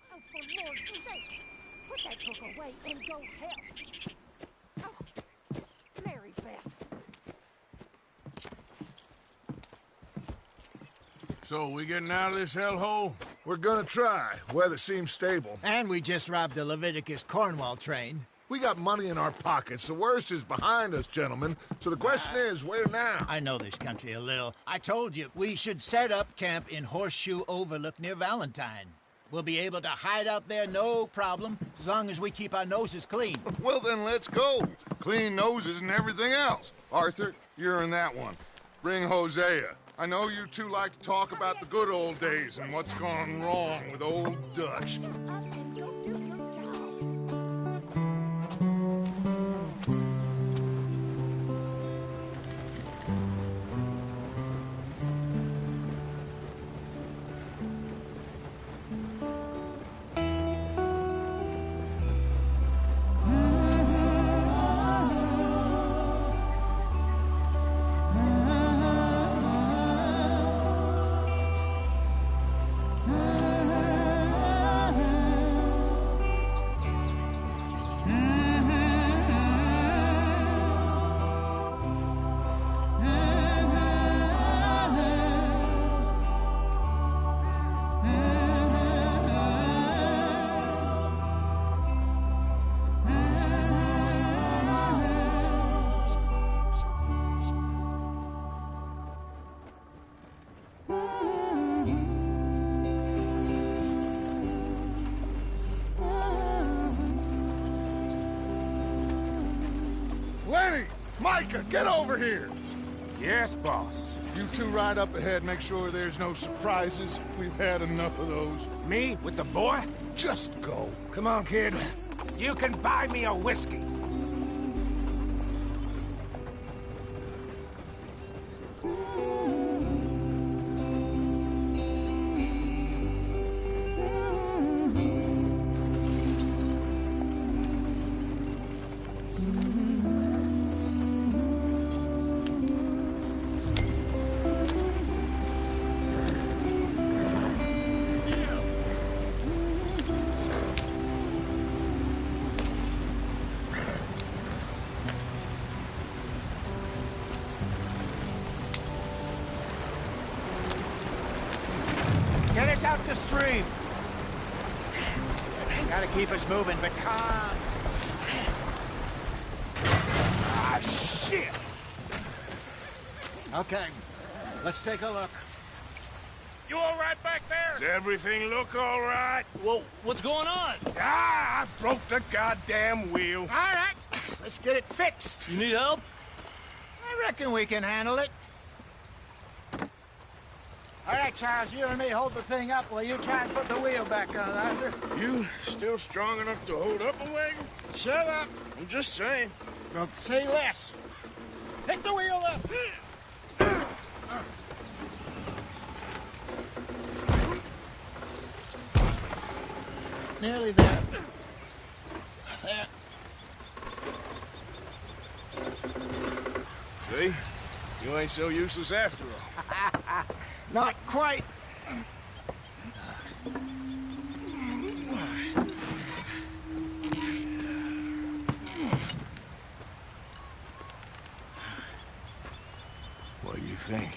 Oh, for Lord's sake! Put that book away and go help! Oh, Mary Beth. So, we getting out of this hellhole? We're gonna try. Weather seems stable. And we just robbed the Leviticus Cornwall train. We got money in our pockets. The worst is behind us, gentlemen. So the question is, where now? I know this country a little. I told you, we should set up camp in Horseshoe Overlook near Valentine. We'll be able to hide out there, no problem, as long as we keep our noses clean. Well, then let's go. Clean noses and everything else. Arthur, you're in that one. Bring Hosea. I know you two like to talk about the good old days and what's gone wrong with old Dutch. Micah, get over here! Yes, boss. You two ride up ahead, make sure there's no surprises. We've had enough of those. Me? With the boy? Just go. Come on, kid. You can buy me a whiskey. Get us out the stream! Gotta keep us moving, but calm. Ah, shit! Okay, let's take a look. You all right back there? Does everything look all right? Whoa, what's going on? Ah, I broke the goddamn wheel. All right, let's get it fixed. You need help? I reckon we can handle it. All right, Charles, you and me hold the thing up while you try and put the wheel back on, Arthur. You still strong enough to hold up a wagon? Shut up. I'm just saying. Don't say less. Pick the wheel up. Nearly there. There. See? You ain't so useless after all. Not quite. What do you think?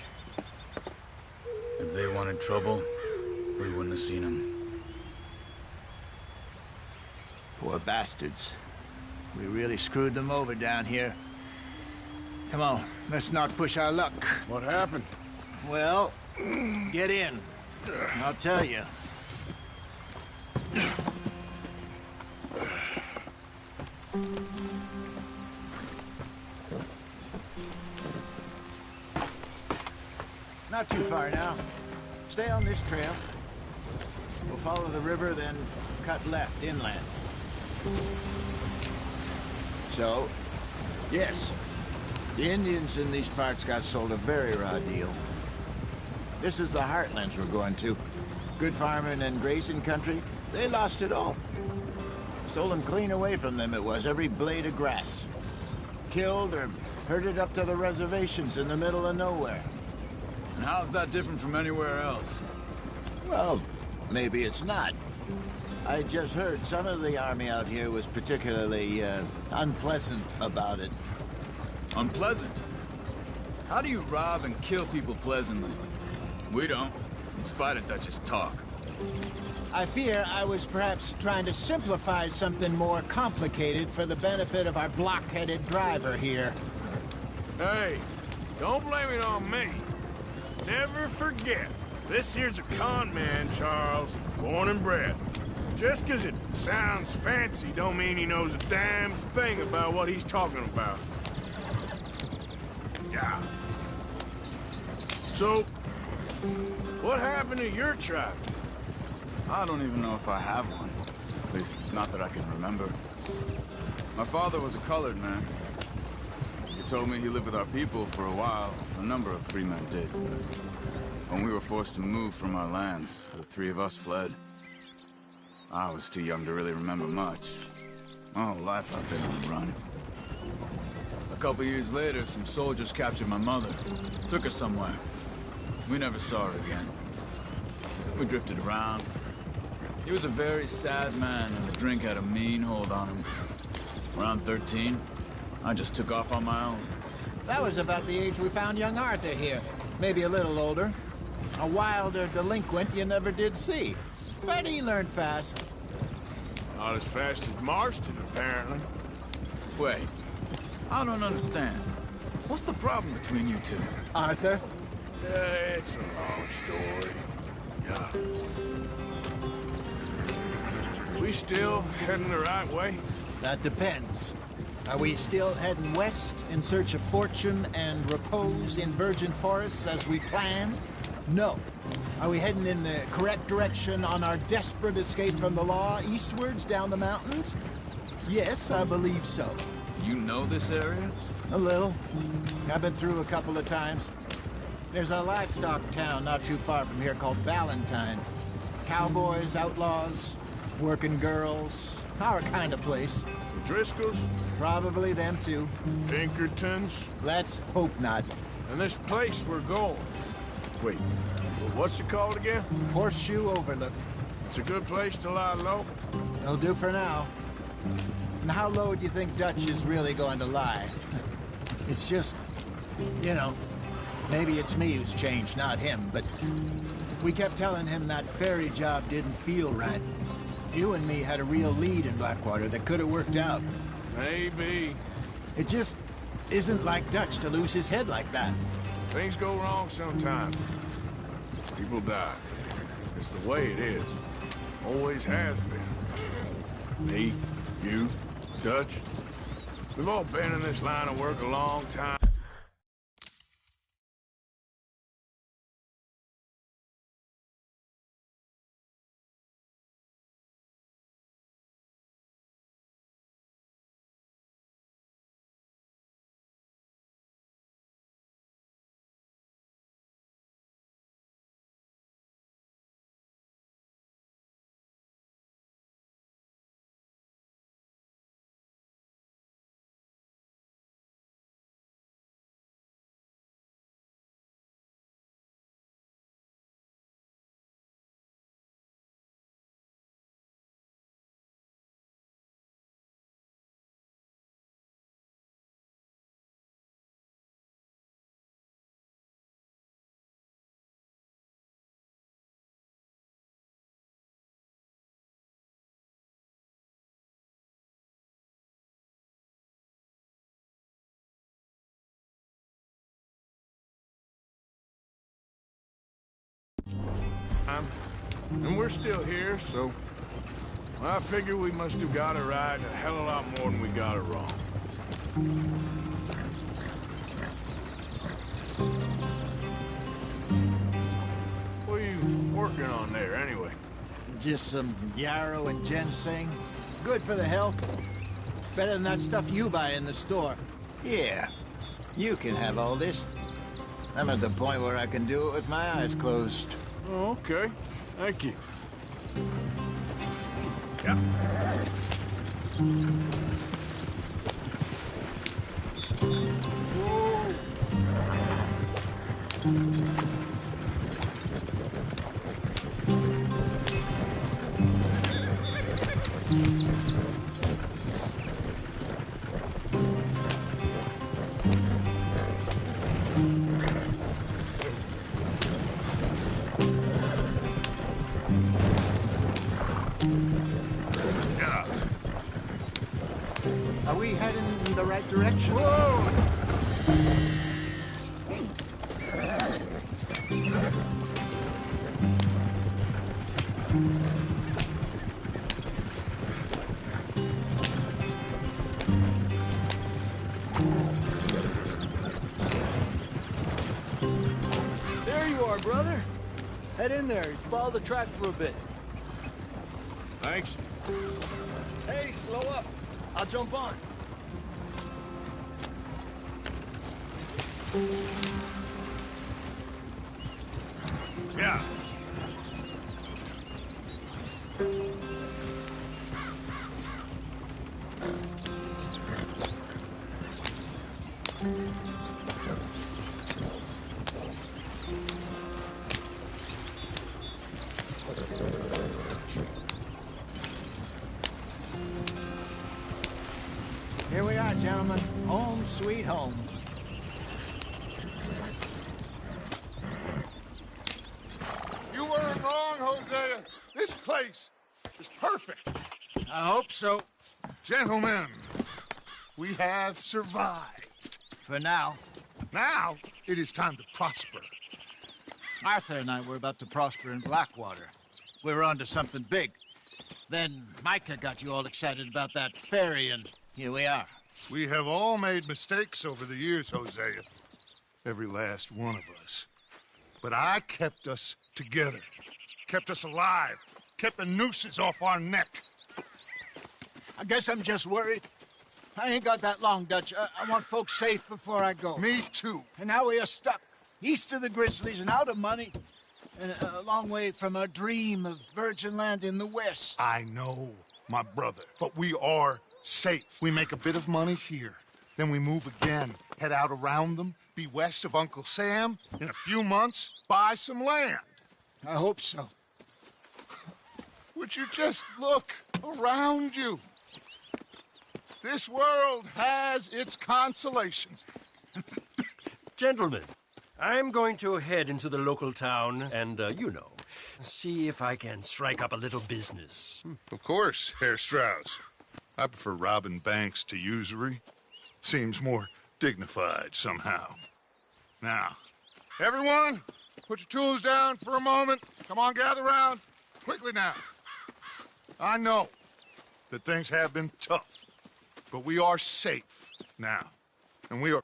If they wanted trouble, we wouldn't have seen them. Poor bastards. We really screwed them over down here. Come on, let's not push our luck. What happened? Well, get in. I'll tell you. Not too far now. Stay on this trail. We'll follow the river, then cut left inland. So, yes, the Indians in these parts got sold a very raw deal. This is the heartlands we're going to. Good farming and grazing country, they lost it all. Stolen clean away from them it was, every blade of grass. Killed or herded up to the reservations in the middle of nowhere. And how's that different from anywhere else? Well, maybe it's not. I just heard some of the army out here was particularly, unpleasant about it. Unpleasant? How do you rob and kill people pleasantly? We don't, in spite of Dutch's talk. I fear I was perhaps trying to simplify something more complicated for the benefit of our block-headed driver here. Hey, don't blame it on me. Never forget, this here's a con man, Charles, born and bred. Just 'cause it sounds fancy don't mean he knows a damn thing about what he's talking about. Yeah. So, what happened to your tribe? I don't even know if I have one. At least, not that I can remember. My father was a colored man. He told me he lived with our people for a while. A number of free men did. When we were forced to move from our lands, the three of us fled. I was too young to really remember much. My whole life I've been on the run. A couple years later, some soldiers captured my mother. Took her somewhere. We never saw her again. We drifted around. He was a very sad man, and the drink had a mean hold on him. Around 13, I just took off on my own. That was about the age we found young Arthur here. Maybe a little older. A wilder delinquent you never did see. But he learned fast. Not as fast as Marston, apparently. Wait, I don't understand. What's the problem between you two? Arthur? It's a long story. Yeah. We still heading the right way? That depends. Are we still heading west in search of fortune and repose in virgin forests as we planned? No. Are we heading in the correct direction on our desperate escape from the law eastwards down the mountains? Yes, I believe so. You know this area? A little. I've been through a couple of times. There's a livestock town not too far from here called Valentine. Cowboys, outlaws, working girls, our kind of place. The Driscolls? Probably them too. Pinkertons? Let's hope not. And this place we're going. Wait, what's it called again? Horseshoe Overlook. It's a good place to lie low. It'll do for now. And how low do you think Dutch is really going to lie? It's just, you know, maybe it's me who's changed, not him, but we kept telling him that ferry job didn't feel right. You and me had a real lead in Blackwater that could have worked out. Maybe. It just isn't like Dutch to lose his head like that. Things go wrong sometimes. People die. It's the way it is. Always has been. Me, you, Dutch. We've all been in this line of work a long time. And we're still here, so I figure we must have got it right a hell of a lot more than we got it wrong. What are you working on there, anyway? Just some yarrow and ginseng. Good for the health. Better than that stuff you buy in the store. Yeah, you can have all this. I'm at the point where I can do it with my eyes closed. Oh, okay. Thank you. Yeah. Whoa. Are we heading in the right direction? Whoa! There you are, brother. Head in there. Follow the track for a bit. Thanks. Hey, slow up. I'll jump on. Yeah. Here we are, gentlemen. Home sweet home. You weren't wrong, Hosea. This place is perfect. I hope so. Gentlemen, we have survived. For now. Now, it is time to prosper. Arthur and I were about to prosper in Blackwater. We were on to something big. Then Micah got you all excited about that ferry, and here we are. We have all made mistakes over the years, Hosea. Every last one of us. But I kept us together. Kept us alive. Kept the nooses off our neck. I guess I'm just worried. I ain't got that long, Dutch. I want folks safe before I go. Me too. And now we are stuck, east of the Grizzlies and out of money, and a long way from our dream of virgin land in the west. I know, my brother. But we are safe. We make a bit of money here. Then we move again, head out around them, be west of Uncle Sam. In a few months, buy some land. I hope so. Would you just look around you? This world has its consolations. Gentlemen, I'm going to head into the local town and, see if I can strike up a little business. Of course, Herr Strauss. I prefer robbing banks to usury. Seems more dignified somehow. Now, Everyone, put your tools down for a moment. Come on, gather round. Quickly now. I know that things have been tough, but we are safe now. And we are...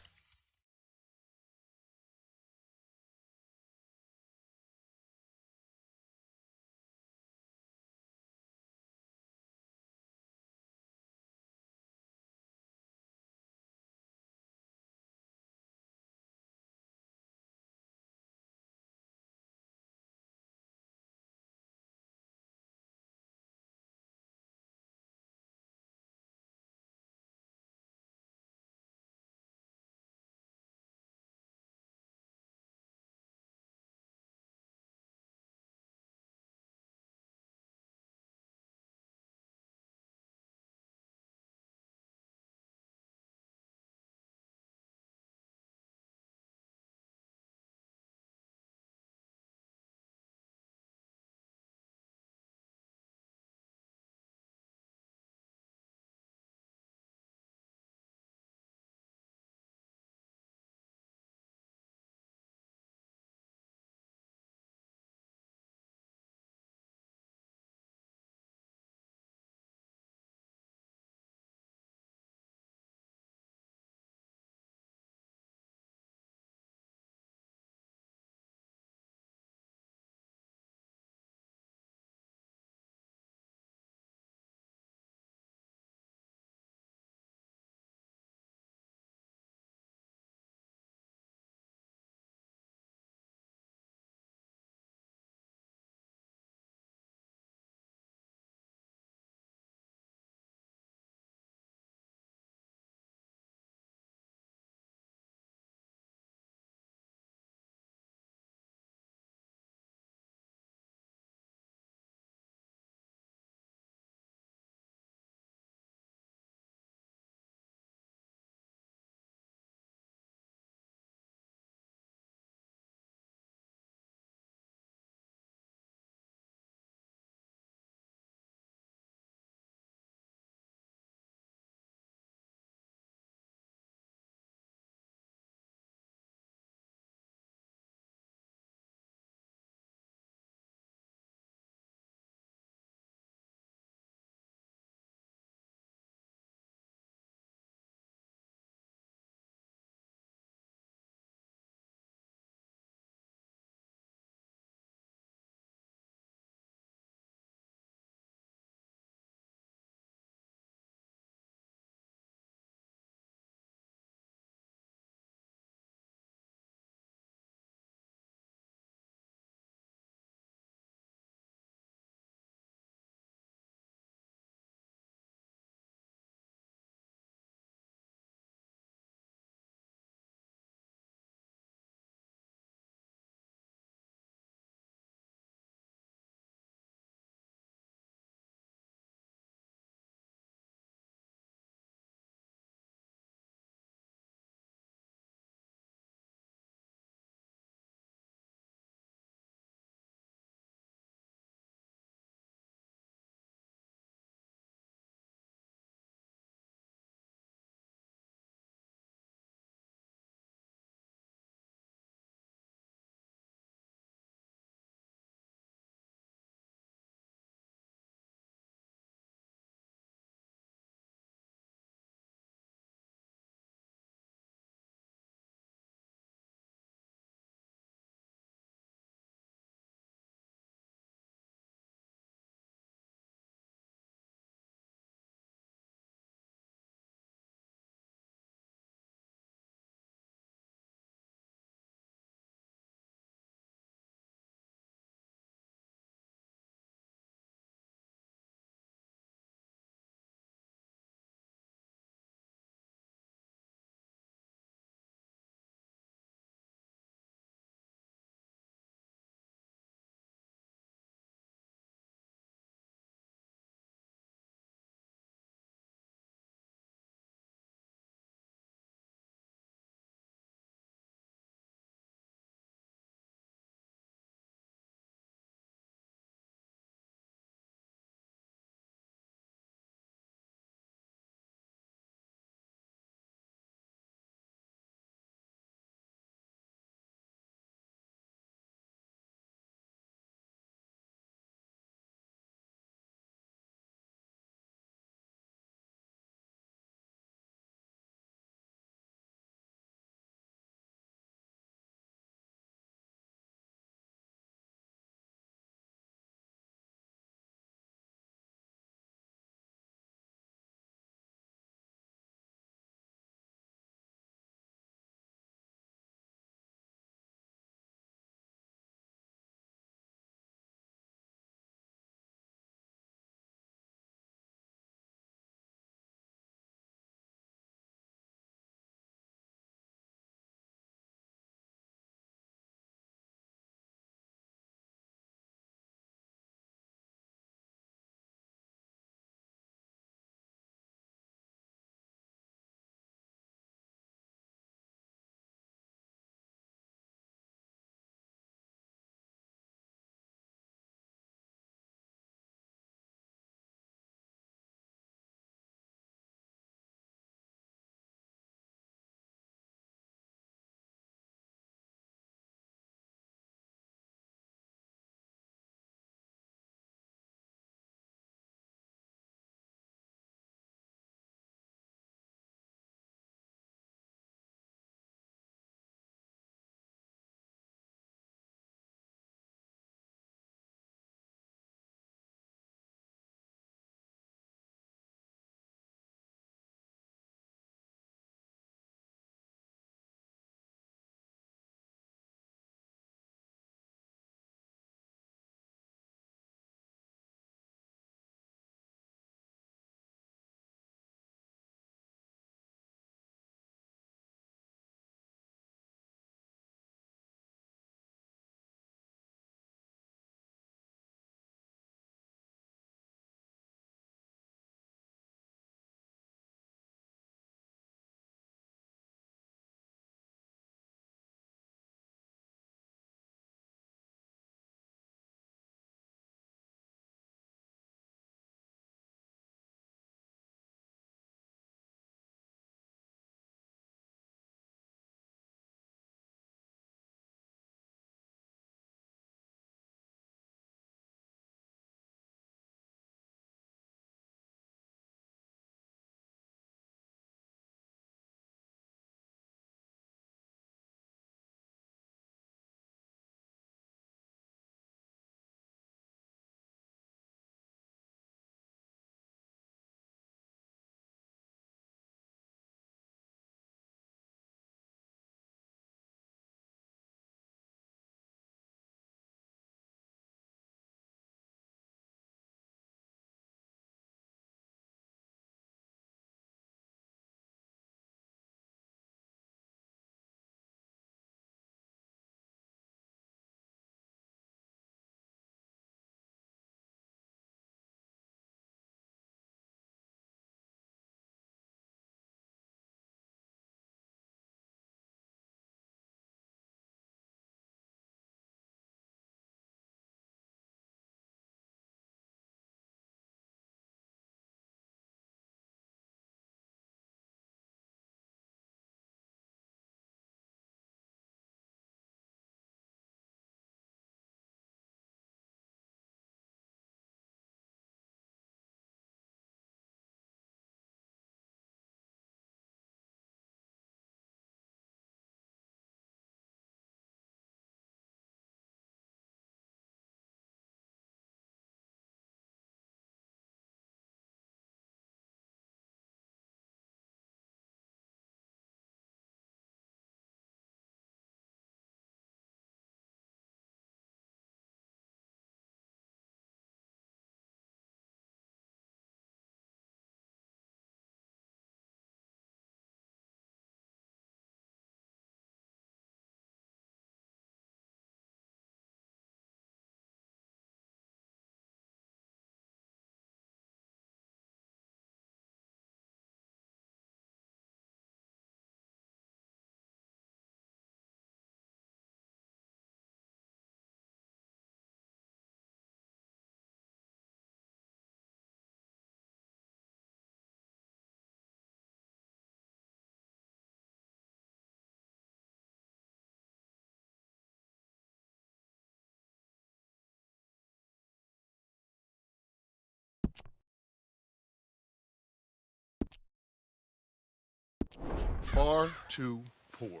far too poor.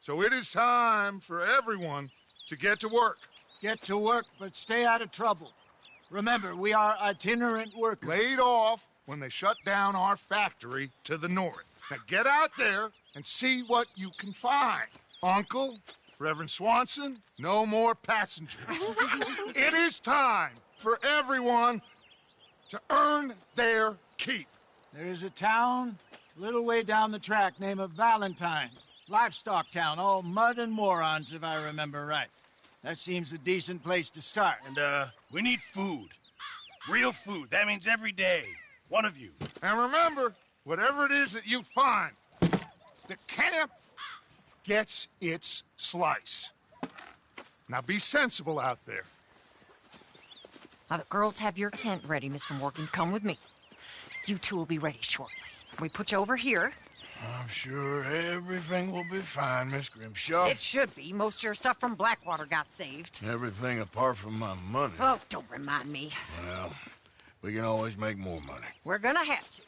So it is time for everyone to get to work. Get to work, but stay out of trouble. Remember, we are itinerant workers. Laid off when they shut down our factory to the north. Now get out there and see what you can find. Uncle, Reverend Swanson, no more passengers. It is time for everyone to earn their keep. There is a town a little way down the track named Valentine. Livestock town, all mud and morons, if I remember right. That seems a decent place to start. And, we need food. Real food. That means every day. One of you. And remember, whatever it is that you find, the camp gets its slice. Now be sensible out there. Now, the girls have your tent ready, Mr. Morgan. Come with me. You two will be ready shortly. We put you over here. I'm sure everything will be fine, Miss Grimshaw. It should be. Most of your stuff from Blackwater got saved. Everything apart from my money. Oh, don't remind me. Well, we can always make more money. We're gonna have to.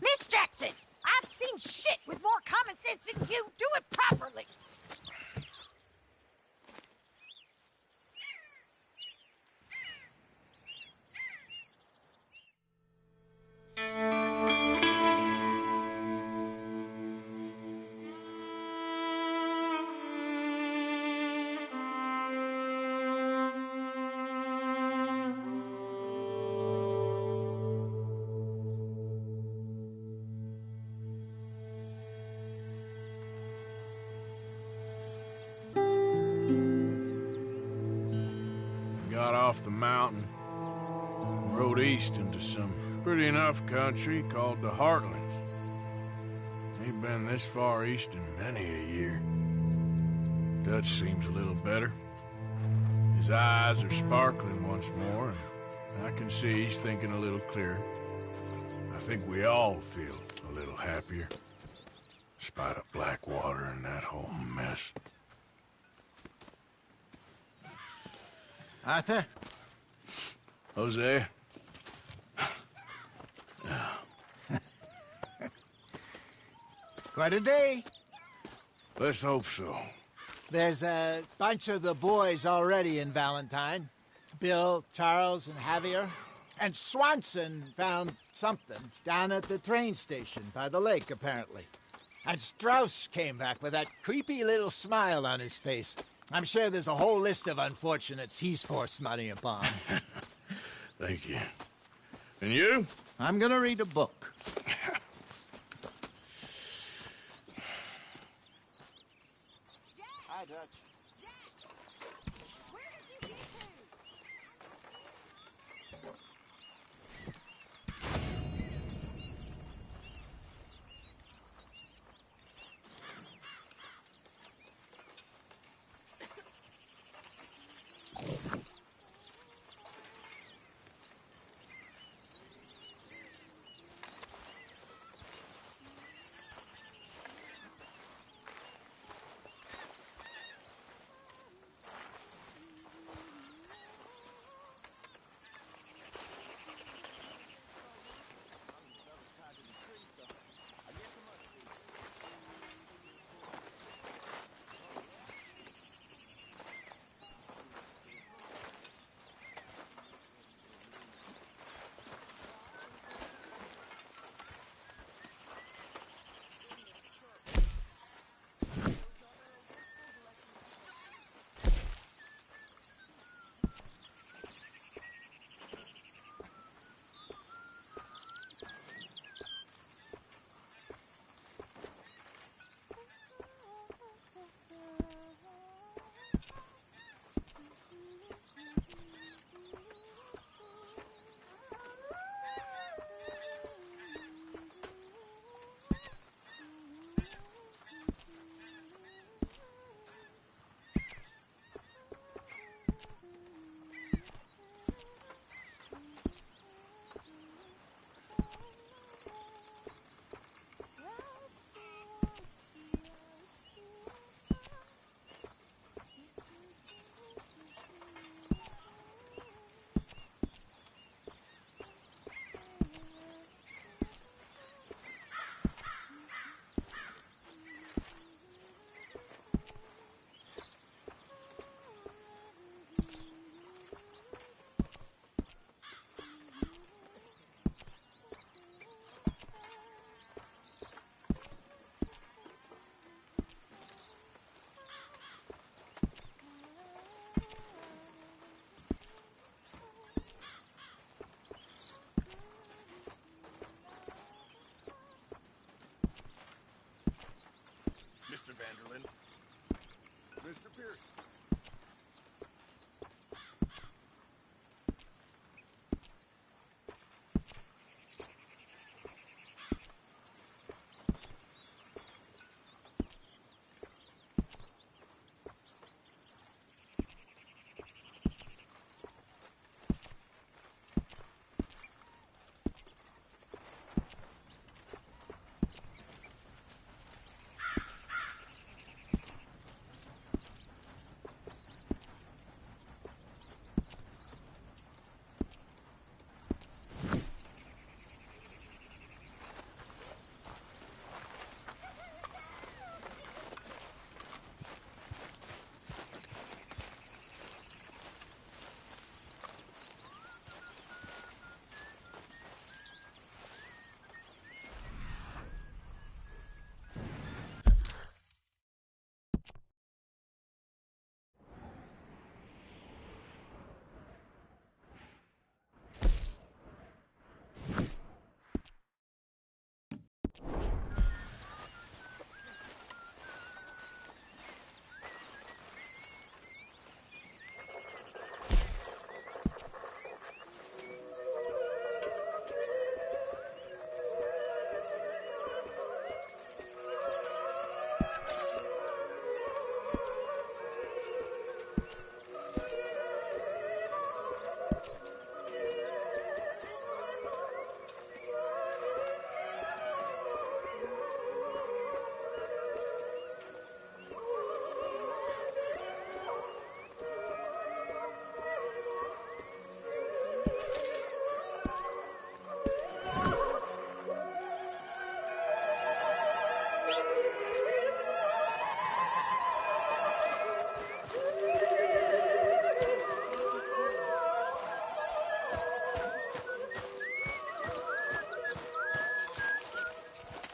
Miss Jackson, I've seen shit with more common sense than you. Do it properly. Got off the mountain, rode east into some pretty enough country called the Heartlands. Ain't been this far east in many a year. Dutch seems a little better. His eyes are sparkling once more, and I can see he's thinking a little clearer. I think we all feel a little happier, despite of Blackwater and that whole mess. Arthur? Jose? Quite a day. Let's hope so. There's a bunch of the boys already in Valentine. Bill, Charles, and Javier. And Swanson found something down at the train station by the lake, apparently. And Strauss came back with that creepy little smile on his face. I'm sure there's a whole list of unfortunates he's forced money upon. Thank you. And you? I'm gonna read a book. Hi, Dutch. Where did you get to? Mr. Pierce.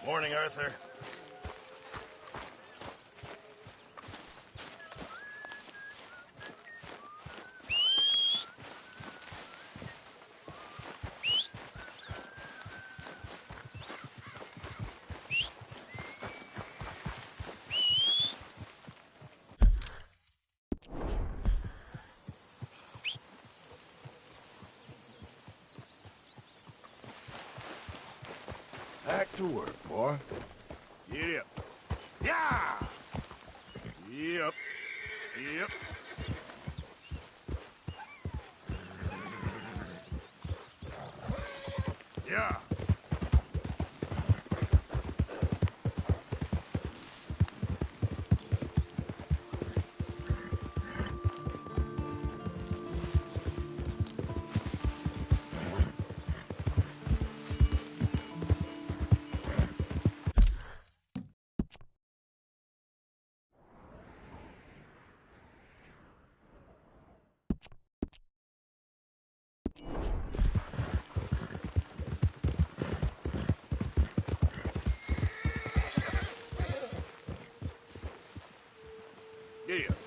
Morning, Arthur. Back to work, boy. Get up. Yeah! Yep. Yep. Yeah. Get up.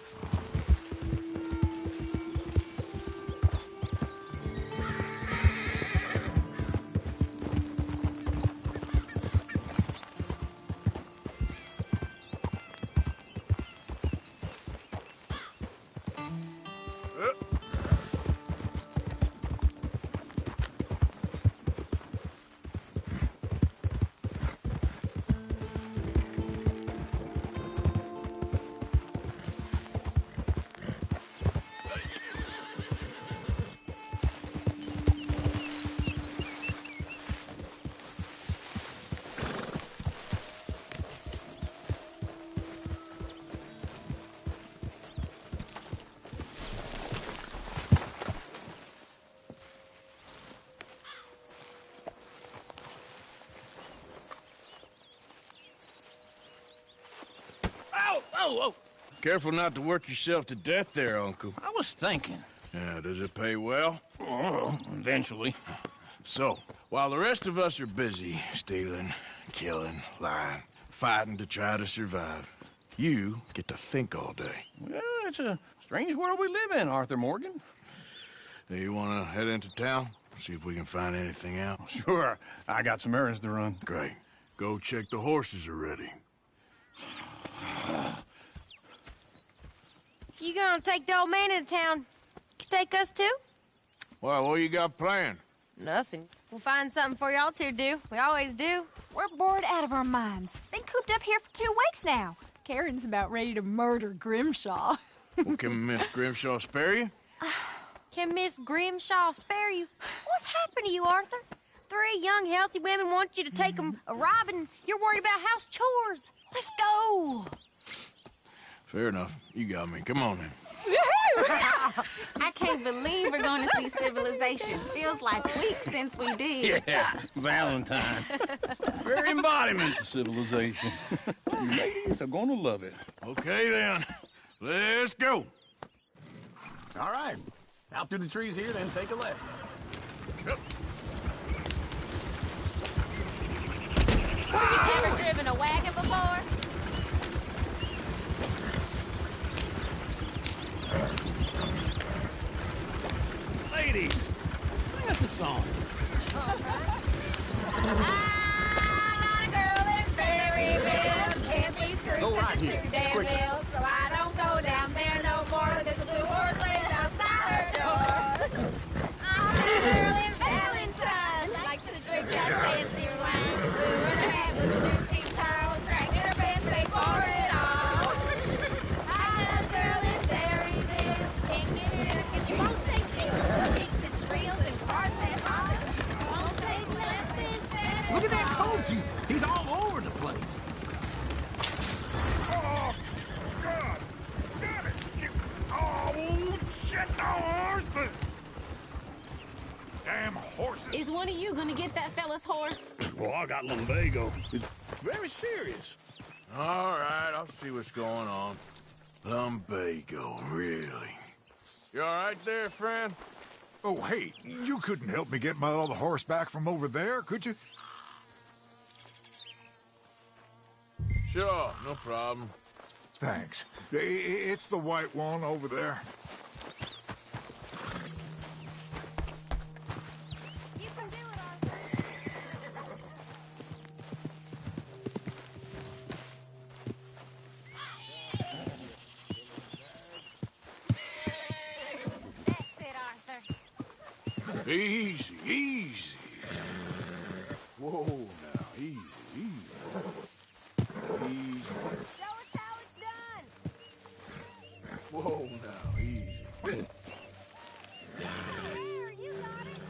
Whoa! Careful not to work yourself to death there, Uncle. I was thinking. Yeah, does it pay well? Oh, eventually. So, while the rest of us are busy stealing, killing, lying, fighting to try to survive, you get to think all day. Well, it's a strange world we live in, Arthur Morgan. Hey, you want to head into town? See if we can find anything out? Sure, I got some errands to run. Great. Go check the horses are ready. You gonna take the old man into town? Can take us too? Well, what you got planned? Nothing. We'll find something for y'all to do. We always do. We're bored out of our minds. Been cooped up here for 2 weeks now. Karen's about ready to murder Grimshaw. Well, can Miss Grimshaw spare you? Can Miss Grimshaw spare you? What's happened to you, Arthur? 3 young, healthy women want you to take them a robbing. You're worried about house chores. Let's go. Fair enough. You got me. Come on, then. I can't believe we're going to see civilization. Feels like weeks since we did. Yeah, Valentine. Very embodiment of civilization. You ladies are gonna love it. Okay, then. Let's go. All right. Out through the trees here, then take a left. Yep. You ever driven a wagon before? Ladies, sing us a song. Go right here. Quick. So I don't go down there no more. There's a blue horse raised outside her door. I'm a girl in Valentine. Likes to drink that fancy wine. Blue in her hair, blue 2 towels. Dragging her pants, pay for it all. I'm a girl in Berryville. Can't get in because she won't stay still. Kicks and squeals and parts at home. Won't take less than 7 Look at that hours. coach. He's all over the place. Oh, God! Got it! Oh, shit! Oh, Arthur! Damn horses! Is one of you going to get that fella's horse? Well, I got lumbago. It's very serious. All right, I'll see what's going on. Lumbago, really? You all right there, friend? Oh, hey, you couldn't help me get my other horse back from over there, could you? Sure, no problem. Thanks. It's the white one over there. You can do it, Arthur. That's it, Arthur. Easy, easy. Whoa, now, easy, easy. Easy. Show us how it's done. Whoa, now, easy. There, you got it.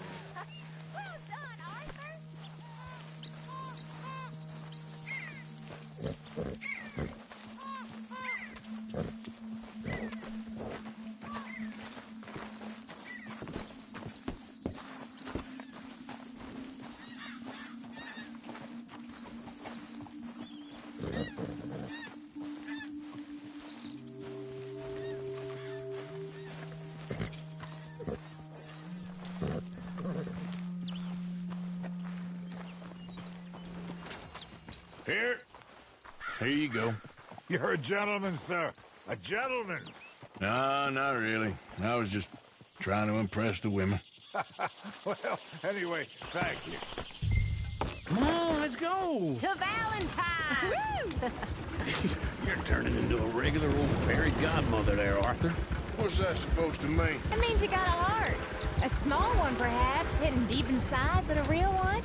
Well done, Arthur. Here you go. You're a gentleman, sir. A gentleman. No, not really. I was just trying to impress the women. Well, anyway, thank you. Come on, let's go. To Valentine. You're turning into a regular old fairy godmother there, Arthur. What's that supposed to mean? It means you got a heart. A small one, perhaps, hidden deep inside, but a real one.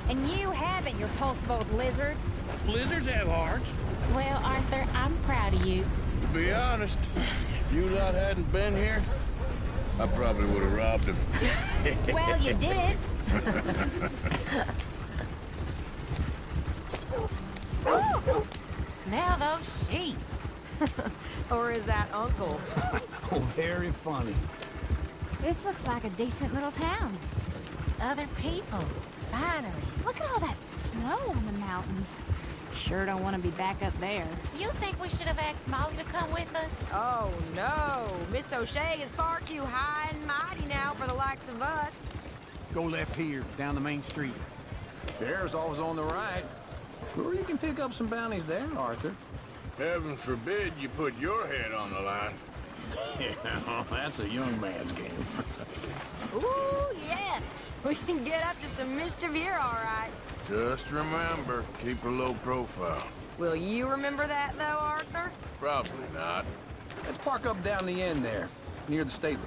And you haven't, you repulsive old lizard. Lizards have hearts. Well, Arthur, I'm proud of you. To be honest, if you lot hadn't been here, I probably would have robbed him. Well, you did. Smell those sheep. Or is that Uncle? Oh, very funny. This looks like a decent little town. Other people. Finally. Look at all that snow on the mountains. Sure don't want to be back up there. You think we should have asked Molly to come with us? Oh, no. Miss O'Shea is far too high and mighty now for the likes of us. Go left here, down the main street. There's always on the right. Sure, you can pick up some bounties there, Arthur. Heaven forbid you put your head on the line. Yeah, that's a young man's game. Ooh, yes. We can get up to some mischief here, all right. Just remember, keep a low profile. Will you remember that, though, Arthur? Probably not. Let's park up down the end there, near the stables.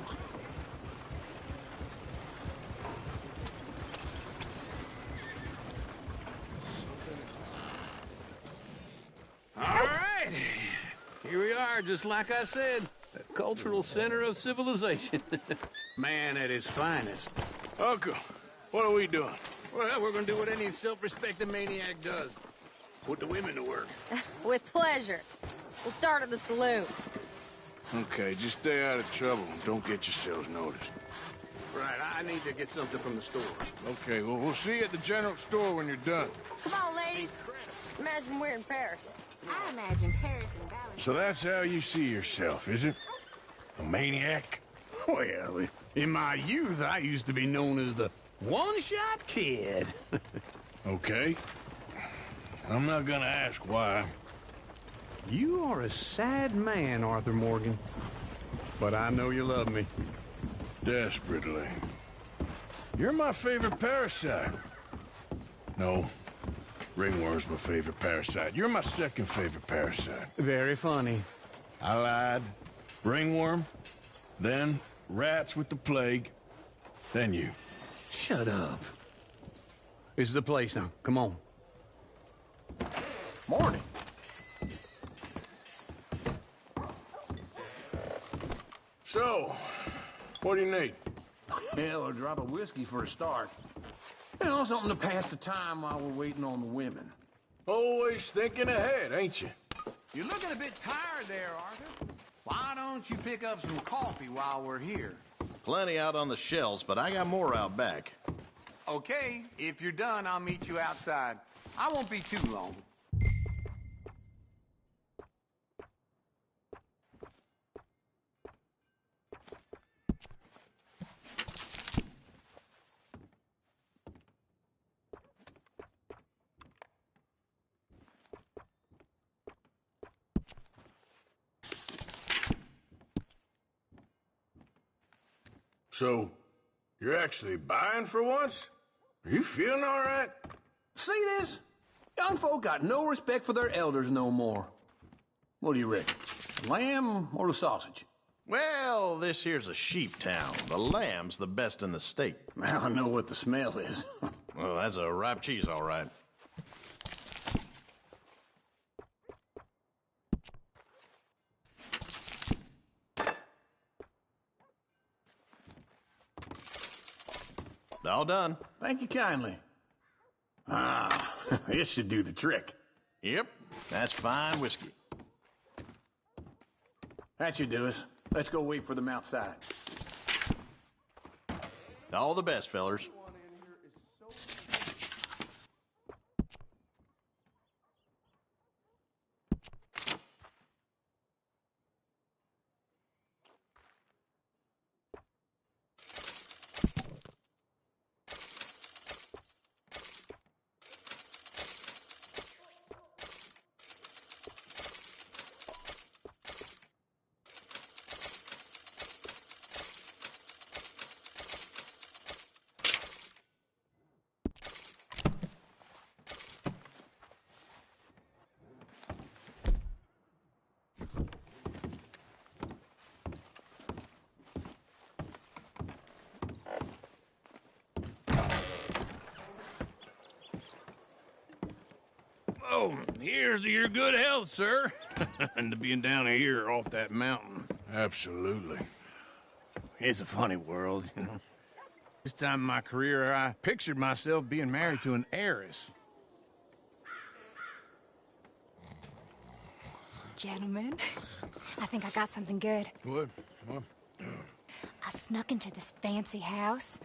All right. Here we are, just like I said. The cultural center of civilization. Man at his finest. Uncle, what are we doing? Well, we're gonna do what any self-respecting maniac does. Put the women to work. With pleasure. We'll start at the saloon. Okay, just stay out of trouble and don't get yourselves noticed. Right, I need to get something from the store. Okay, well, we'll see you at the general store when you're done. Come on, ladies. Imagine we're in Paris. I imagine Paris and Valley. So that's how you see yourself, is it? A maniac? Well, in my youth, I used to be known as the one-shot kid. Okay. I'm not gonna ask why. You are a sad man, Arthur Morgan. But I know you love me. Desperately. You're my favorite parasite. No. Ringworm's my favorite parasite. You're my second favorite parasite. Very funny. I lied. Ringworm. Then rats with the plague. Then you. Shut up. This is the place now. Come on. Morning. So, what do you need? Hell, a drop of whiskey for a start. You know, something to pass the time while we're waiting on the women. Always thinking ahead, ain't you? You're looking a bit tired there, Arthur. Why don't you pick up some coffee while we're here? Plenty out on the shelves, but I got more out back. Okay, if you're done, I'll meet you outside. I won't be too long. So, you're actually buying for once? Are you feeling all right? See this? Young folk got no respect for their elders no more. What do you reckon? The lamb or the sausage? Well, this here's a sheep town. The lamb's the best in the state. I know what the smell is. Well, that's a ripe cheese, all right. All done. Thank you kindly. Ah, this should do the trick. Yep, that's fine whiskey. That should do us. Let's go wait for them outside. All the best, fellers. Oh, here's to your good health, sir. And to being down here off that mountain. Absolutely. It's a funny world, you know. This time in my career, I pictured myself being married to an heiress. Gentlemen, I think I got something good. What? I snuck into this fancy house.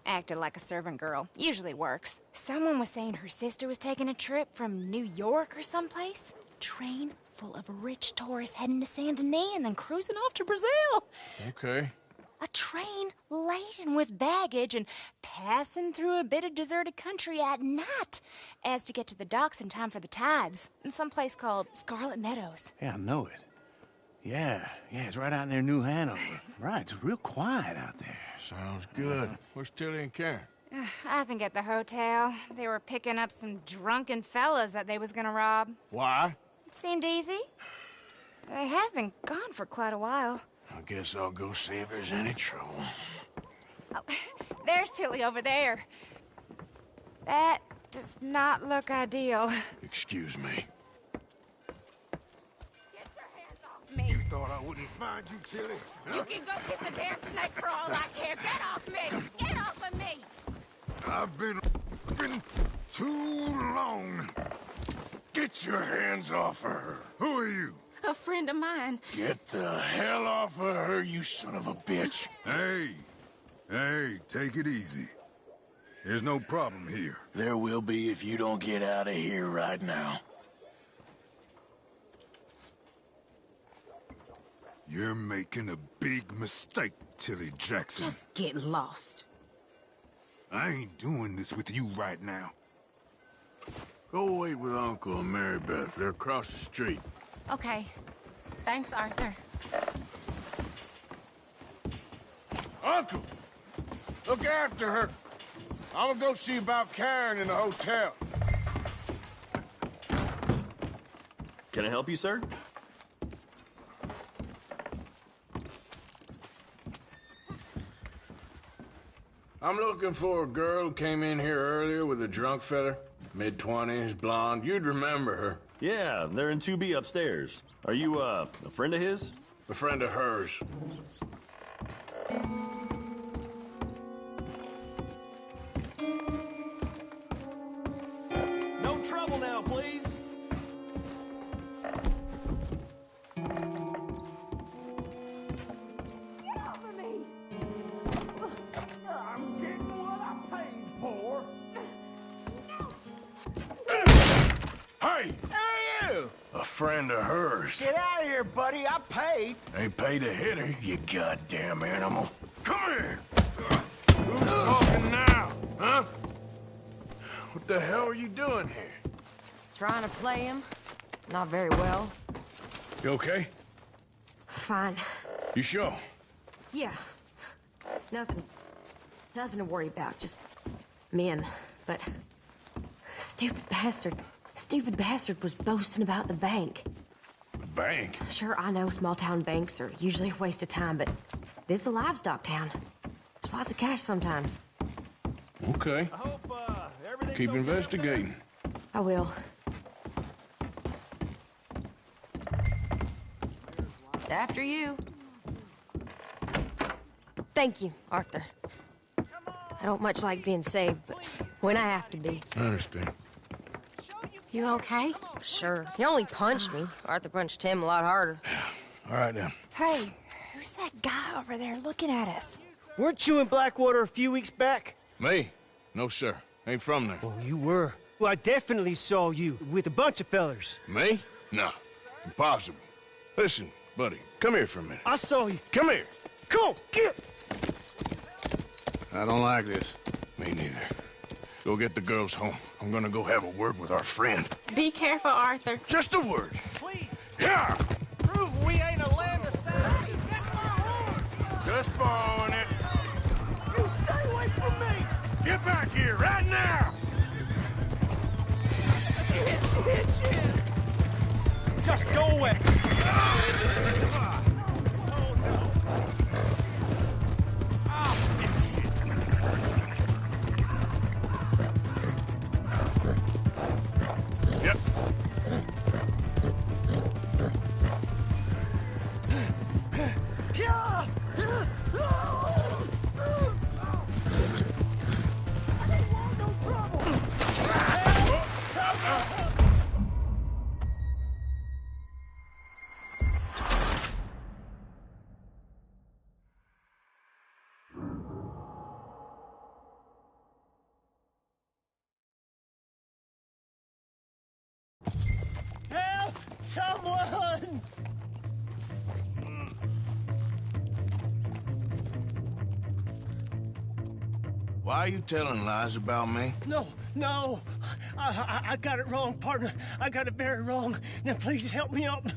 Acted like a servant girl. Usually works. Someone was saying her sister was taking a trip from New York or someplace. Train full of rich tourists heading to Saint Denis and then cruising off to Brazil. Okay. A train laden with baggage and passing through a bit of deserted country at night as to get to the docks in time for the tides in some place called Scarlet Meadows. Yeah, I know it. Yeah, it's right out near New Hanover. Right, it's real quiet out there. Sounds good. Where's Tilly and Karen? I think at the hotel. They were picking up some drunken fellas that they was gonna rob. Why? Seemed easy. They have been gone for quite a while. I guess I'll go see if there's any trouble. Oh, there's Tilly over there. That does not look ideal. Excuse me. Get your hands off me. You thought I wouldn't find you, Tilly? Huh? You can go kiss a damn snake for all I care. Get off me! Get off of me! I've been too long. Get your hands off of her. Who are you? A friend of mine. Get the hell off of her, you son of a bitch. Hey, take it easy. There's no problem here. There will be if you don't get out of here right now. You're making a big mistake, Tilly Jackson. Just get lost. I ain't doing this with you right now. Go wait with Uncle and Mary Beth. They're across the street. Okay. Thanks, Arthur. Uncle! Look after her. I'm gonna go see about Karen in the hotel. Can I help you, sir? I'm looking for a girl who came in here earlier with a drunk fella. Mid-20s, blonde. You'd remember her. Yeah, they're in 2B upstairs. Are you, a friend of his? A friend of hers. No trouble now, please. Get off of me! I'm getting what I paid for. Hey! Who are you? A friend of hers. Get out of here, buddy. I paid. Ain't paid to hit her, you goddamn animal. Come here! Who's talking now, huh? What the hell are you doing here? Trying to play him. Not very well. You okay? Fine. You sure? Yeah. Nothing to worry about. Just men. But stupid bastard was boasting about the bank. The bank? Sure, I know small town banks are usually a waste of time, but this is a livestock town. There's lots of cash sometimes. Okay. I hope, everything's Keep okay investigating. I will. After you. Thank you, Arthur. I don't much like being saved, but when I have to be. I understand. You okay? Sure. He only punched me. Arthur punched him a lot harder. All right, then. Hey, who's that guy over there looking at us? Weren't you in Blackwater a few weeks back? Me? No, sir. Ain't from there. Oh, you were. Well, I definitely saw you with a bunch of fellers. Me? No. Impossible. Listen, buddy, come here for a minute. I saw you. Come here. Come on, get! I don't like this. Me neither. Go get the girls home. I'm gonna go have a word with our friend. Be careful, Arthur. Just a word. Please. Yeah! Prove we ain't a land of savage. Get my horse! Just borrowing it. You stay away from me! Get back here right now! Shit! Just go away! Yep. Help! Someone! Why are you telling lies about me? No. I got it wrong, partner. I got it very wrong. Now, please help me up.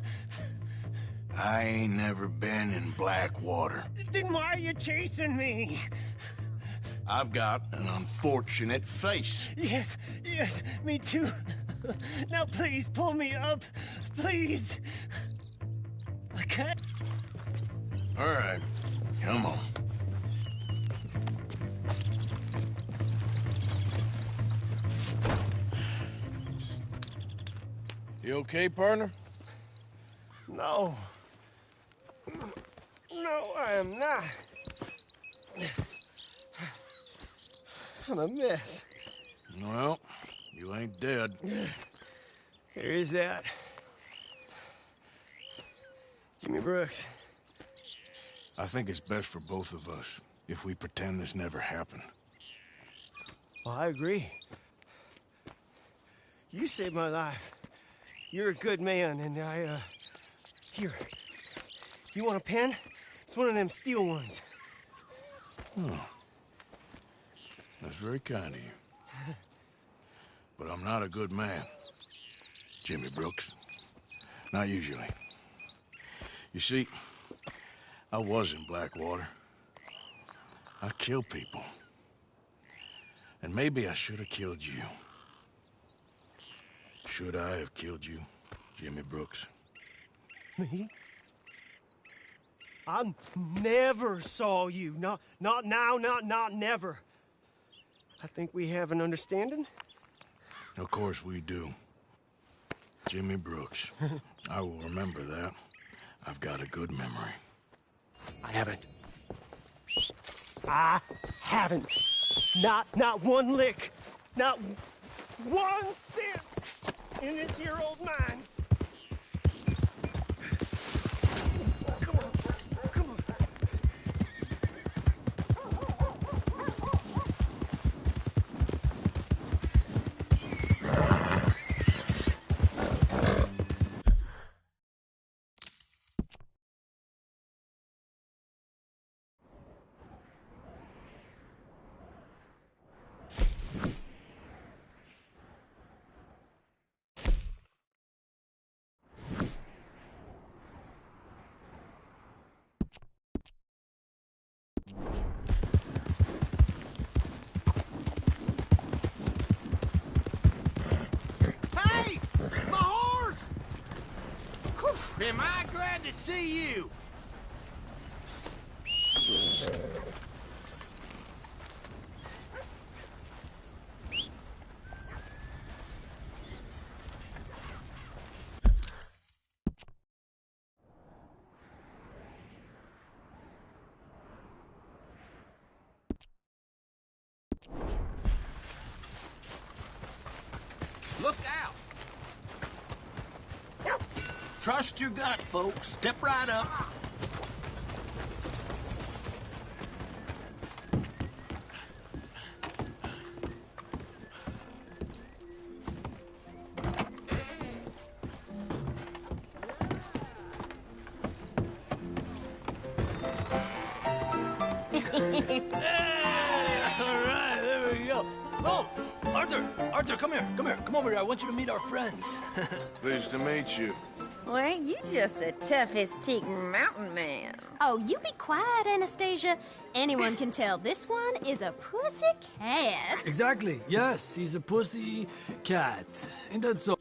I ain't never been in Blackwater. Then why are you chasing me? I've got an unfortunate face. Yes, me too. Now, please, pull me up. Please. Okay. All right, come on. You okay, partner? No. No, I am not. I'm a mess. Well, you ain't dead. There is that. Jimmy Brooks. I think it's best for both of us if we pretend this never happened. Well, I agree. You saved my life. You're a good man, and here. You want a pen? It's one of them steel ones. Oh. That's very kind of you. But I'm not a good man, Jimmy Brooks. Not usually. You see, I was in Blackwater. I killed people. And maybe I should have killed you. Should I have killed you, Jimmy Brooks? Me? I never saw you. Not now, not never. I think we have an understanding. Of course we do. Jimmy Brooks. I will remember that. I've got a good memory. I haven't. I haven't. Not one lick. Not 1 cent in this here old mine. Come on. Come on. Hey! My horse! Am I glad to see you? Look out! Trust your gut, folks. Step right up. All right, there we go. Oh, Arthur, come here, come over here. I want you to meet our friends. Pleased to meet you. Well, ain't you just a toughest teak mountain man? Oh, you be quiet, Anastasia. Anyone can tell this one is a pussy cat. Exactly. Yes, he's a pussy cat. Ain't that so?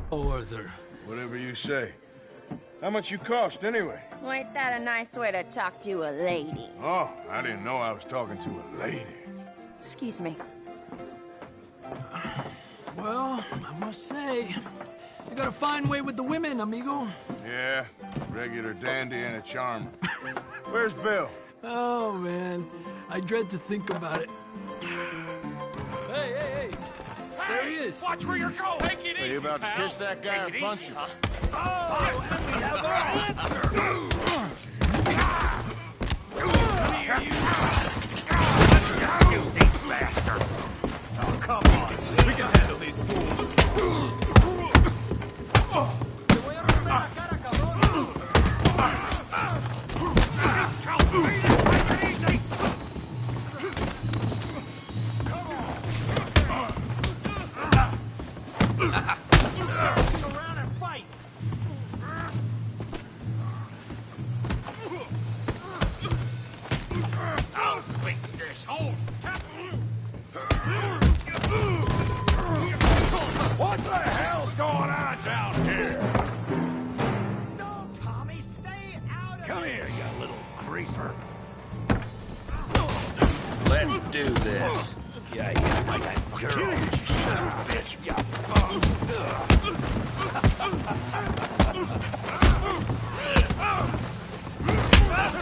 Oh, Arthur. Whatever you say. How much you cost, anyway? Well, ain't that a nice way to talk to a lady? Oh, I didn't know I was talking to a lady. Excuse me. Well, I must say, you got a fine way with the women, amigo. Yeah, regular dandy and a charmer. Where's Bill? Oh, man. I dread to think about it. Hey! There he is. Watch where you're going. Take it easy, Are you about to kiss that guy or punch him? Oh, and we have our answer. Here, you these bastards. Oh, come on. We can handle these fools. What the hell's going on down here? No, Tommy, stay out of Come here, you little greaser. Let's do this. Yeah, like that girl. You son of a bitch.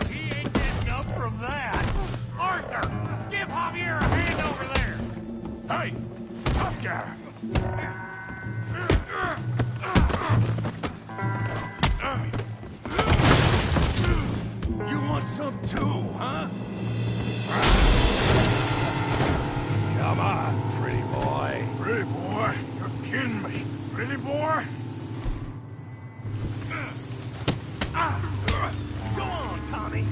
He ain't getting up from that. Arthur, give Javier a hand over there. Hey, tough guy. You want some too, huh? Come on, pretty boy. Pretty boy? You're kidding me. Pretty boy? Go on, Tommy.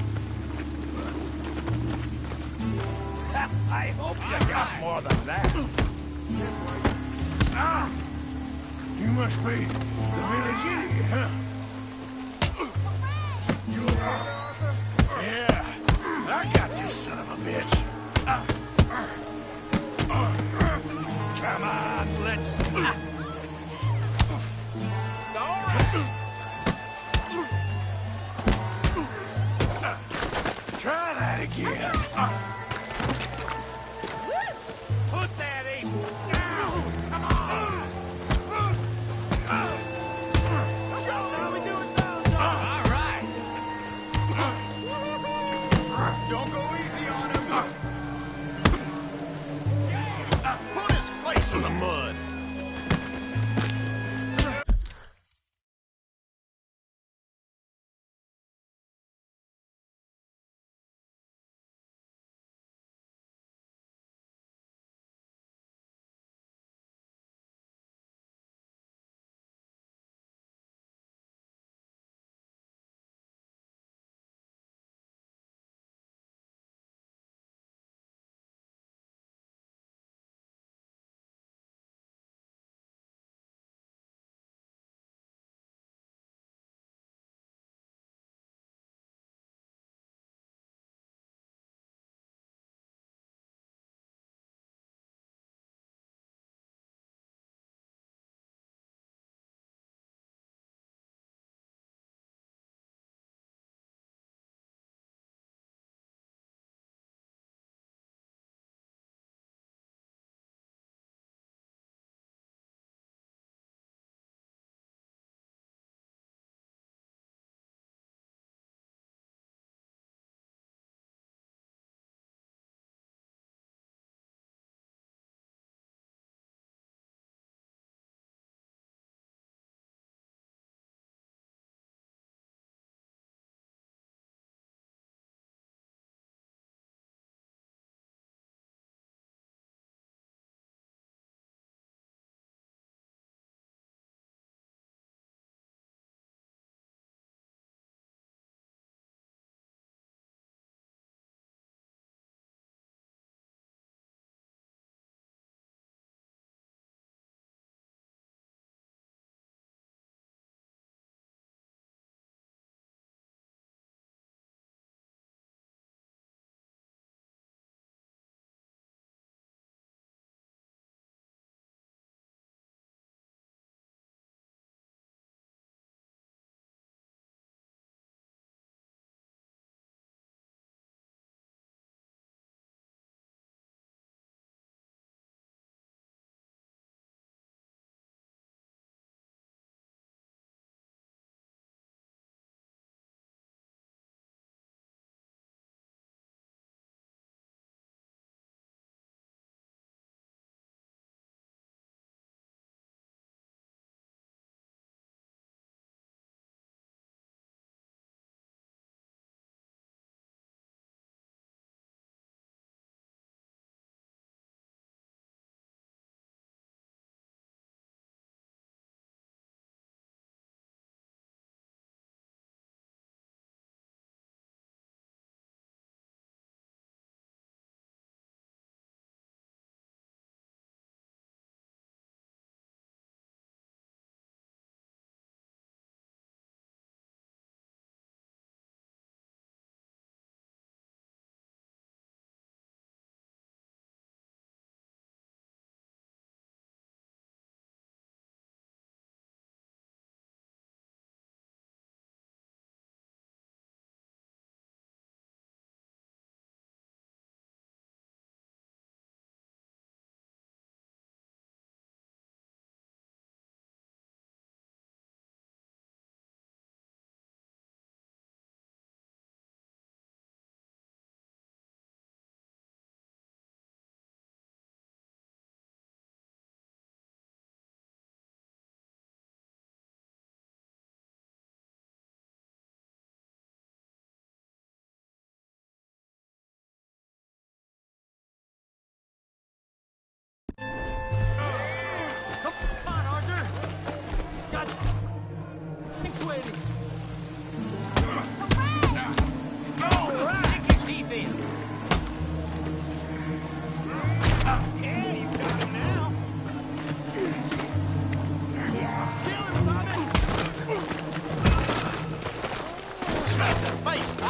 I hope you got more than that. You must be the village idiot, huh? Yeah, I got this son of a bitch. Come on, let's... All right. Try that again.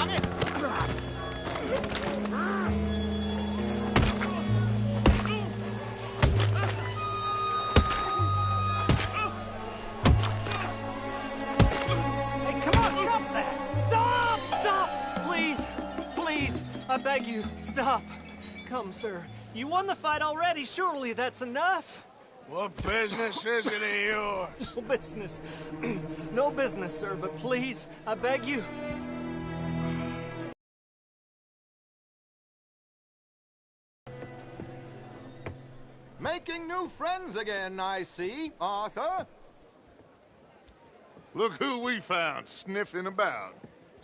Hey, come on, stop that! Stop! Stop! Please, please, I beg you, stop. Come, sir. You won the fight already. Surely that's enough. What business is it of yours? No business. No business, sir, but please, I beg you. Making new friends again, I see, Arthur. Look who we found sniffing about.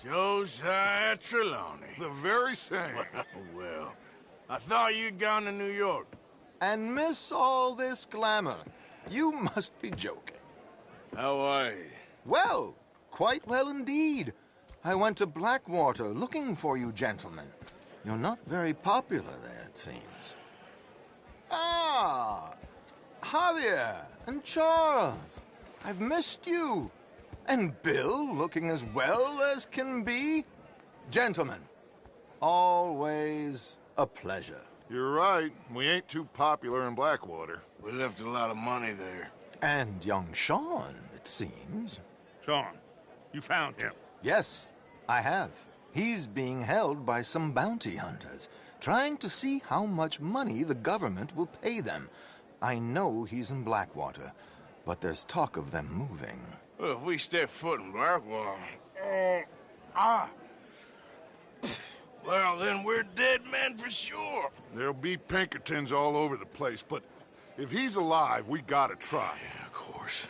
Josiah Trelawney. The very same. Well, I thought you'd gone to New York. And miss all this glamour. You must be joking. How are you? Well, quite well indeed. I went to Blackwater looking for you gentlemen. You're not very popular there, it seems. Ah, Javier and Charles. I've missed you. And Bill looking as well as can be. Gentlemen, always a pleasure. You're right. We ain't too popular in Blackwater. We left a lot of money there. And young Sean, it seems. Sean, you found him? Yes, I have. He's being held by some bounty hunters, trying to see how much money the government will pay them. I know he's in Blackwater, but there's talk of them moving. Well, if we step foot in Blackwater... Well, then we're dead men for sure. There'll be Pinkertons all over the place, but if he's alive, we gotta try. Yeah, of course.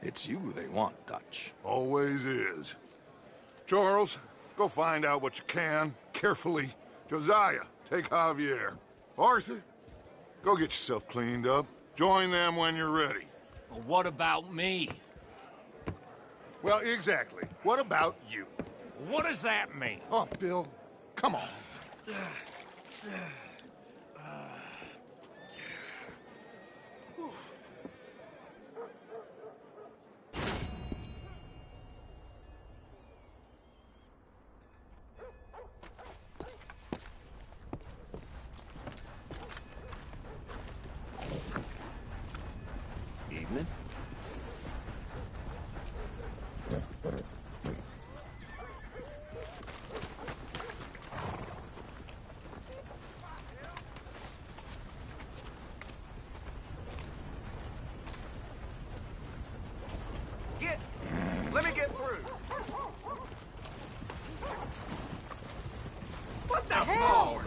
It's you they want, Dutch. Always is. Charles, go find out what you can, carefully. Josiah, take Javier. Arthur, go get yourself cleaned up. Join them when you're ready. But what about me? Well, exactly. What about you? What does that mean? Oh, Bill, come on. Evening. Let me get through. What the hell?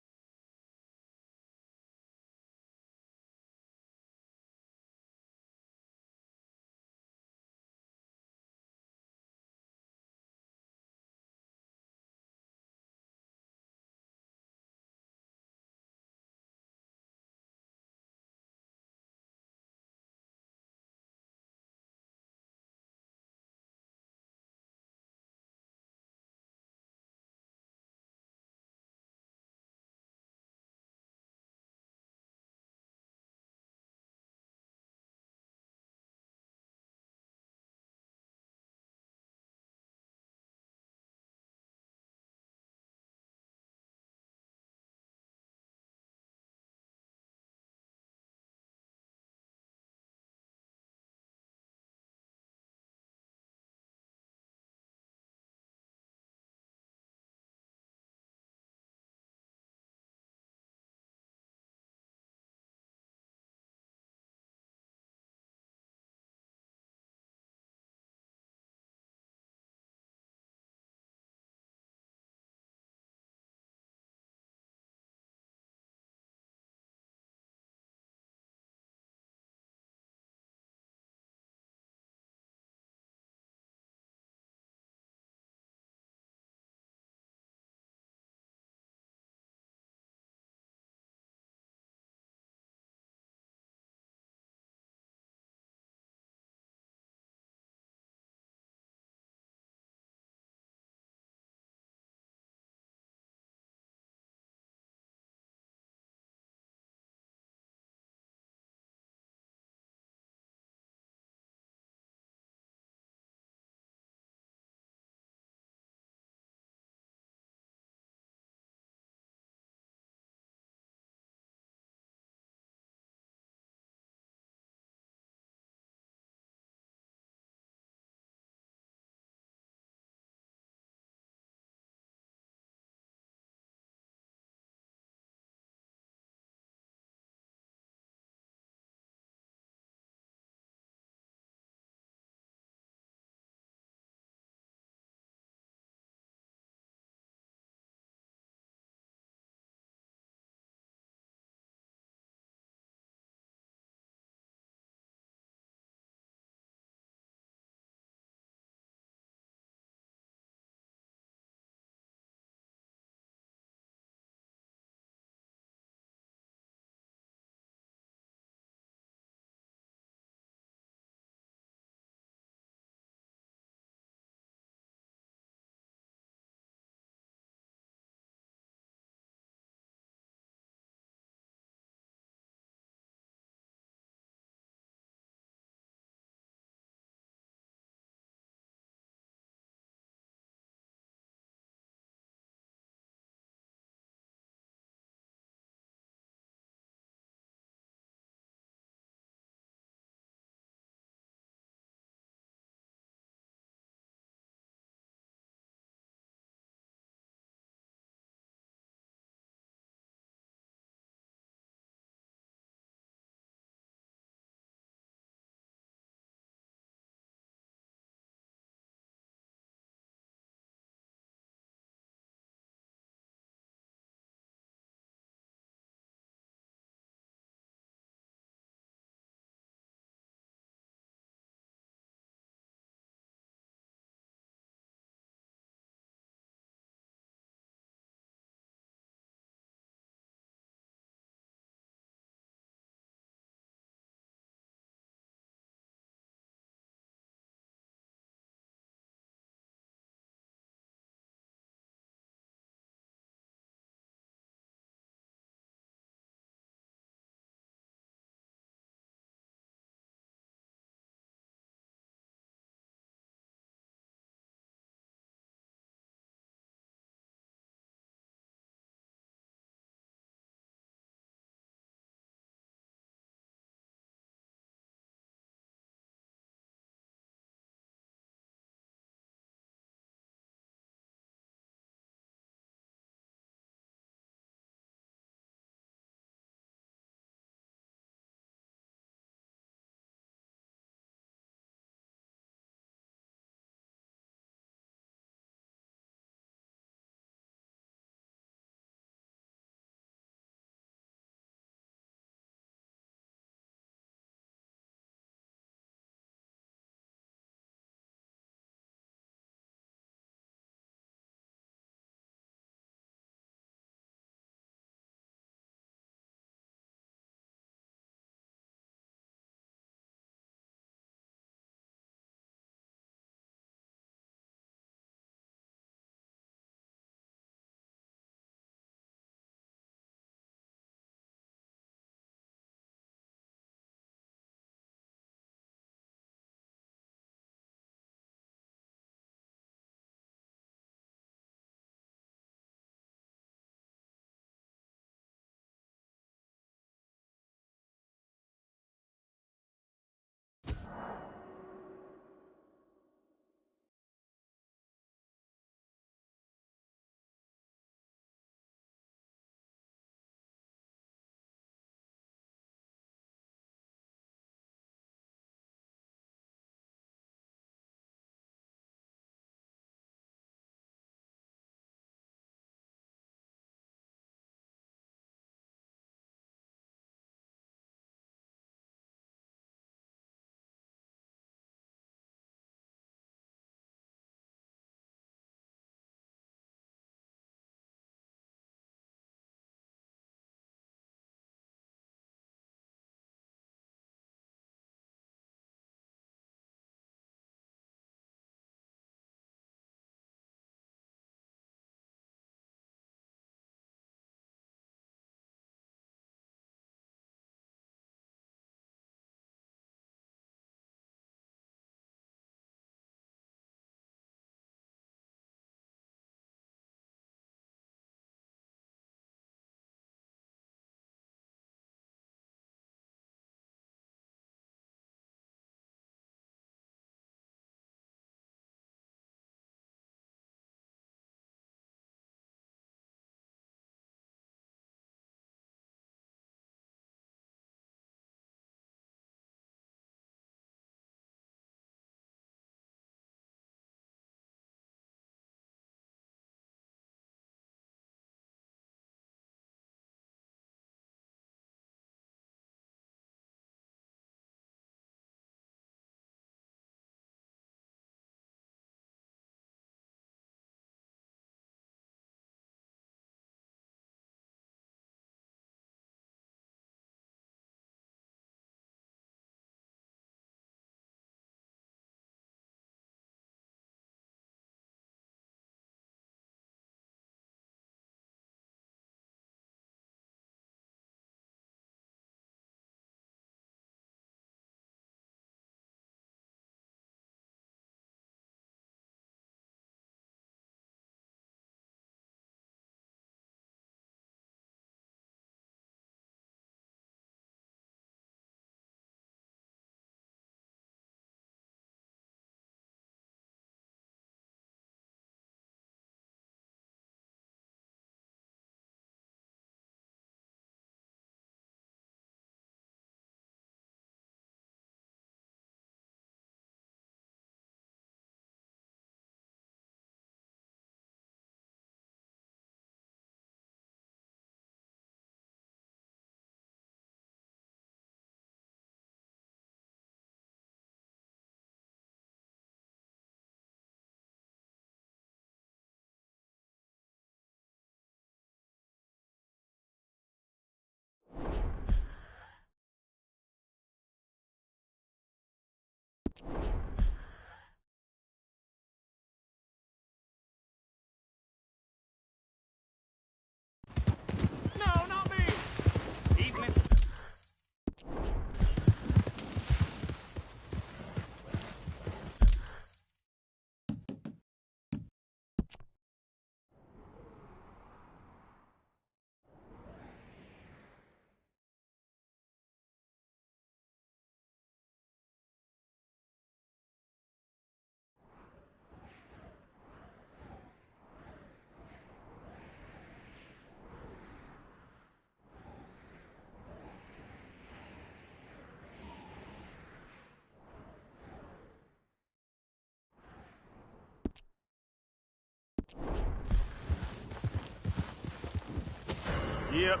Yep.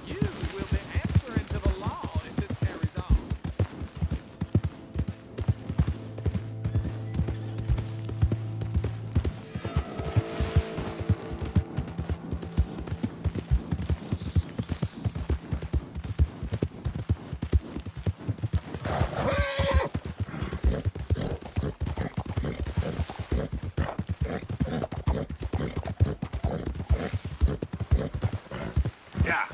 You will be answering to the law if this carries on. Yeah.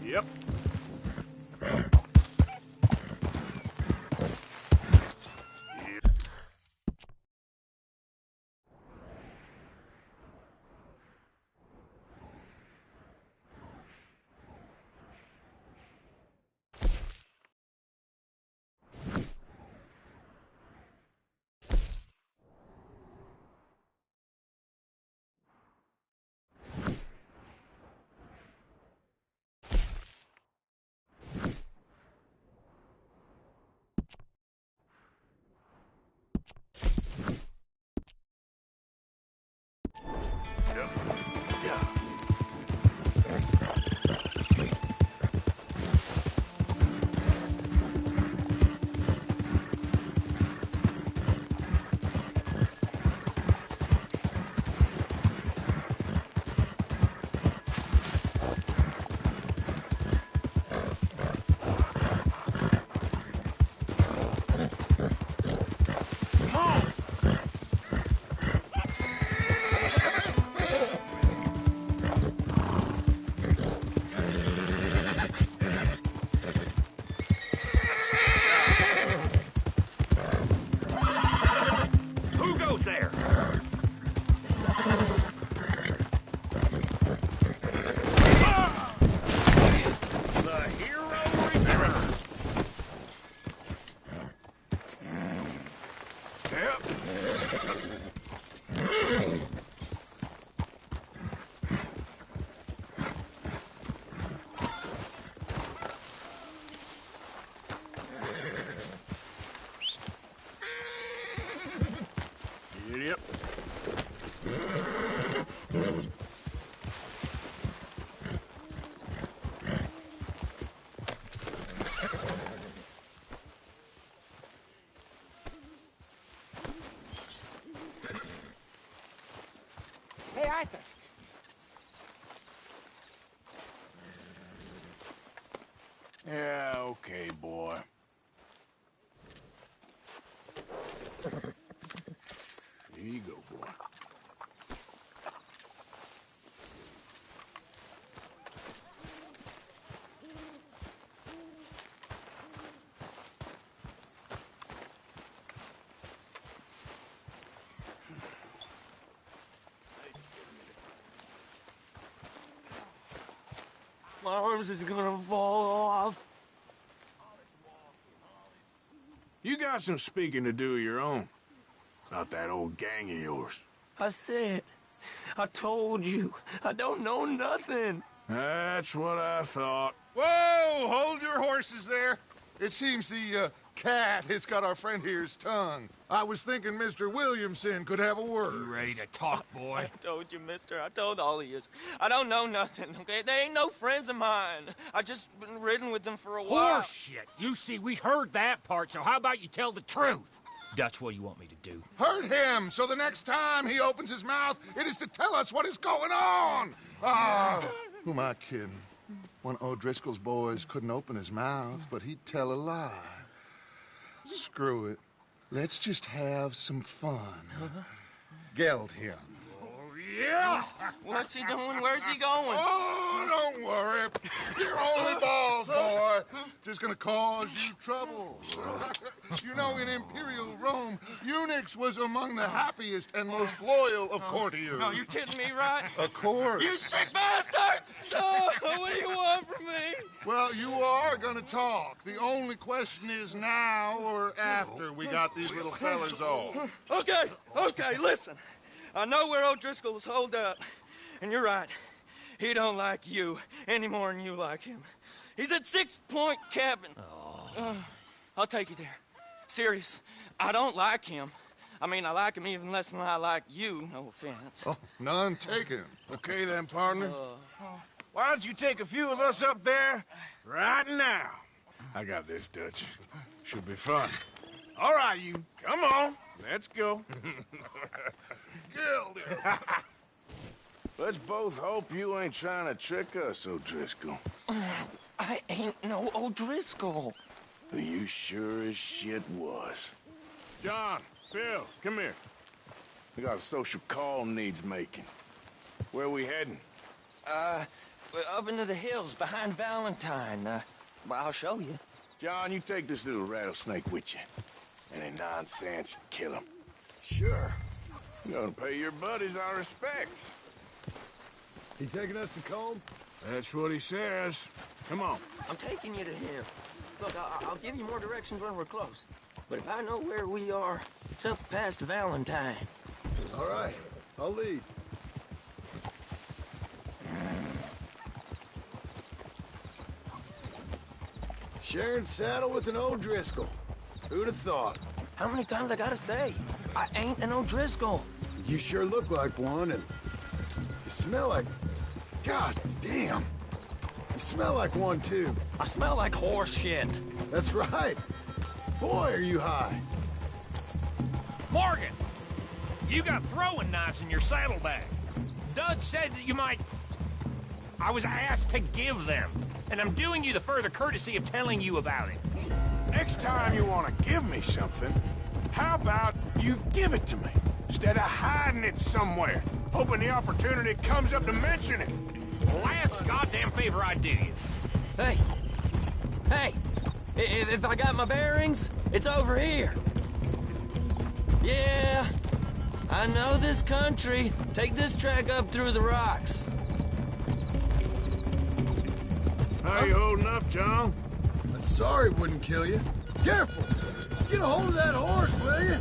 Yep. Who goes there? The hero returns. Yep. Hey, Arthur. Yeah, okay, boy. Here you go, boy. My arms is gonna fall off. You got some speaking to do of your own. About that old gang of yours. I said, I told you, I don't know nothing. That's what I thought. Whoa! Hold your horses there. It seems the cat has got our friend here's tongue. I was thinking Mr. Williamson could have a word. You ready to talk, boy? I told you, mister. I told all of you. I don't know nothing, okay? They ain't no friends of mine. I just been ridden with them for a while. Horseshit! You see, we heard that part, so how about you tell the truth? Dutch, what do you want me to do? Hurt him, so the next time he opens his mouth, it is to tell us what is going on. Ah, who am I kidding? One of O'Driscoll's boys couldn't open his mouth, but he'd tell a lie. Screw it. Let's just have some fun. Geld him. Yeah! What's he doing? Where's he going? Oh, don't worry. You're only balls, boy. just gonna cause you trouble. You know, in Imperial Rome, eunuchs was among the happiest and most loyal of courtiers. No, you kidding me, right? Of course. You sick bastards! Oh, what do you want from me? Well, you are gonna talk. The only question is now or after we got these little fellas off. Okay, listen. I know where O'Driscoll's holed up, and you're right. He don't like you any more than you like him. He's at 6 Point Cabin. I'll take you there. Serious, I don't like him. I mean, I like him even less than I like you, no offense. Oh, none taken. Okay then, partner. Why don't you take a few of us up there right now? I got this, Dutch. Should be fun. All right, you. Come on. Let's go. Gildy. Let's both hope you ain't trying to trick us, O'Driscoll. I ain't no O'Driscoll. You sure as shit was. John, Phil, come here. We got a social call needs making. Where we heading? Up into the hills behind Valentine. Well, I'll show you. John, you take this little rattlesnake with you. Any nonsense, kill him. Sure. You're gonna pay your buddies our respects. He taking us to Colm? That's what he says. Come on. I'm taking you to him. Look, I'll give you more directions when we're close. But if I know where we are, it's up past Valentine. All right, I'll lead. Sharing saddle with an O'Driscoll. Who'd have thought? How many times I gotta say? I ain't an O'Driscoll. You sure look like one, and you smell like... God damn. You smell like one, too. I smell like horse shit. That's right. Boy, are you high. Morgan, you got throwing knives in your saddlebag. Dud said that you might... I was asked to give them, and I'm doing you the further courtesy of telling you about it. Next time you want to give me something, how about you give it to me, instead of hiding it somewhere, hoping the opportunity comes up to mention it? Last goddamn favor I do you. Hey! If I got my bearings, it's over here. Yeah, I know this country. Take this track up through the rocks. How you holding up, John? Sorry wouldn't kill you. Careful! Get a hold of that horse, will you?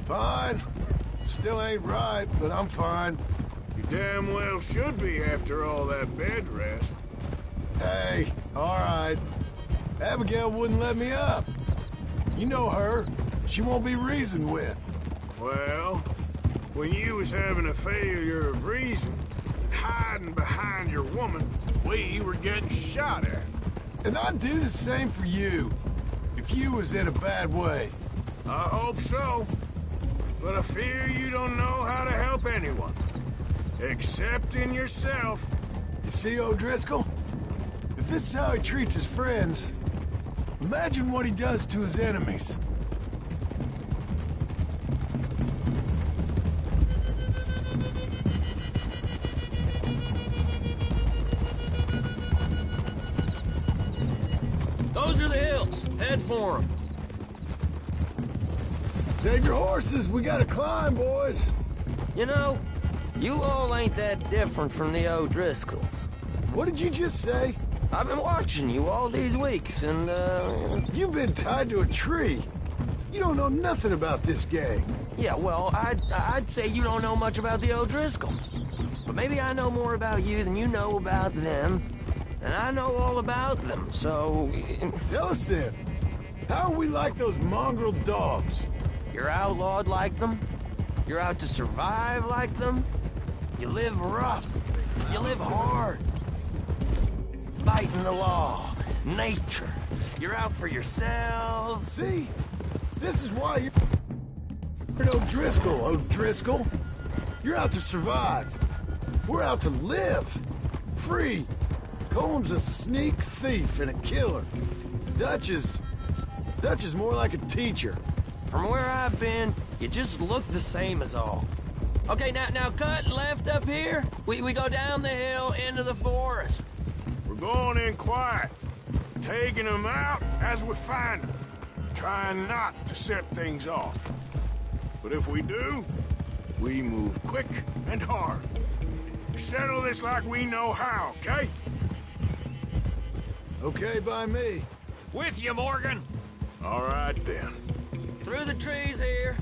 Fine. Still ain't right, but I'm fine. You damn well should be after all that bed rest. Hey, all right. Abigail wouldn't let me up. You know her. She won't be reasoned with. Well, when you was having a failure of reason, hiding behind your woman, we were getting shot at. And I'd do the same for you, if you was in a bad way. I hope so. But I fear you don't know how to help anyone. Except in yourself. You see, O'Driscoll? If this is how he treats his friends, imagine what he does to his enemies. Those are the hills. Head for them. Save your horses. We gotta climb, boys. You know, you all ain't that different from the O'Driscolls. What did you just say? I've been watching you all these weeks, and, You've been tied to a tree. You don't know nothing about this gang. Yeah, well, I'd say you don't know much about the O'Driscolls. But maybe I know more about you than you know about them. And I know all about them, so... Tell us then. How are we like those mongrel dogs? You're outlawed like them. You're out to survive like them. You live rough. You live hard. Fighting the law. Nature. You're out for yourselves. See? This is why you're an O'Driscoll. You're out to survive. We're out to live. Free. Colm's a sneak thief and a killer. Dutch is more like a teacher. From where I've been, you just look the same as all. Okay, now cut left up here. We go down the hill into the forest. We're going in quiet, taking them out as we find them, trying not to set things off. But if we do, we move quick and hard. We settle this like we know how, okay? Okay by me. With you, Morgan. All right, then. Through the trees here.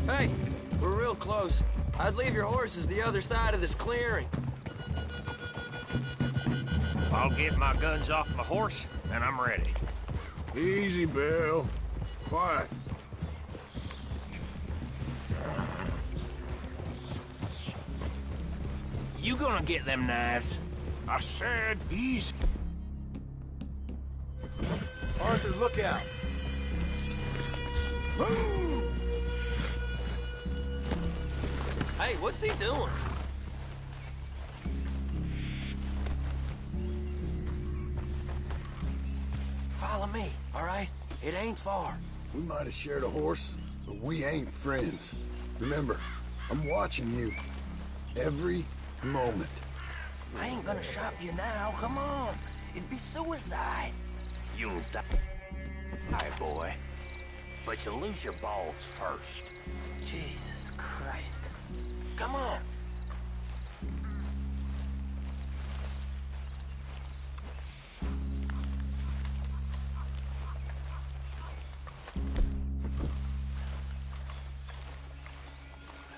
Hey, we're real close. I'd leave your horses the other side of this clearing. I'll get my guns off my horse, and I'm ready. Easy, Bill. Quiet. You gonna get them knives? I said easy. Arthur, look out. Move! Hey, what's he doing? Follow me, all right? It ain't far. We might have shared a horse, but we ain't friends. Remember, I'm watching you. Every moment. I ain't gonna shop you now, come on. It'd be suicide. You'll die, boy. But you'll lose your balls first. Jesus Christ. Come on.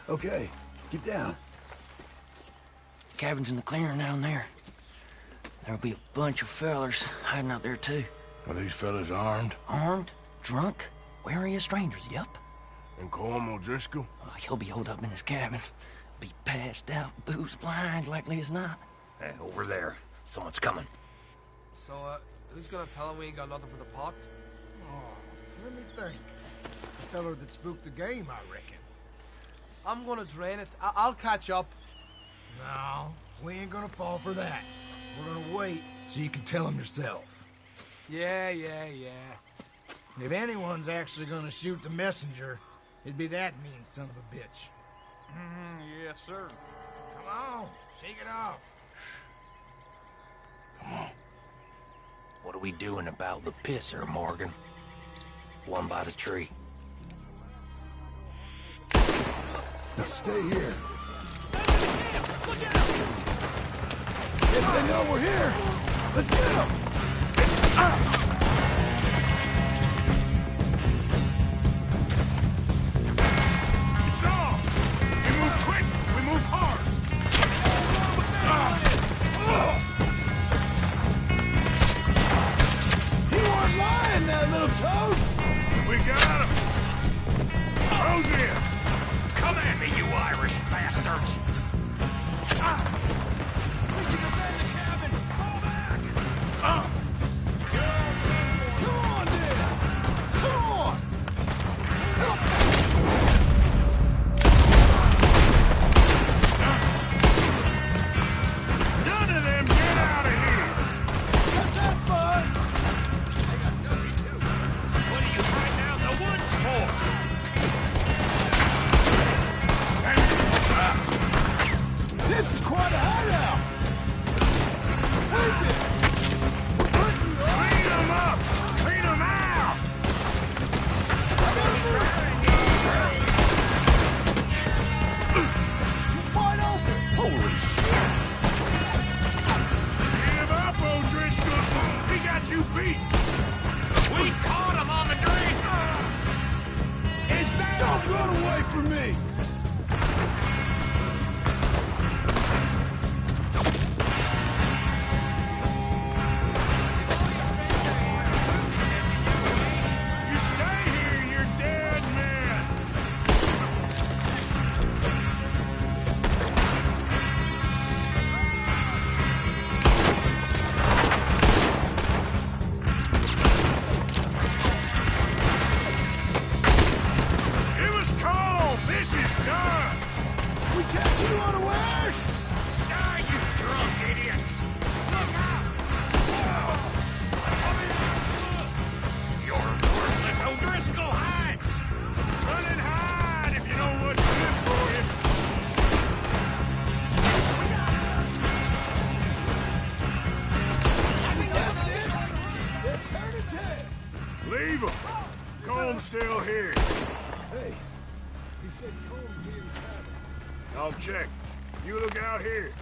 Okay, get down. Cabin's in the clearing down there. There'll be a bunch of fellers hiding out there, too. Are these fellas armed? Armed? Drunk? Wary of strangers, yup. And Colm O'Driscoll? He'll be holed up in his cabin. Be passed out, booze blind, likely as not. Hey, over there. Someone's coming. So, who's gonna tell him we ain't got nothing for the pot? Oh, let me think. The feller that spooked the game, I reckon. I'm gonna drain it. I'll catch up. No, we ain't gonna fall for that. We're gonna wait so you can tell him yourself. Yeah. If anyone's actually gonna shoot the messenger, it'd be that mean son of a bitch. Yes, sir. Come on, shake it off. Come on. What are we doing about the pisser, Morgan? One by the tree. Now stay here. If they know we're here, let's get them. It's on! We move quick, we move hard! He wasn't lying, that little toad! We got him! Rose in! Come at me, you Irish bastards! We can defend the cabin! Fall back! Come on, then! Come on! None of them get out of here! Cut that fun! What are you hiding out in the woods for? This is quite a hideout! Wait it! Clean them up! Clean them out! You're wide open! Holy shit! Give up, O'Driscoll! He got you beat! We caught him on the drink! It's back! Don't run away from me! You stay here, you're dead men! It was cold! This is Leave him. Comb's still here. Hey, he said Combs needed cabin. I'll check. You look out here.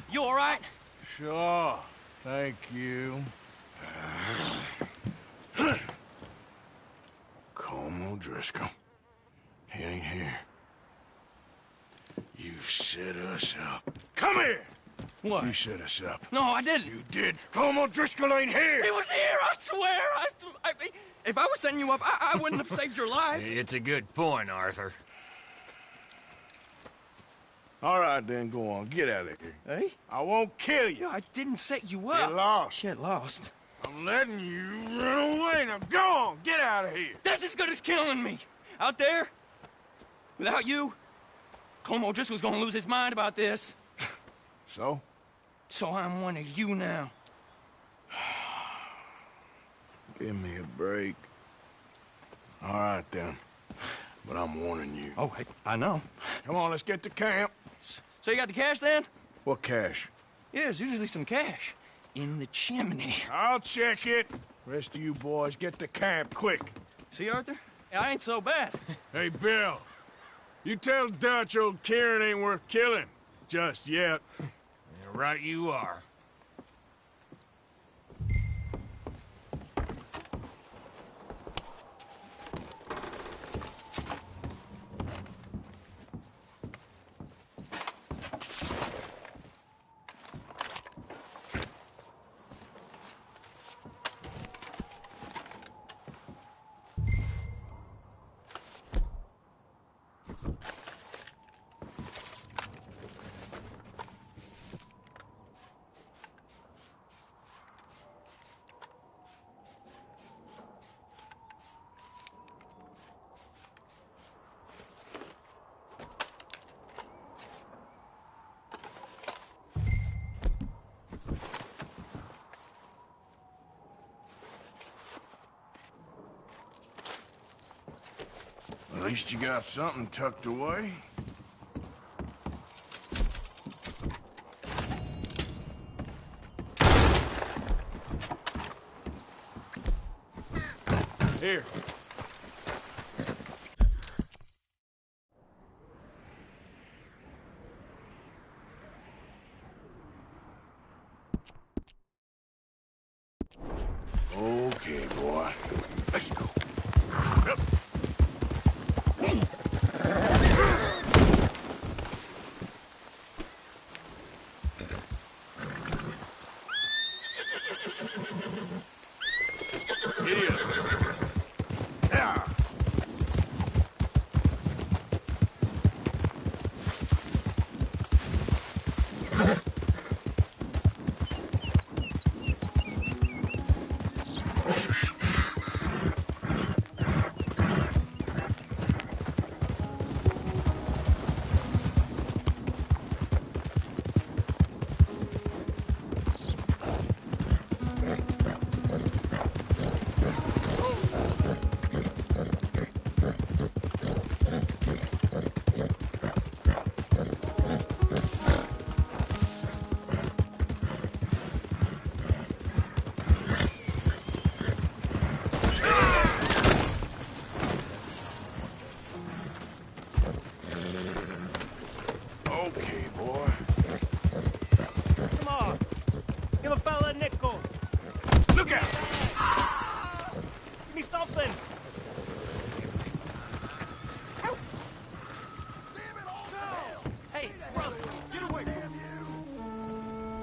You all right? Sure. Thank you. Colm O'Driscoll. He ain't here. You set us up. Come here! What? You set us up. No, I didn't. You did. Colm O'Driscoll ain't here! He was here, I swear! If I was setting you up, I wouldn't have saved your life. It's a good point, Arthur. All right, then, go on. Get out of here. Hey? I won't kill you. I didn't set you up. Get lost. Get lost. I'm letting you run away. Now go on. Get out of here. That's as good as killing me. Out there, without you, Colm O'Driscoll's gonna lose his mind about this. So? So I'm one of you now. Give me a break. All right, then. But I'm warning you. Oh, hey, I know. Come on, let's get to camp. So you got the cash, then? What cash? Yeah, there's usually some cash. In the chimney. I'll check it. Rest of you boys, get to camp, quick. See, Arthur? I ain't so bad. Hey, Bill. You tell Dutch old Kieran ain't worth killing. Just yet. Yeah, right you are. At least you got something tucked away. Here. Okay, boy. Let's go. Yep.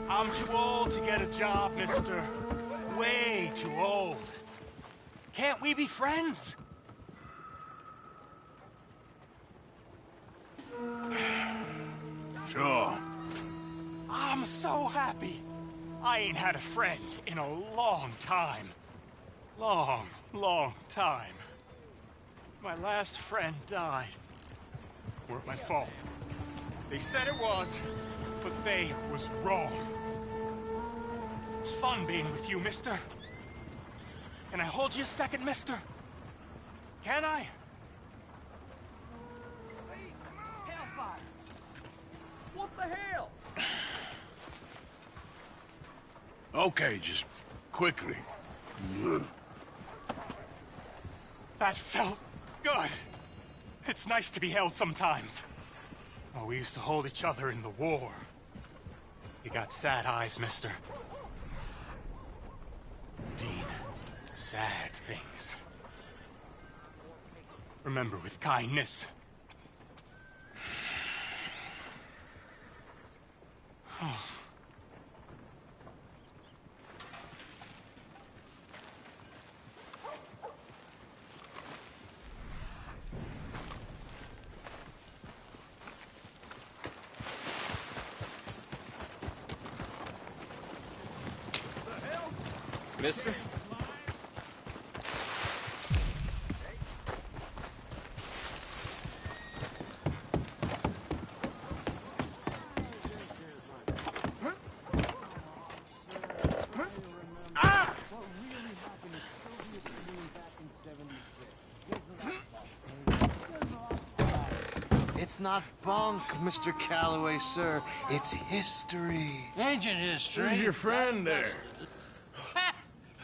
I'm too old to get a job, mister. Way too old. Can't we be friends? Sure. I'm so happy. I ain't had a friend in a long time. Long time. My last friend died. Weren't my fault. They said it was, but they was wrong. It's fun being with you, mister. Can I hold you a second, mister? Can I? Hellfire! What the hell? Okay, just quickly. That felt good. It's nice to be held sometimes. Oh, we used to hold each other in the war. You got sad eyes, mister. Indeed, sad things. Remember with kindness. Oh. Mister? It's not bunk, Mr. Calloway, sir. It's history. Ancient history. Who's your friend there?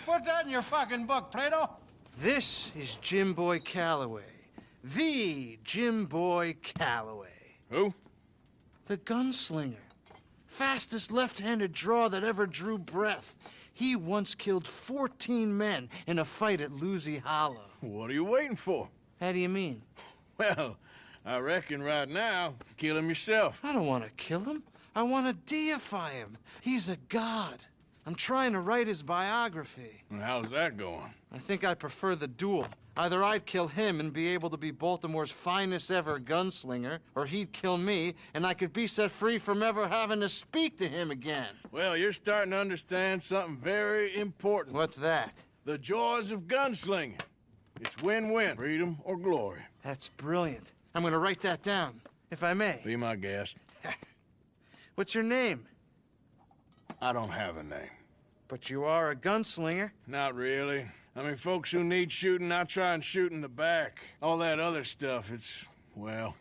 Put that in your fucking book, Plato. This is Jim Boy Calloway. The Jim Boy Calloway. Who? The gunslinger. Fastest left-handed draw that ever drew breath. He once killed 14 men in a fight at Lucy Hollow. What are you waiting for? How do you mean? Well, I reckon right now, kill him yourself. I don't want to kill him. I want to deify him. He's a god. I'm trying to write his biography. And how's that going? I think I prefer the duel. Either I'd kill him and be able to be Baltimore's finest ever gunslinger, or he'd kill me and I could be set free from ever having to speak to him again. Well, you're starting to understand something very important. What's that? The joys of gunslinging. It's win-win, freedom or glory. That's brilliant. I'm going to write that down, if I may. Be my guest. What's your name? I don't have a name. But you are a gunslinger. Not really. I mean, folks who need shooting, I try and shoot in the back. All that other stuff, it's, well,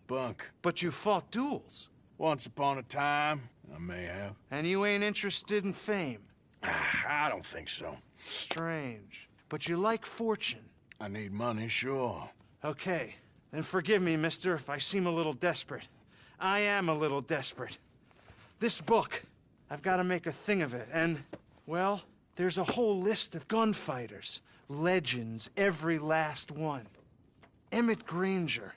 bunk. But you fought duels. Once upon a time, I may have. And you ain't interested in fame. I don't think so. Strange. But you like fortune. I need money, sure. Okay. Then forgive me, mister, if I seem a little desperate. I am a little desperate. This book, I've got to make a thing of it, and, well, there's a whole list of gunfighters. Legends, every last one. Emmett Granger,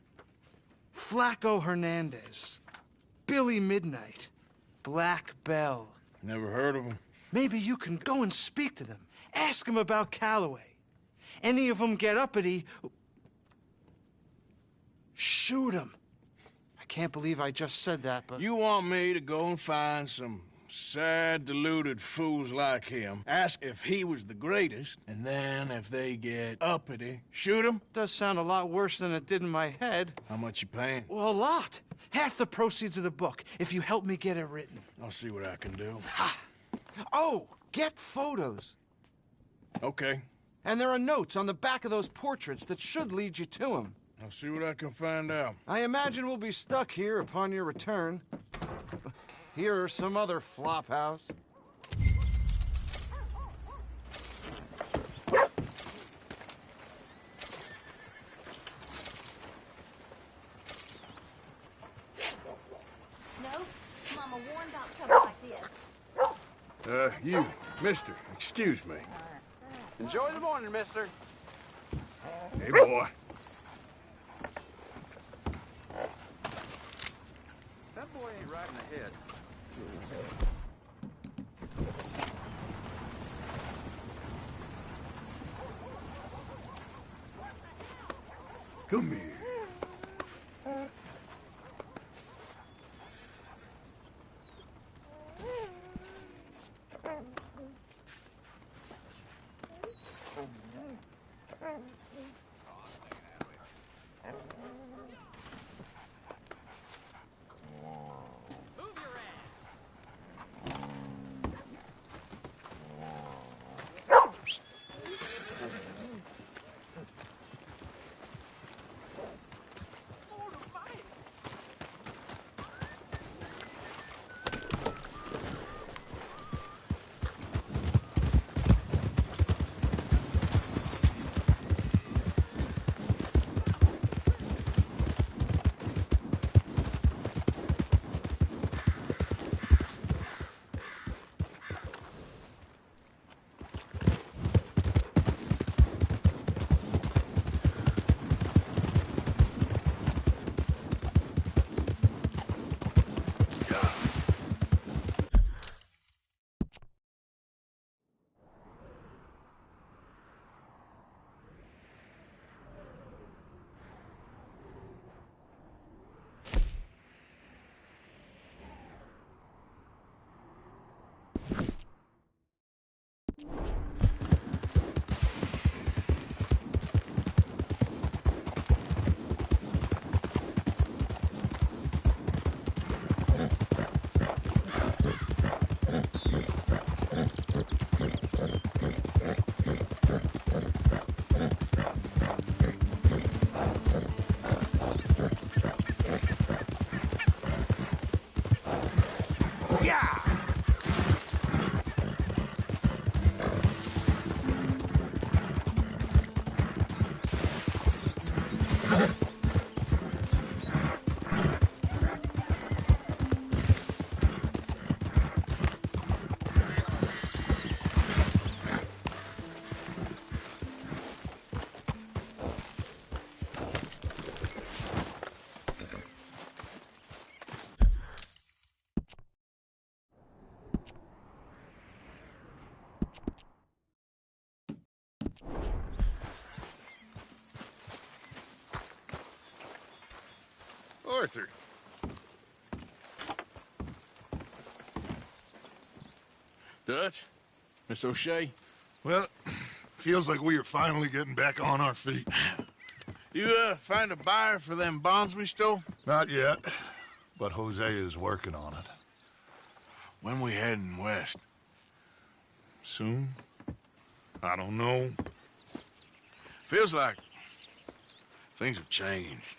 Flaco Hernandez, Billy Midnight, Black Bell. Never heard of them. Maybe you can go and speak to them. Ask them about Calloway. Any of them get uppity, shoot them. I can't believe I just said that, but... You want me to go and find some sad, deluded fools like him, ask if he was the greatest, and then if they get uppity, shoot him? Does sound a lot worse than it did in my head. How much you paying? Well, a lot. Half the proceeds of the book, if you help me get it written. I'll see what I can do. Ha! Oh, get photos. Okay. And there are notes on the back of those portraits that should lead you to him. I'll see what I can find out. I imagine we'll be stuck here upon your return. Here are some other flophouse. No, Mama warned about trouble like this. You, mister, excuse me. Enjoy the morning, mister. Hey, boy. That boy ain't right in the head. Come here. Yeah! Arthur. Dutch? Miss O'Shea? Well, feels like we are finally getting back on our feet. You, find a buyer for them bonds we stole? Not yet, but Hosea is working on it. When we heading west? Soon? I don't know. Feels like things have changed.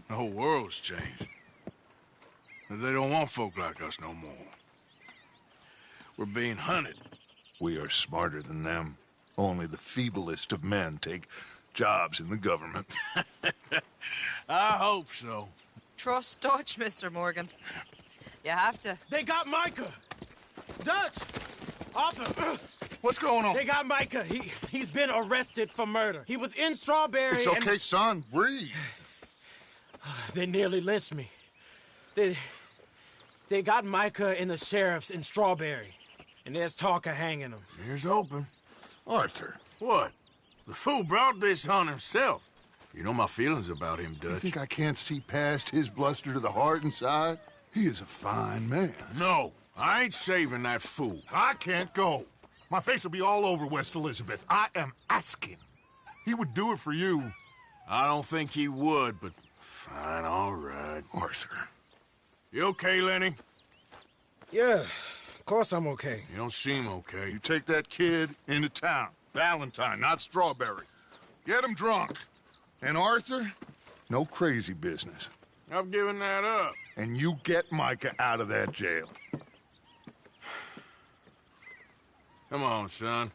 The whole world's changed. They don't want folk like us no more. We're being hunted. We are smarter than them. Only the feeblest of men take jobs in the government. I hope so. Trust Dutch, Mr. Morgan. You have to. They got Micah! Dutch! Arthur! What's going on? They got Micah. He's been arrested for murder. He was in Strawberry. It's okay, son. Breathe. They nearly lynched me. They got Micah and the sheriffs in Strawberry. And there's talk of hanging him. Here's open. Arthur. What? The fool brought this on himself. You know my feelings about him, Dutch. You think I can't see past his bluster to the heart inside? He is a fine man. No, I ain't saving that fool. I can't go. My face will be all over West Elizabeth. I am asking. He would do it for you. I don't think he would, but fine, all right. Arthur. You okay, Lenny? Yeah, of course I'm okay. You don't seem okay. You take that kid into town. Valentine, not Strawberry. Get him drunk. And Arthur, no crazy business. I've given that up. And you get Micah out of that jail. Come on, son.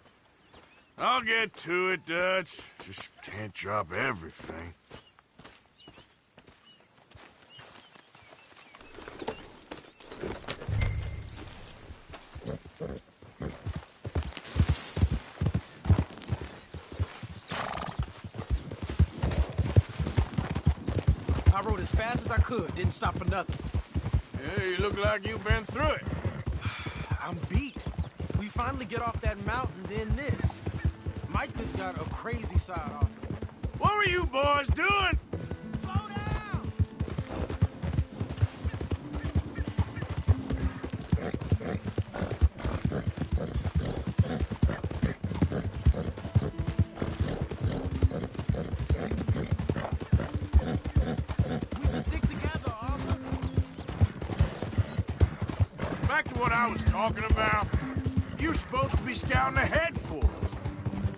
I'll get to it, Dutch. Just can't drop everything. I rode as fast as I could, didn't stop for nothing. Yeah, you look like you've been through it. I'm beat. We finally get off that mountain, then this. Micah's got a crazy side off. What were you boys doing? Slow down! We should stick together, Arthur. Back to what I was talking about. You're supposed to be scouting ahead for us.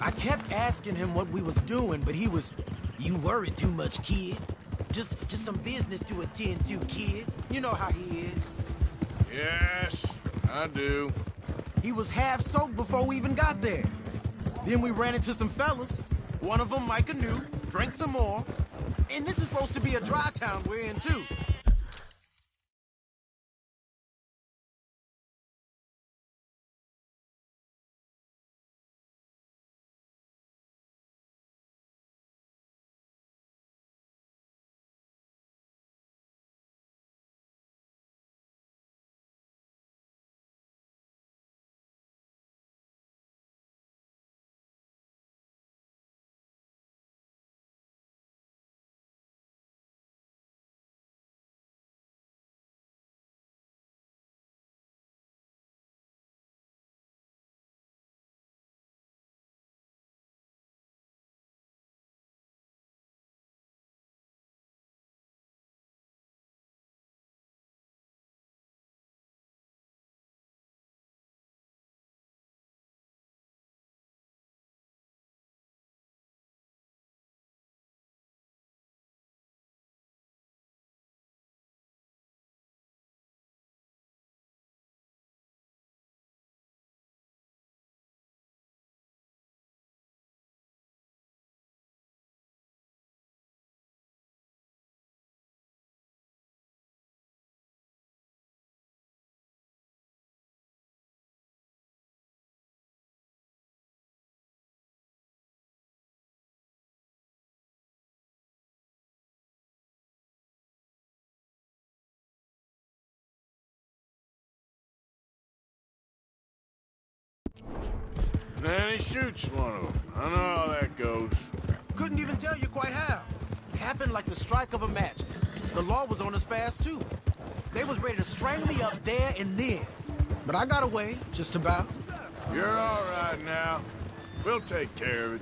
I kept asking him what we was doing, but he was... You worry too much, kid. Just some business to attend to, kid. You know how he is. Yes, I do. He was half soaked before we even got there. Then we ran into some fellas. One of them Micah knew, drank some more. And this is supposed to be a dry town we're in, too. And then he shoots one of them. I know how that goes. Couldn't even tell you quite how. Happened like the strike of a match. The law was on us fast, too. They was ready to strangle me up there and then. But I got away, just about. You're all right now. We'll take care of it.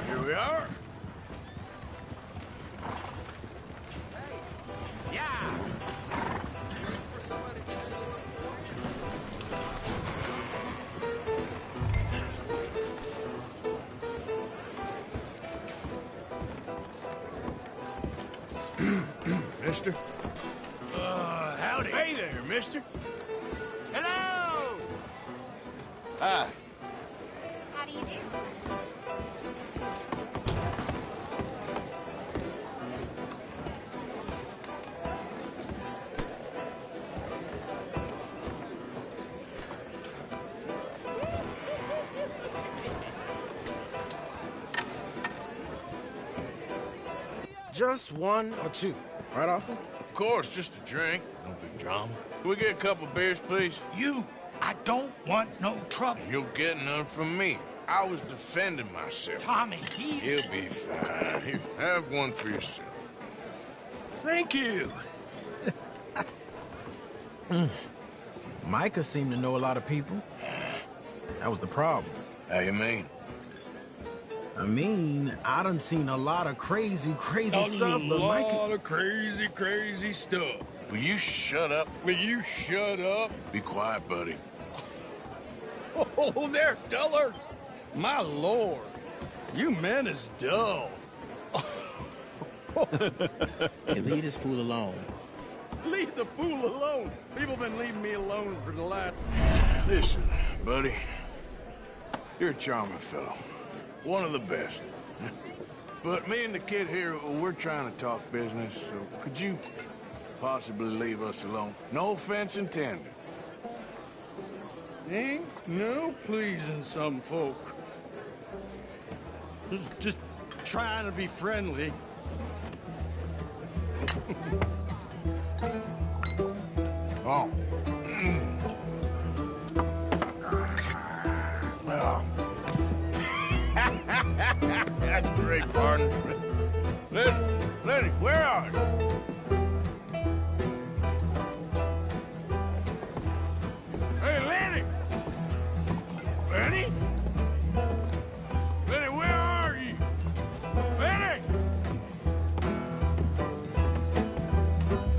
Here we are. Yeah! Mister? Howdy. Hey there, mister. Hello! Hi. How do you do? Just one or two, right, Arthur? Of course, just a drink. No big drama. Can we get a couple beers, please? I don't want no trouble. You'll get none from me. I was defending myself. Tommy, he's... He'll be fine. Here, have one for yourself. Thank you. Micah seemed to know a lot of people. That was the problem. How you mean? I mean, I done seen a lot of crazy stuff, but Micah... A lot of crazy stuff. Will you shut up? Will you shut up? Be quiet, buddy. Oh, they're dullers. My lord. You men is dull. Hey, leave this fool alone. Leave the fool alone. People been leaving me alone for the last... Listen, buddy. You're a charming fellow. One of the best. But me and the kid here, we're trying to talk business, so could you possibly leave us alone? No offense intended. Ain't no pleasing some folk. Just trying to be friendly. Oh. Oh. That's great, partner. Lenny, where are you? Hey, Lenny! Lenny? Lenny, where are you? Lenny!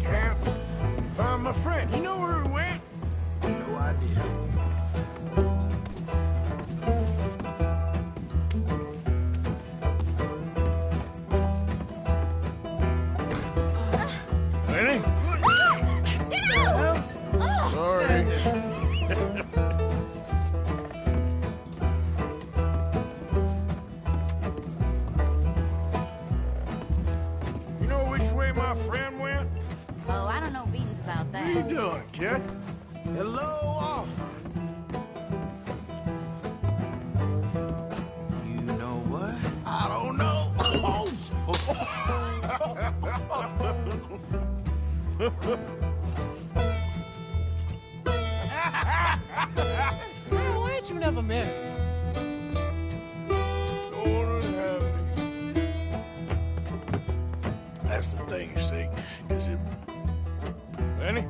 Can't find my friend. You know where he went? No idea. Lenny? Get out! Sorry. You know which way my friend went? Oh, I don't know beans about What are you that. doing, kid? Hello, Arthur. You know what? I don't know. Why ain't you never met me? Don't have me. That's the thing, you see, is it... Lenny?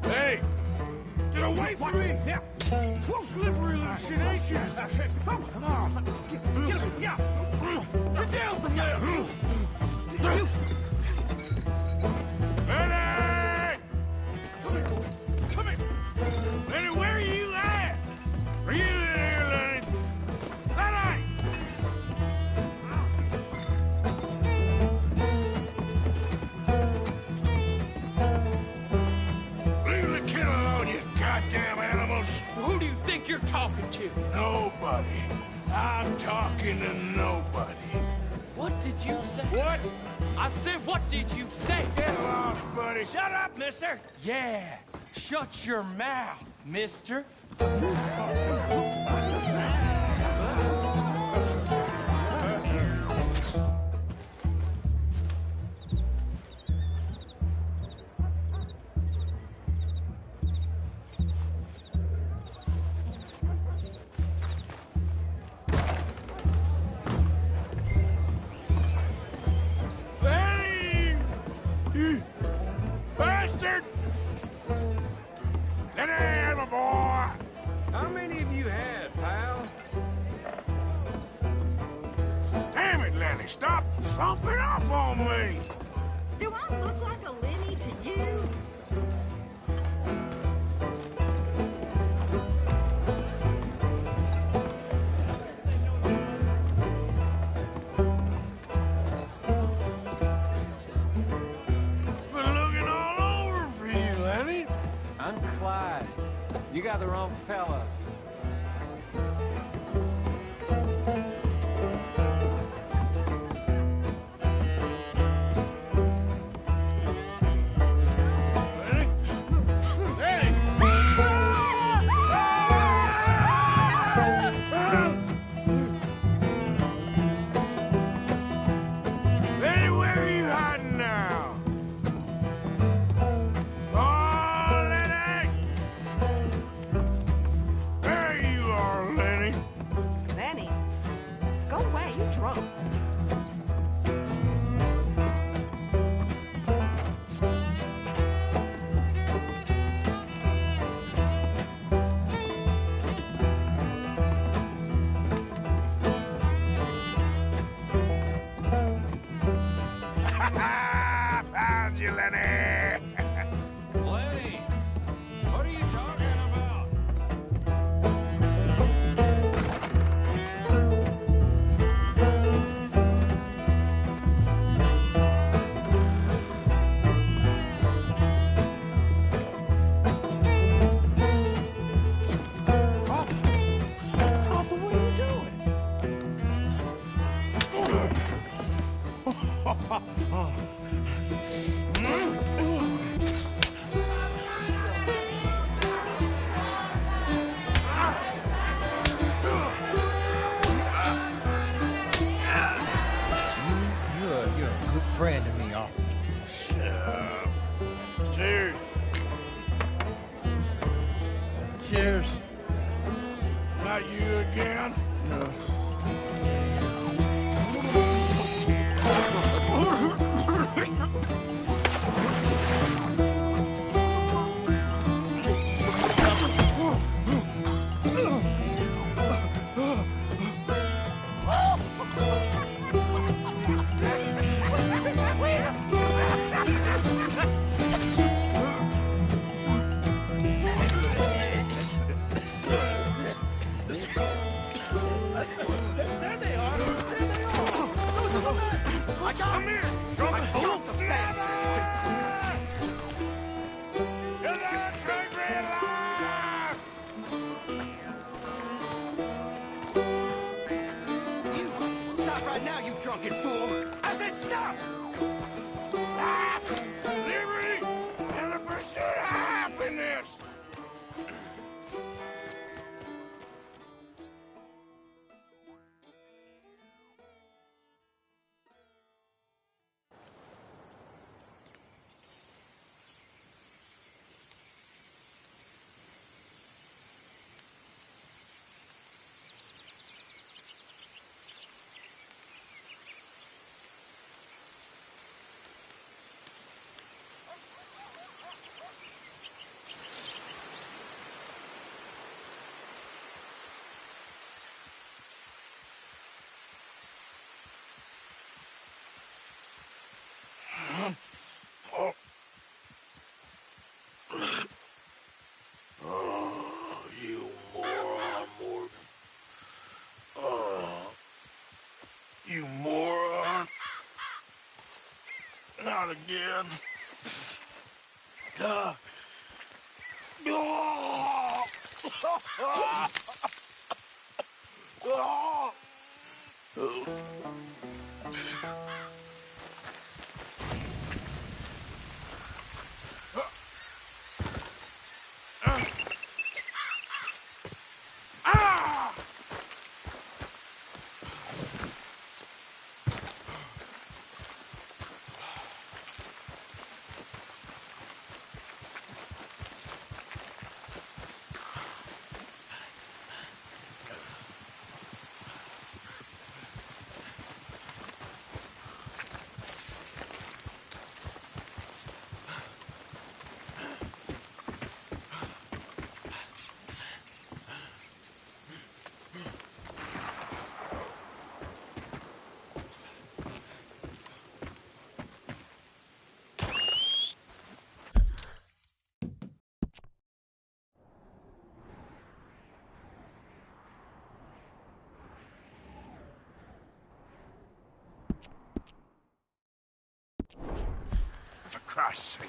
Lenny! Get away from me! Yeah. Whoa, slippery little shit, ain't you? Come on. Get him. Yeah. Get down from there! You. Lenny! Come here. Come here. Lenny, where are you at? Are you in here, Lenny? Lenny! Leave the kid alone, you goddamn animals! Who do you think you're talking to? Nobody. I'm talking to nobody. What did you say? What? I said, what did you say? Get lost, buddy. Shut up, mister! Yeah, shut your mouth, mister. bastard! Lenny, my boy! How many have you had, pal? Damn it, Lenny, stop slumping off on me! Do I look like a Lenny to you? Been looking all over for you, Lenny. I'm Clyde. You got the wrong fella. Lenny, where are you hiding now? Oh, Lenny! There you are, Lenny. Lenny, go away, you drunk. Found you, Lenny. Lenny, what are you talking about? Arthur, what are you You're a good friend to me, Arthur. Cheers. Cheers. Not you again? Come here! I told the bastard! Get that train ran alive! You stop right now, you drunken fool! I said stop! Liberty and the pursuit of happiness! Oh, you moron, Morgan. Oh, you moron. Not again. Oh. Christ's sake.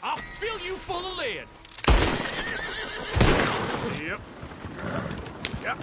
I'll fill you full of lead. Yep. Yep.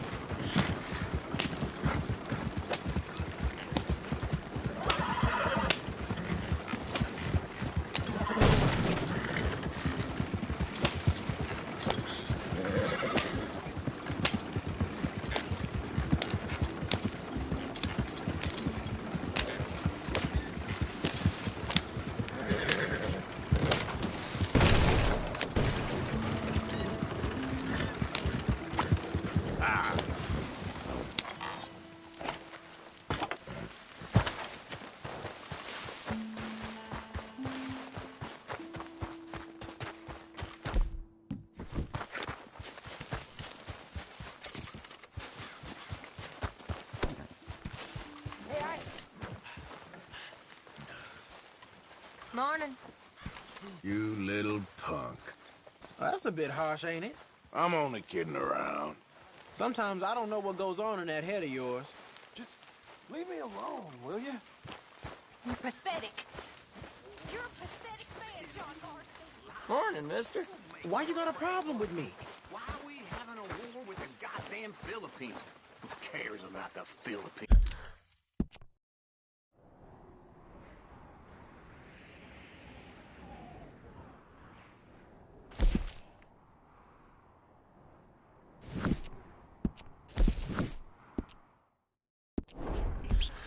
Morning. You little punk. Well, that's a bit harsh, ain't it? I'm only kidding around. Sometimes I don't know what goes on in that head of yours. Just leave me alone, will you? You're pathetic. You're a pathetic man, John Marston. Morning, mister. Why you got a problem with me? Why are we having a war with the goddamn Philippines? Who cares about the Philippines?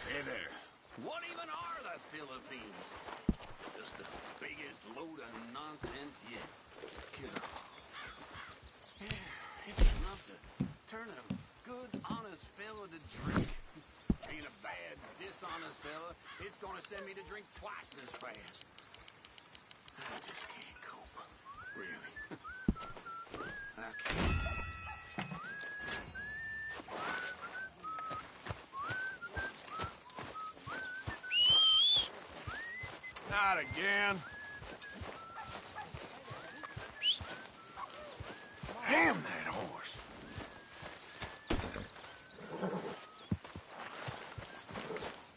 Hey there. What even are the Philippines? Just the biggest load of nonsense yet. It's enough to turn a good, honest fella to drink. Ain't a bad, dishonest fella. It's gonna send me to drink twice as fast. I just can't cope. Really. I can't. Not again. Damn that horse.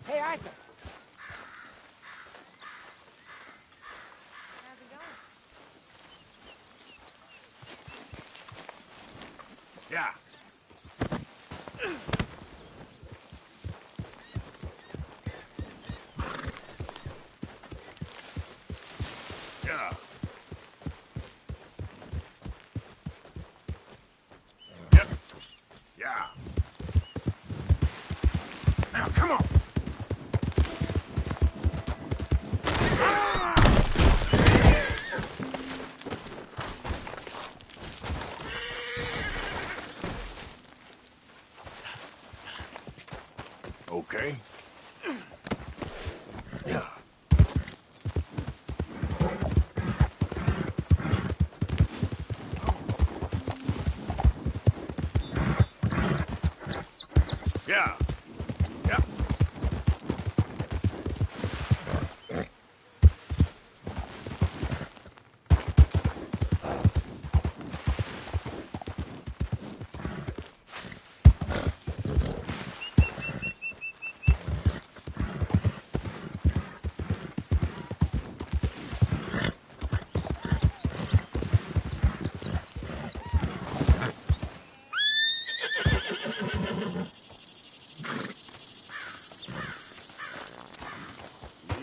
Hey, Arthur. How's it going? Yeah. Yeah. Yep. Yeah. Now, come on. Okay. Yeah. Yeah. Yep.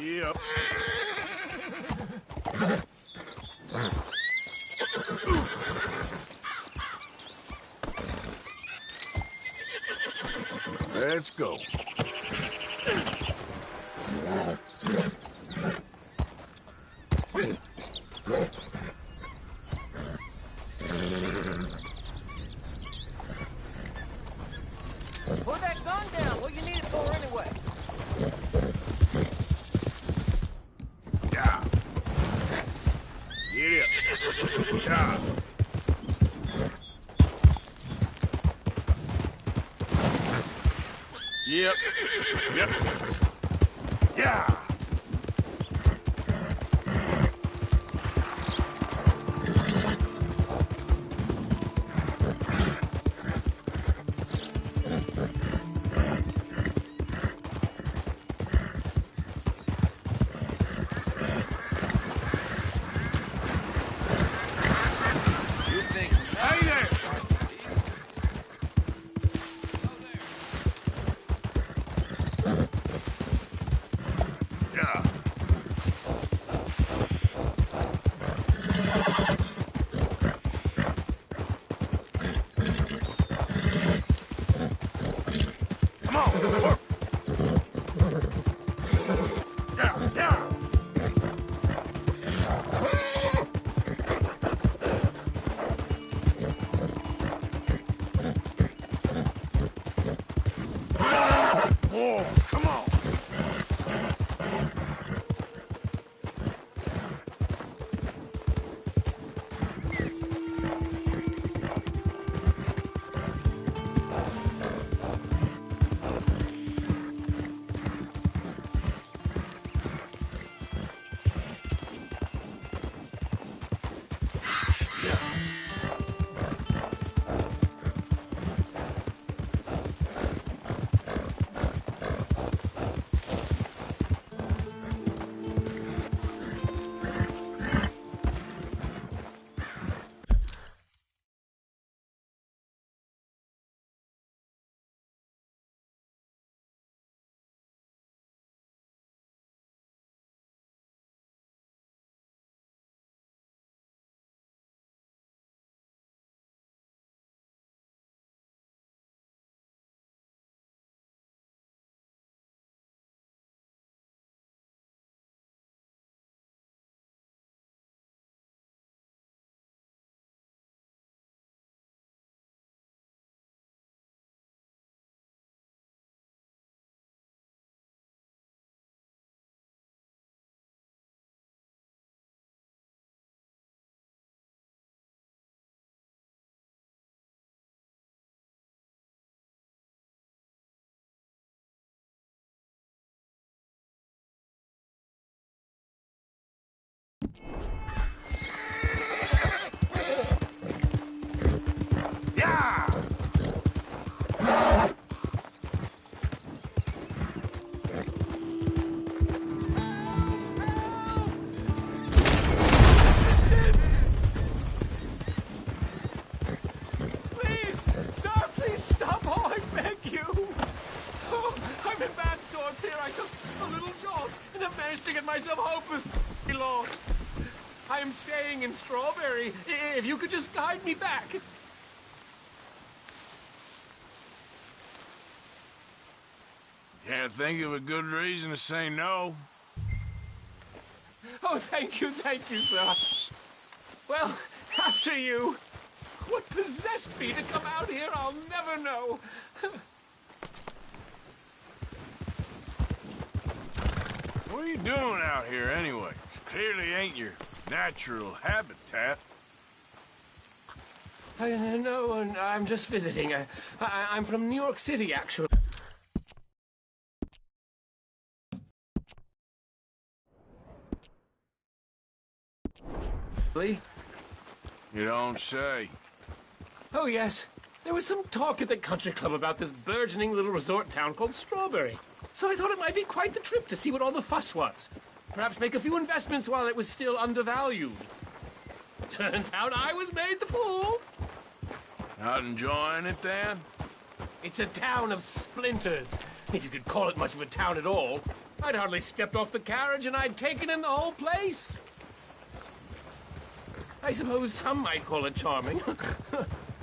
Yep. Let's go. Put that gun down. What you need it for anyway? Yeah. Get it. Yeah. Yep. Yep. Yeah. Hey there! Yeah. Come on, work. Yeah, yeah. Oh, come on. Yeah! Please! Sir, please stop! Oh, I beg you! Oh, I'm in bad sorts here. I took a little jaunt and have managed to get myself hopelessly lost. I am staying in Strawberry. If you could just guide me back. Can't think of a good reason to say no. Oh, thank you, sir. Well, after you. What possessed me to come out here, I'll never know. What are you doing out here anyway? Clearly ain't your natural habitat. No, I'm just visiting. I'm from New York City, actually. You don't say. Oh, yes. There was some talk at the country club about this burgeoning little resort town called Strawberry. So I thought it might be quite the trip to see what all the fuss was. Perhaps make a few investments while it was still undervalued. Turns out I was made the fool. Not enjoying it, then? It's a town of splinters, if you could call it much of a town at all. I'd hardly stepped off the carriage and I'd taken in the whole place. I suppose some might call it charming.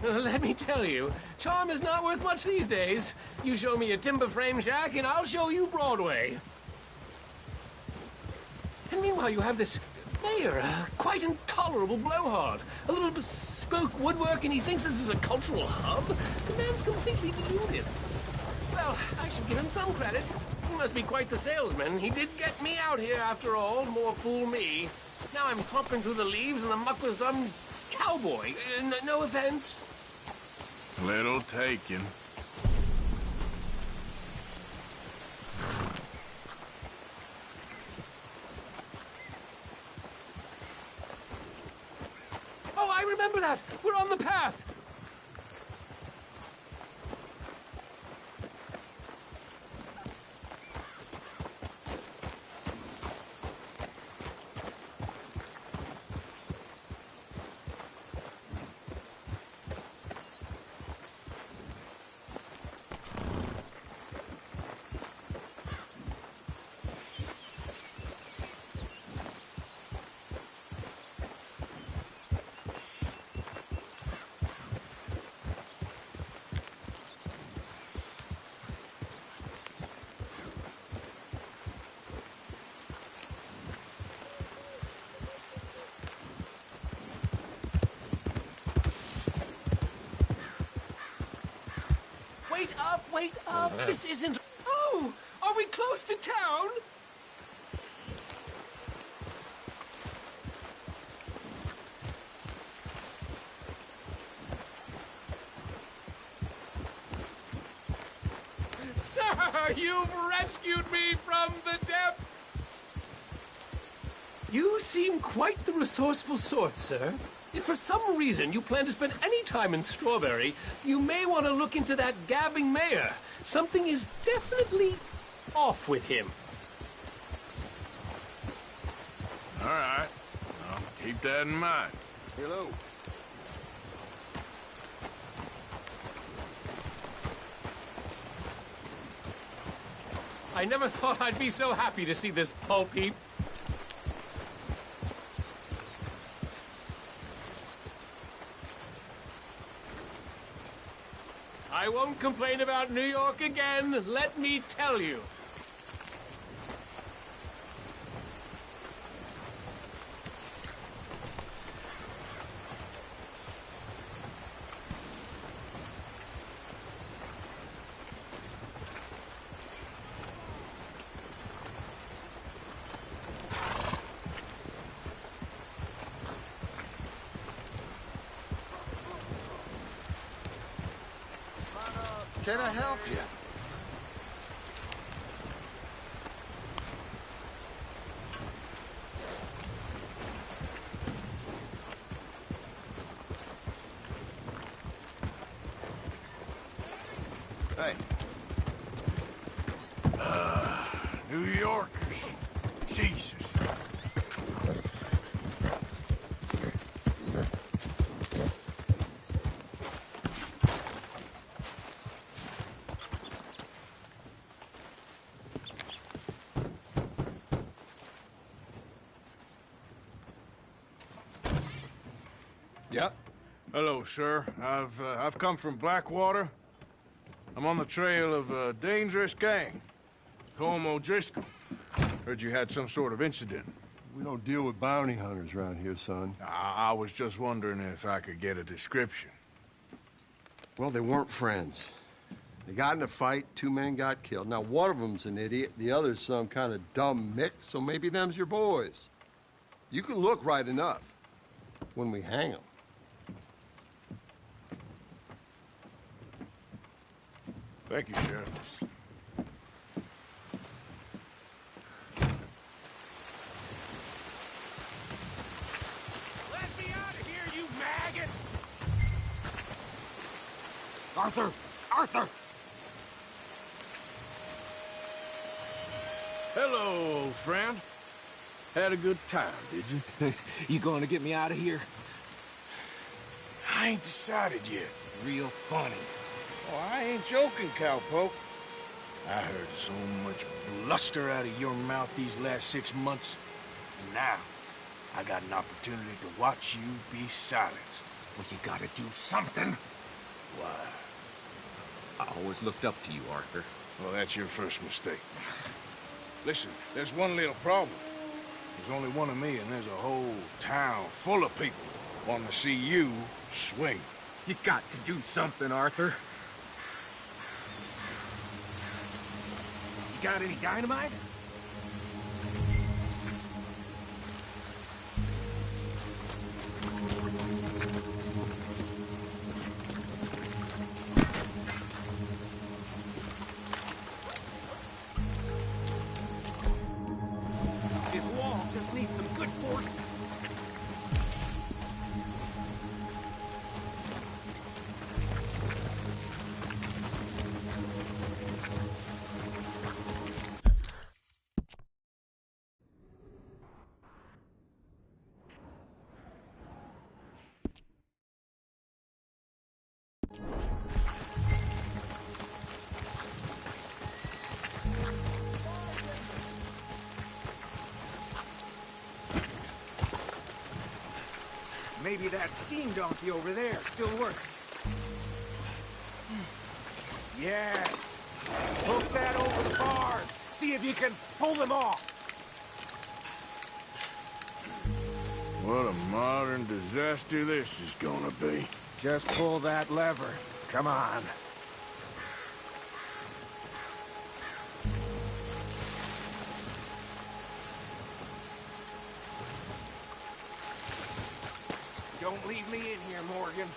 Let me tell you, charm is not worth much these days. You show me a timber frame shack and I'll show you Broadway. And meanwhile, you have this mayor, a quite intolerable blowhard. A little bespoke woodwork, and he thinks this is a cultural hub? The man's completely deluded. Well, I should give him some credit. He must be quite the salesman. He did get me out here, after all. More fool me. Now I'm tromping through the leaves in the muck with some cowboy. No offense. Little taken. Oh, I remember that. We're on the path. Wait up. This isn't... Oh, are we close to town? Sir, you've rescued me from the depths. You seem quite the resourceful sort, sir. If for some reason you plan to spend any time in Strawberry, you may want to look into that gabbing mayor. Something is definitely off with him. All right. I'll keep that in mind. Hello. I never thought I'd be so happy to see this pulp heap. I won't complain about New York again, let me tell you. Can I help you? Hey. New Yorkers. Jesus. Yep. Hello, sir. I've come from Blackwater. I'm on the trail of a dangerous gang. Colm O'Driscoll. Heard you had some sort of incident. We don't deal with bounty hunters around here, son. I was just wondering if I could get a description. Well, they weren't friends. They got in a fight, 2 men got killed. Now, one of them's an idiot, the other's some kind of dumb mick, so maybe them's your boys. You can look right enough when we hang them. Thank you, Sheriff. Let me out of here, you maggots! Arthur! Arthur! Hello, old friend. Had a good time, did you? You going to get me out of here? I ain't decided yet. Real funny. Oh, I ain't joking, cowpoke. I heard so much bluster out of your mouth these last 6 months. And now, I got an opportunity to watch you be silenced. Well, you gotta do something. Why? I always looked up to you, Arthur. Well, that's your first mistake. Listen, there's one little problem. There's only one of me, and there's a whole town full of people wanting to see you swing. You got to do something, Arthur. You got any dynamite? This wall just needs some good force. Maybe that steam donkey over there still works. Yes! Hook that over the bars! See if you can pull them off! What a modern disaster this is gonna be. Just pull that lever. Come on. Don't leave me in here, Morgan.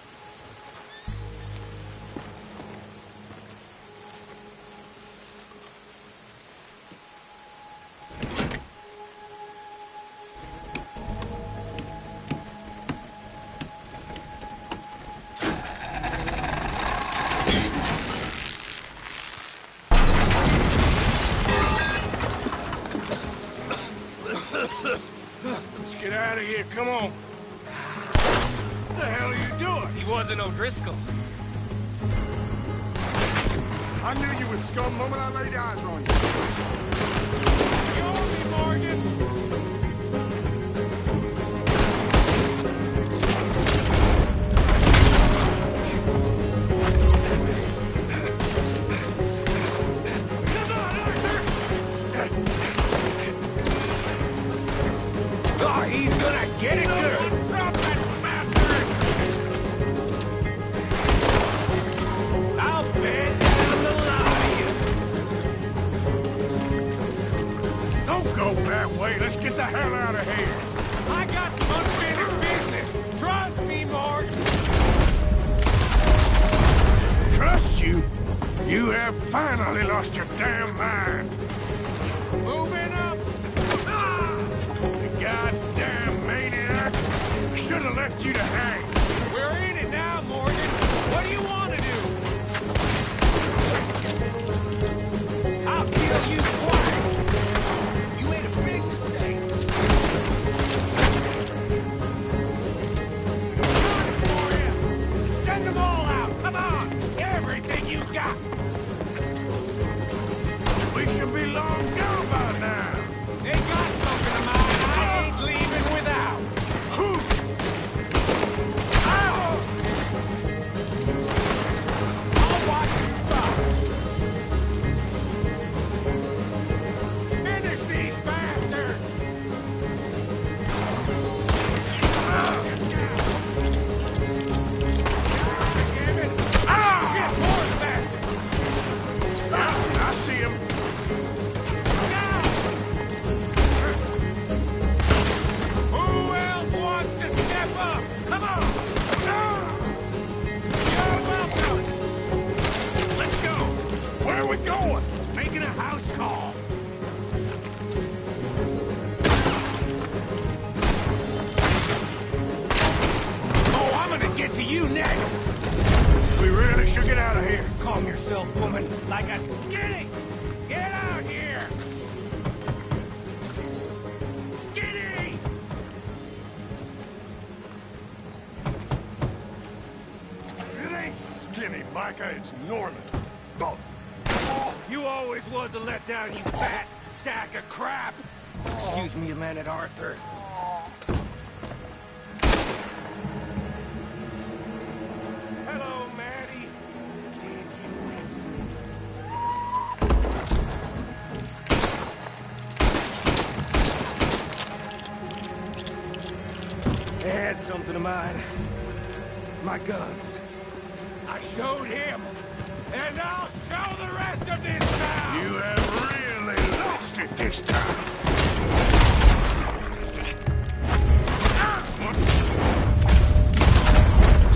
Let's get out of here, come on. What the hell are you doing? He wasn't O'Driscoll. I knew you was scum the moment I laid eyes on you. You owe me, Morgan. Oh, he's gonna get it good! Drop that bastard! I'll bet down the line! Don't go that way. Let's get the hell out of here. I got some unfinished business! Trust me, Mark! Trust you? You have finally lost your damn mind. Moving up! You goddamn maniac. I should have left you to hang. We're in it now, Morgan. What do you want to do? I'll kill you twice. You made a big mistake. Got it for you. Send them all out. Come on. Everything you got. We should be long gone by now. They got something of mine I ain't leaving without. Ow! I'll watch you stop. Finish these bastards! Damn it! Shit, more bastards! I see him. Who else wants to step up? Come on! You're welcome! Let's go. Where are we going? Making a house call. Oh, I'm gonna get to you next! We really should get out of here. Calm yourself, woman, like a skinny! Get out here! Skinny! It ain't Skinny, Micah, it's Norman. Oh. You always was a letdown, you fat sack of crap! Excuse me a minute, Arthur. Hello, Maddie. They had something of mine. My guns. I showed him, and I'll show the rest of this town! You have really lost it this time.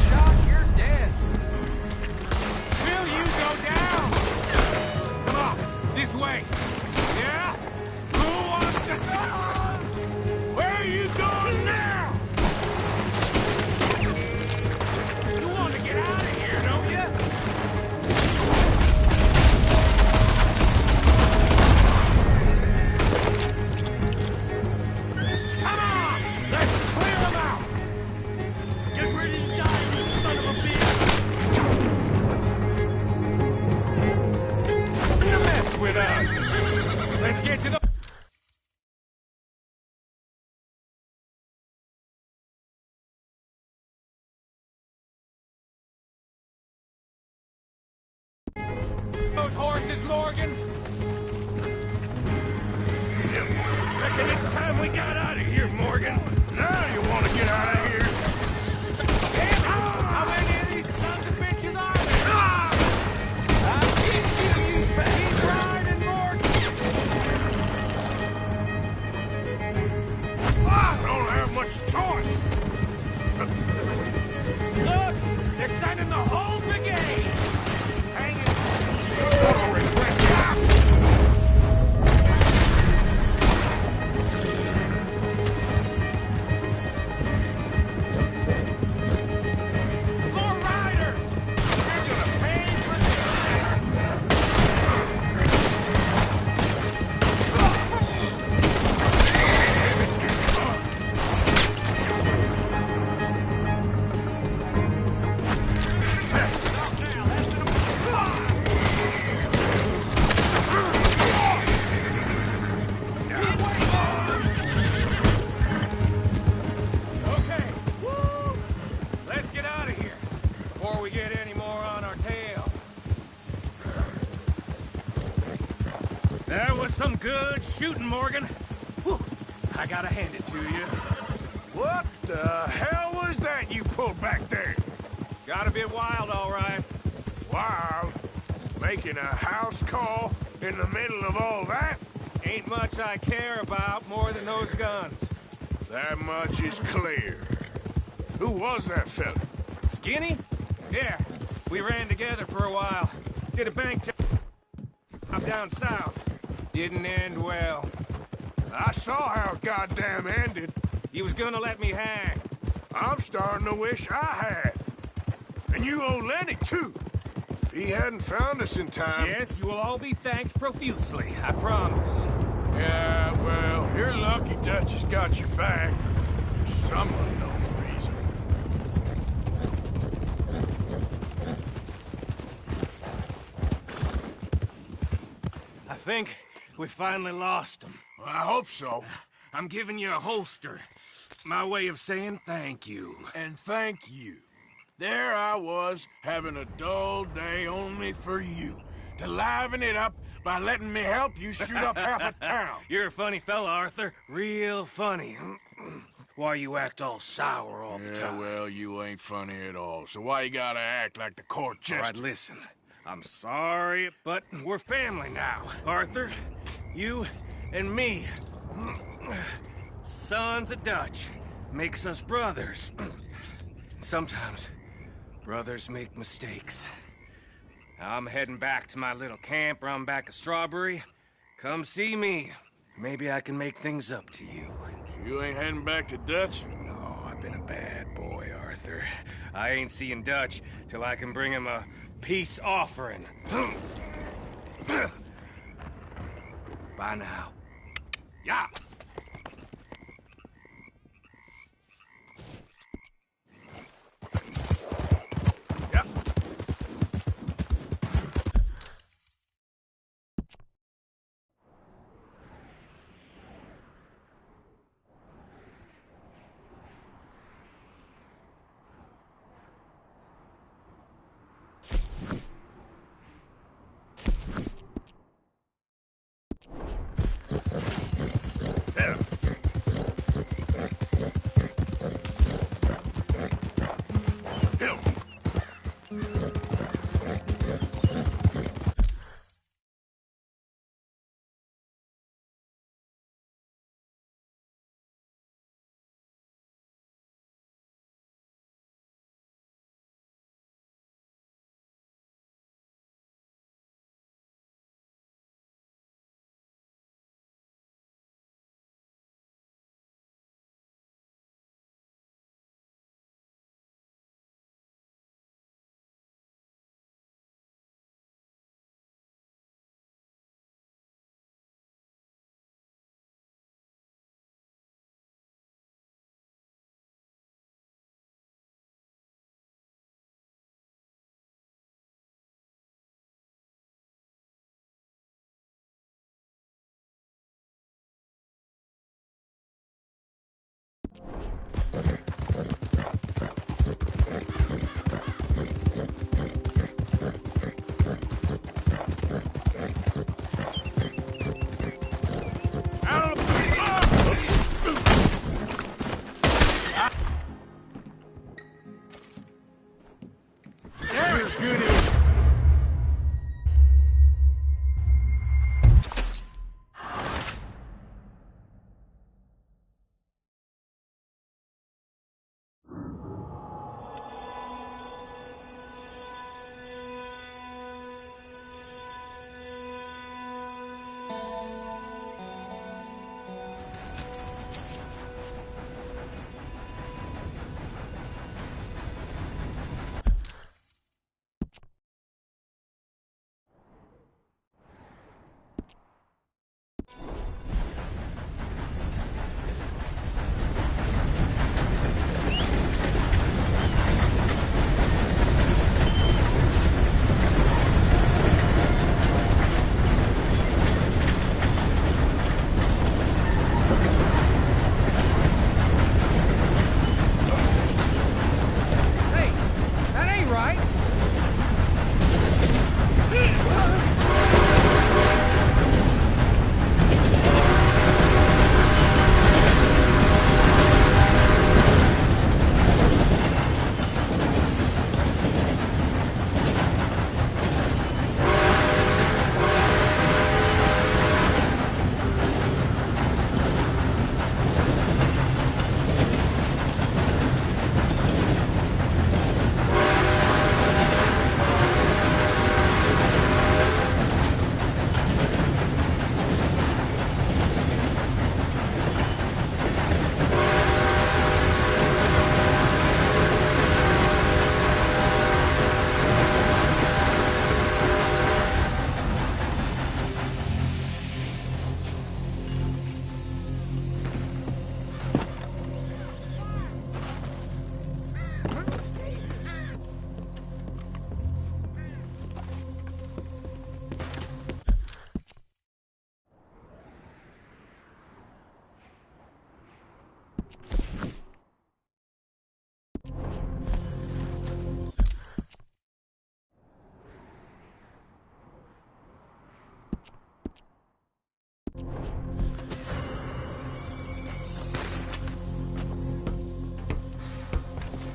Josh, you're dead. Will you go down? Come on, this way. Yeah? Who wants to see? Where are you going now? You want to get out of here, don't you? Come on! Let's clear them out! Get ready to die, you son of a bitch! You messed with us! Let's get to the... Those horses, Morgan! Reckon it's time we got out of here, Morgan. Now you want to get out of here? Damn it! How many of these sons of bitches are there? I'll get you, you keep riding, Morgan! I don't have much choice. Look! They're sending the whole brigade! Hang it! More riders! You're gonna pay for Okay. Woo! Let's get out of here before we get any more on our tail. That was some good shooting, Morgan. Whew. I gotta hand it to you. What the hell was that you pulled back there? Got a bit wild, all right. Wild? Making a house call in the middle of all that? Ain't much I care about more than those guns. That much is clear. Who was that fella? Skinny? Yeah, we ran together for a while. Did a bank job down south. Didn't end well. I saw how it goddamn ended. He was gonna let me hang. I'm starting to wish I had. And you owe Lenny, too. If he hadn't found us in time... Yes, you will all be thanked profusely, I promise. Yeah, well, you're lucky Dutch has got your back. For some unknown reason. I think we finally lost him. Well, I hope so. I'm giving you a holster. My way of saying thank you. And thank you. There I was, having a dull day only for you. To liven it up by letting me help you shoot up half a town. You're a funny fella, Arthur. Real funny. Why you act all sour all the time? Yeah, well, you ain't funny at all. So why you gotta act like the court jester? All right, listen. I'm sorry, but we're family now, Arthur. You and me. Sons of Dutch. Makes us brothers. Sometimes, brothers make mistakes. I'm heading back to my little camp around back of Strawberry. Come see me. Maybe I can make things up to you. You ain't heading back to Dutch? No, I've been a bad boy, Arthur. I ain't seeing Dutch till I can bring him a peace offering. Bye now. Yeah.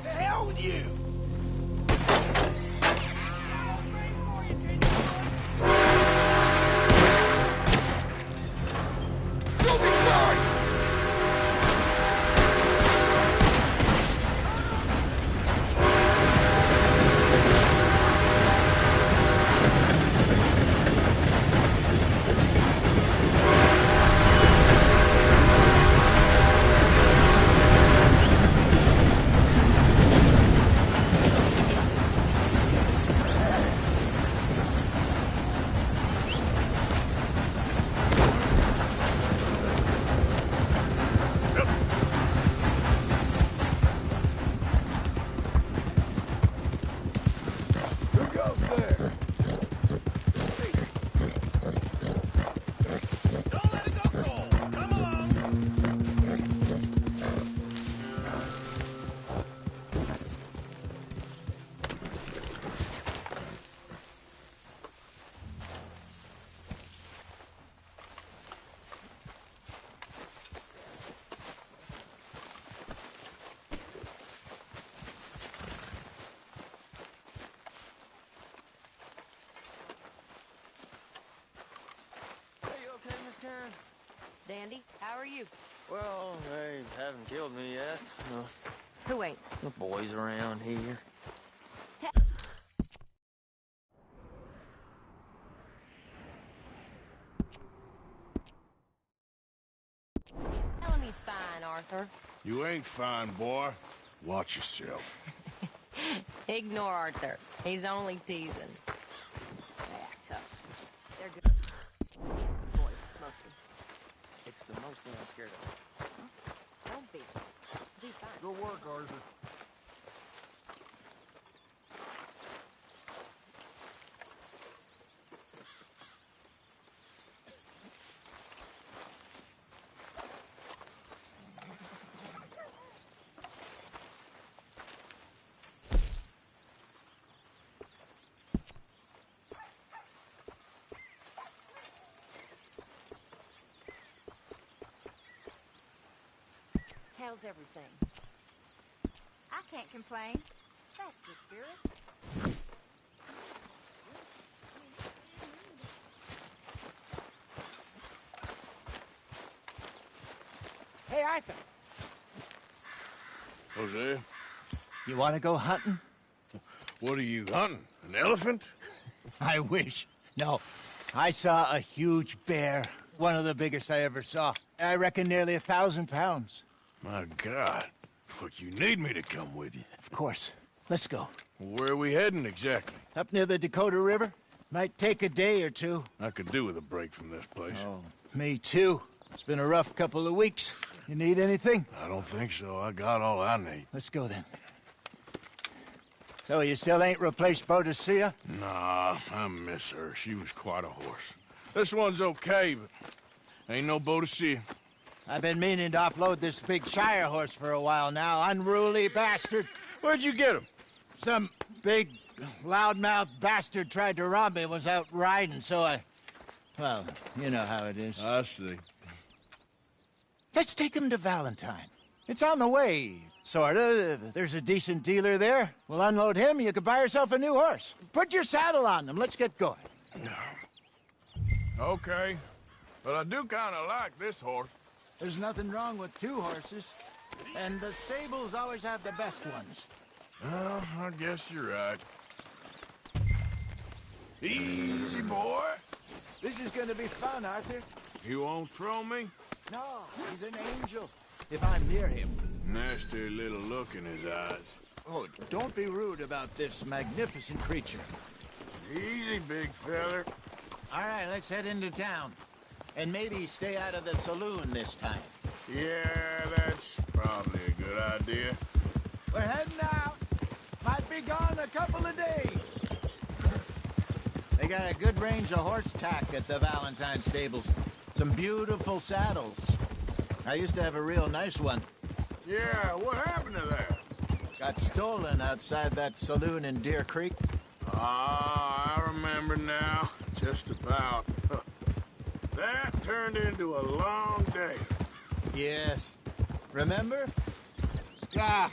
To hell with you! You'll be sorry! Who goes there? Hey, you okay, Miss Karen? Dandy, how are you? Well, they haven't killed me yet. Who ain't? The boys around here. Tell him he's fine, Arthur. You ain't fine, boy. Watch yourself. Ignore Arthur. He's only teasing. Yeah, tough. They're good. Boys, mostly. It's the most thing I'm scared of. Don't be. Be fine. Good work, Arthur. How's everything? I can't complain. That's the spirit. Hey, Arthur. Jose, You want to go hunting? what are you hunting? An elephant? I wish. No. I saw a huge bear. One of the biggest I ever saw. I reckon nearly 1,000 pounds. My God. But you need me to come with you. Of course. Let's go. Where are we heading exactly? Up near the Dakota River. Might take a day or two. I could do with a break from this place. Oh, me too. It's been a rough couple of weeks. You need anything? I don't think so. I got all I need. Let's go then. So you still ain't replaced Boadicea? Nah, I miss her. She was quite a horse. This one's okay, but ain't no Boadicea. I've been meaning to offload this big Shire horse for a while now. Unruly bastard. Where'd you get him? Some big, loudmouth bastard tried to rob me and was out riding, so I... Well, you know how it is. I see. Let's take him to Valentine. It's on the way, sorta. There's a decent dealer there. We'll unload him, you could buy yourself a new horse. Put your saddle on him, let's get going. Okay. But I do kind of like this horse. There's nothing wrong with two horses, and the stables always have the best ones. Well, I guess you're right. Easy, boy. This is gonna be fun, Arthur. You won't throw me? No, he's an angel. If I'm near him. Nasty little look in his eyes. Oh, don't be rude about this magnificent creature. Easy, big feller. All right, let's head into town. And maybe stay out of the saloon this time. Yeah, that's probably a good idea. We're heading out. Might be gone a couple of days. They got a good range of horse tack at the Valentine stables. Some beautiful saddles. I used to have a real nice one. Yeah, what happened to that? Got stolen outside that saloon in Deer Creek. Ah, I remember now. Just about. That turned into a long day. Yes. Remember? Ah.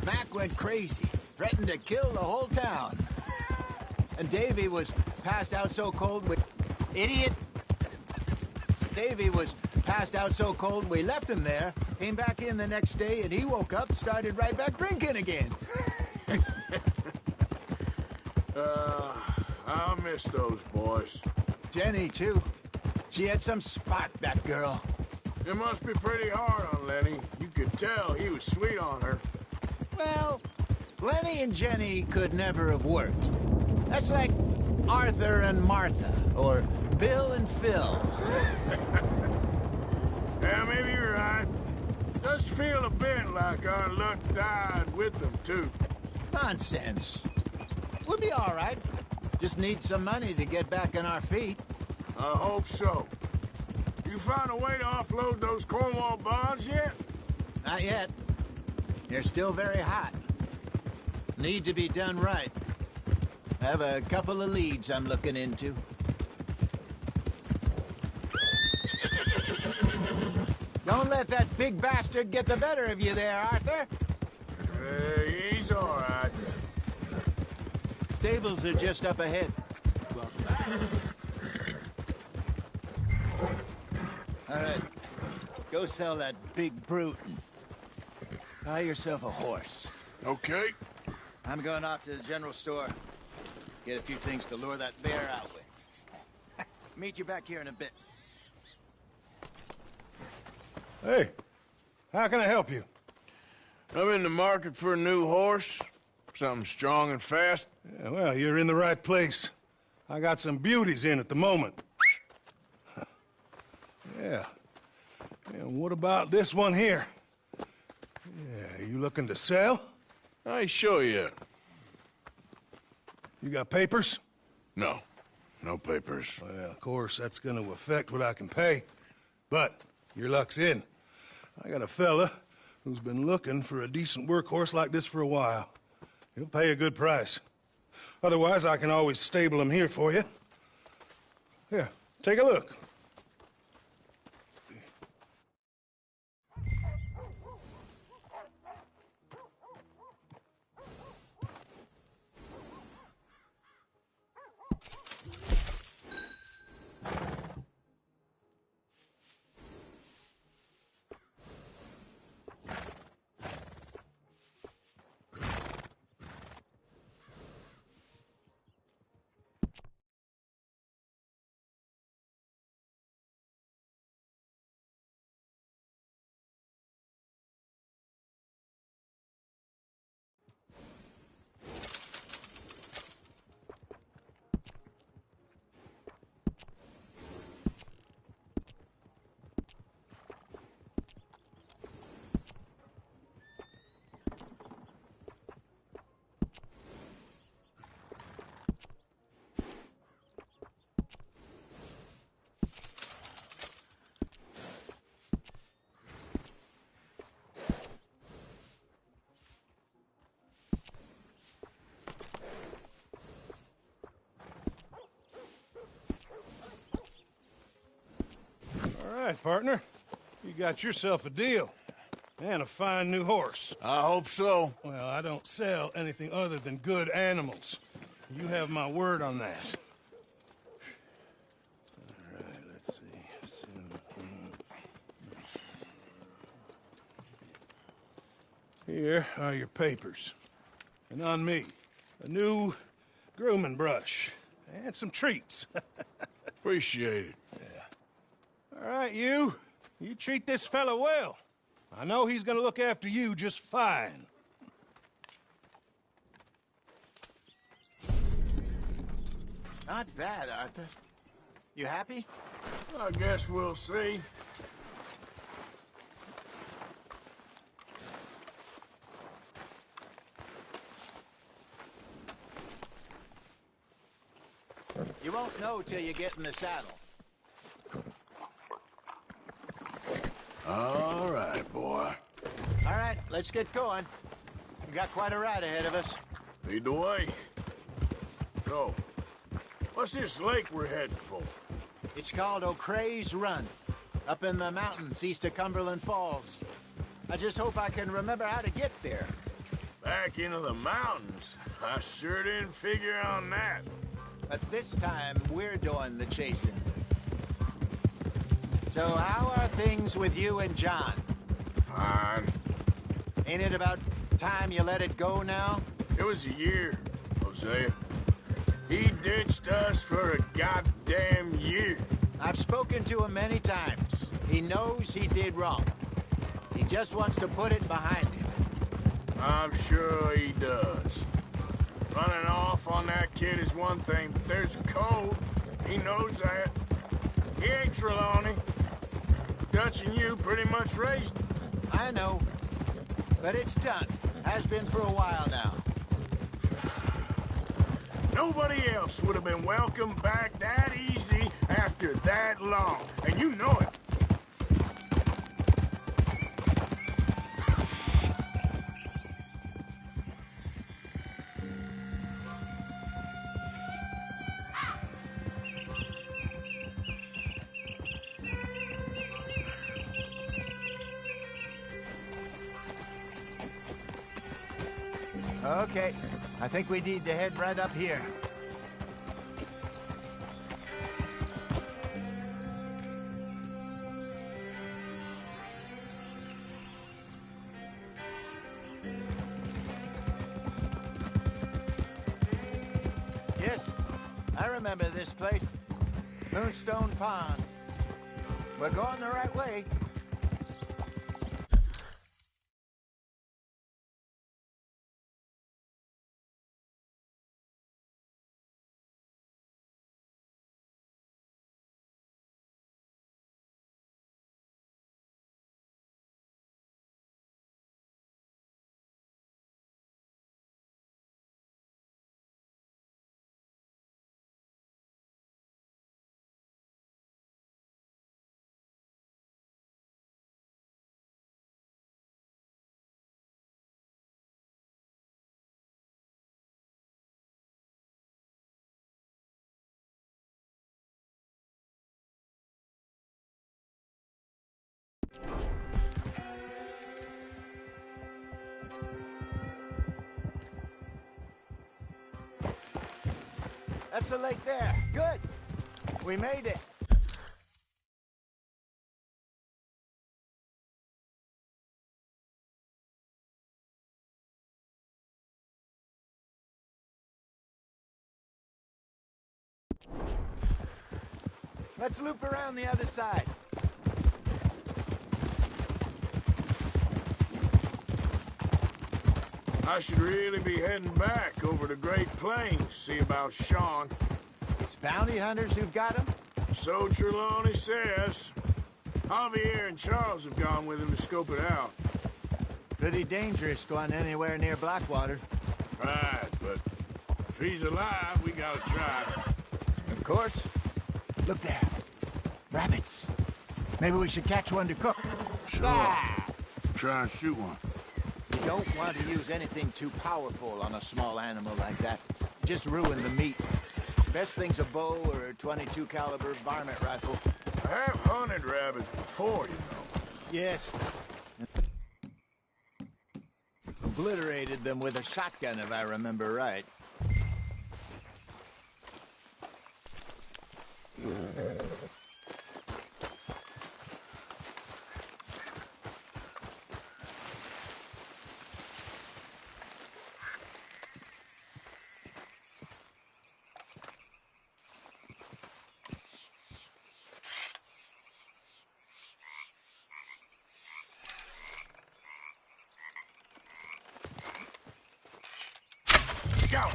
Mac went crazy, threatened to kill the whole town. And Davy was passed out so cold we... Idiot! Davy was passed out so cold we left him there, came back in the next day, and he woke up, started right back drinking again. I'll miss those boys. Jenny, too. She had some spot, that girl. It must be pretty hard on Lenny. You could tell he was sweet on her. Well, Lenny and Jenny could never have worked. That's like Arthur and Martha, or Bill and Phil. Yeah, maybe you're right. Does feel a bit like our luck died with them, too. Nonsense. We'll be all right. Just need some money to get back on our feet. I hope so. You found a way to offload those Cornwall bonds yet? Not yet. They're still very hot. Need to be done right. I have a couple of leads I'm looking into. Don't let that big bastard get the better of you there, Arthur. He's all right. Stables are just up ahead. All right. Go sell that big brute and buy yourself a horse. Okay. I'm going off to the general store. Get a few things to lure that bear out with. Meet you back here in a bit. Hey, how can I help you? I'm in the market for a new horse. Something strong and fast. Yeah, well, you're in the right place. I got some beauties in at the moment. Yeah. And what about this one here? Yeah, you looking to sell? I show you. You got papers? No. No papers. Well, of course, that's gonna affect what I can pay. But your luck's in. I got a fella who's been looking for a decent workhorse like this for a while. He'll pay a good price. Otherwise, I can always stable him here for you. Here, take a look. All right, partner. You got yourself a deal. And a fine new horse. I hope so. Well, I don't sell anything other than good animals. You have my word on that. All right, let's see. Here are your papers. And on me, a new grooming brush. And some treats. Appreciate it. Yeah. All right, you. You treat this fella well. I know he's gonna look after you just fine. Not bad, Arthur. You happy? I guess we'll see. You won't know till you get in the saddle. All right, boy. All right, let's get going. We got quite a ride ahead of us. Lead the way. So, what's this lake we're heading for? It's called O'Creagh's Run, up in the mountains east of Cumberland Falls. I just hope I can remember how to get there. Back into the mountains? I sure didn't figure on that. But this time, we're doing the chasing. So how are things with you and John? Fine. Ain't it about time you let it go now? It was a year, Hosea. He ditched us for a goddamn year. I've spoken to him many times. He knows he did wrong. He just wants to put it behind him. I'm sure he does. Running off on that kid is one thing, but there's a code. He knows that. He ain't Trelawney. Dutch and you pretty much raised him. I know. But it's done. Has been for a while now. Nobody else would have been welcomed back that easy after that long. And you know it. Okay, I think we need to head right up here. Yes, I remember this place. Moonstone Pond. We're going the right way. That's the lake there. Good. We made it. Let's loop around the other side. I should really be heading back over to Great Plains, see about Sean. It's bounty hunters who've got him? So Trelawney says. Javier and Charles have gone with him to scope it out. Pretty dangerous going anywhere near Blackwater. Right, but if he's alive, we gotta try. Of course. Look there. Rabbits. Maybe we should catch one to cook. Sure. Try and shoot one. You don't want to use anything too powerful on a small animal like that. Just ruin the meat. Best thing's a bow or a .22 caliber varmint rifle. I have hunted rabbits before, you know. Yes. Obliterated them with a shotgun, if I remember right. Go!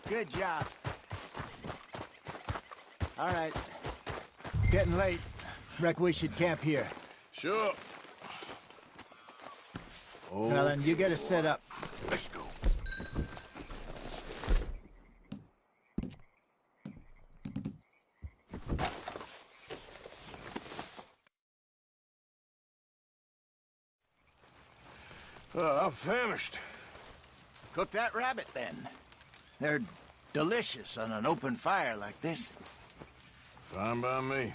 Good job. All right. It's getting late. Reckon we should camp here. Sure. Well, then you get us set up. Let's go. I'm famished. Cook that rabbit, then. They're delicious on an open fire like this. Fine by me.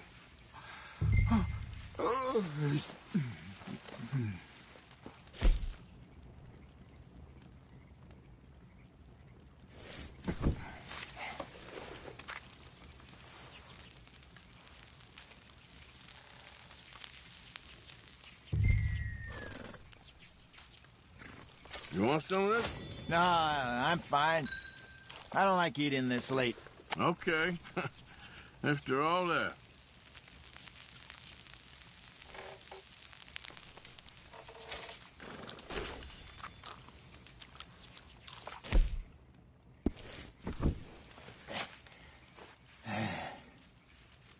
You want some of this? No, I'm fine. I don't like eating this late. Okay. After all that.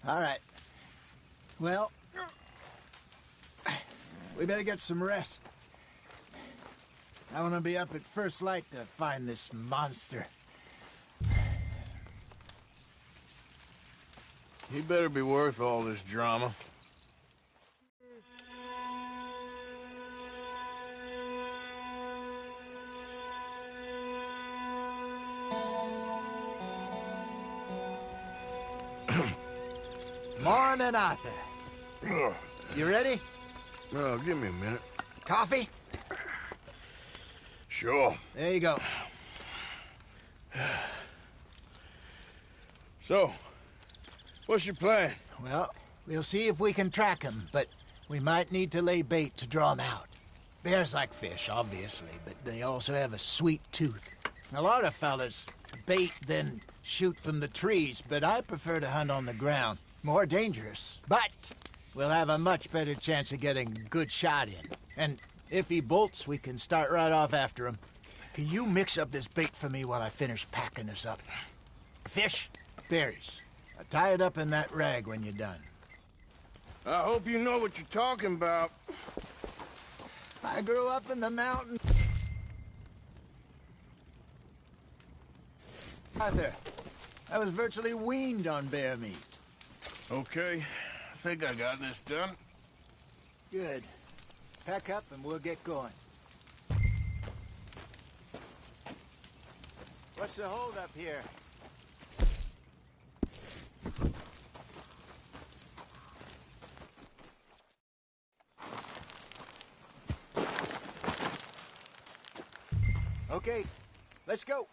All right. Well, we better get some rest. I want to be up at first light to find this monster. He better be worth all this drama. Morning, Arthur. You ready? No, give me a minute. Coffee? Sure. There you go. So, what's your plan? Well, we'll see if we can track him, but we might need to lay bait to draw him out. Bears like fish, obviously, but they also have a sweet tooth. A lot of fellas bait, then shoot from the trees, but I prefer to hunt on the ground. More dangerous, but we'll have a much better chance of getting a good shot in. And if he bolts, we can start right off after him. Can you mix up this bait for me while I finish packing this up? Fish, berries. Tie it up in that rag when you're done. I hope you know what you're talking about. I grew up in the mountains. Arthur, I was virtually weaned on bear meat. Okay, I think I got this done. Good. Pack up and we'll get going. What's the hold up here? Okay, let's go.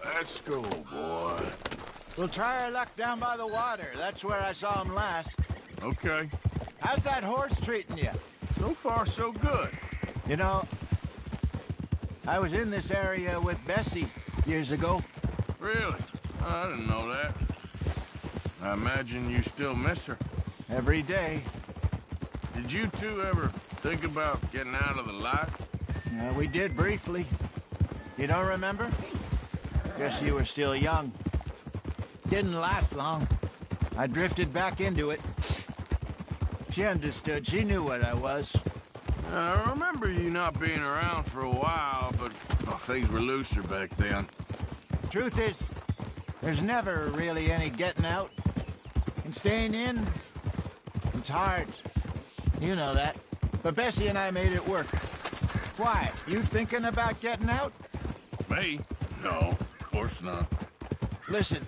Let's go, boy. We'll try our luck down by the water. That's where I saw him last. Okay. How's that horse treating you? So far, so good. You know, I was in this area with Bessie years ago. Really? I didn't know that. I imagine you still miss her. Every day. Did you two ever think about getting out of the light? We did briefly. You don't remember? Guess you were still young. Didn't last long. I drifted back into it. She understood. She knew what I was. I remember you not being around for a while, but things were looser back then. Truth is, there's never really any getting out. And staying in, it's hard. You know that. But Bessie and I made it work. Why? You thinking about getting out? Me? No, of course not. Listen,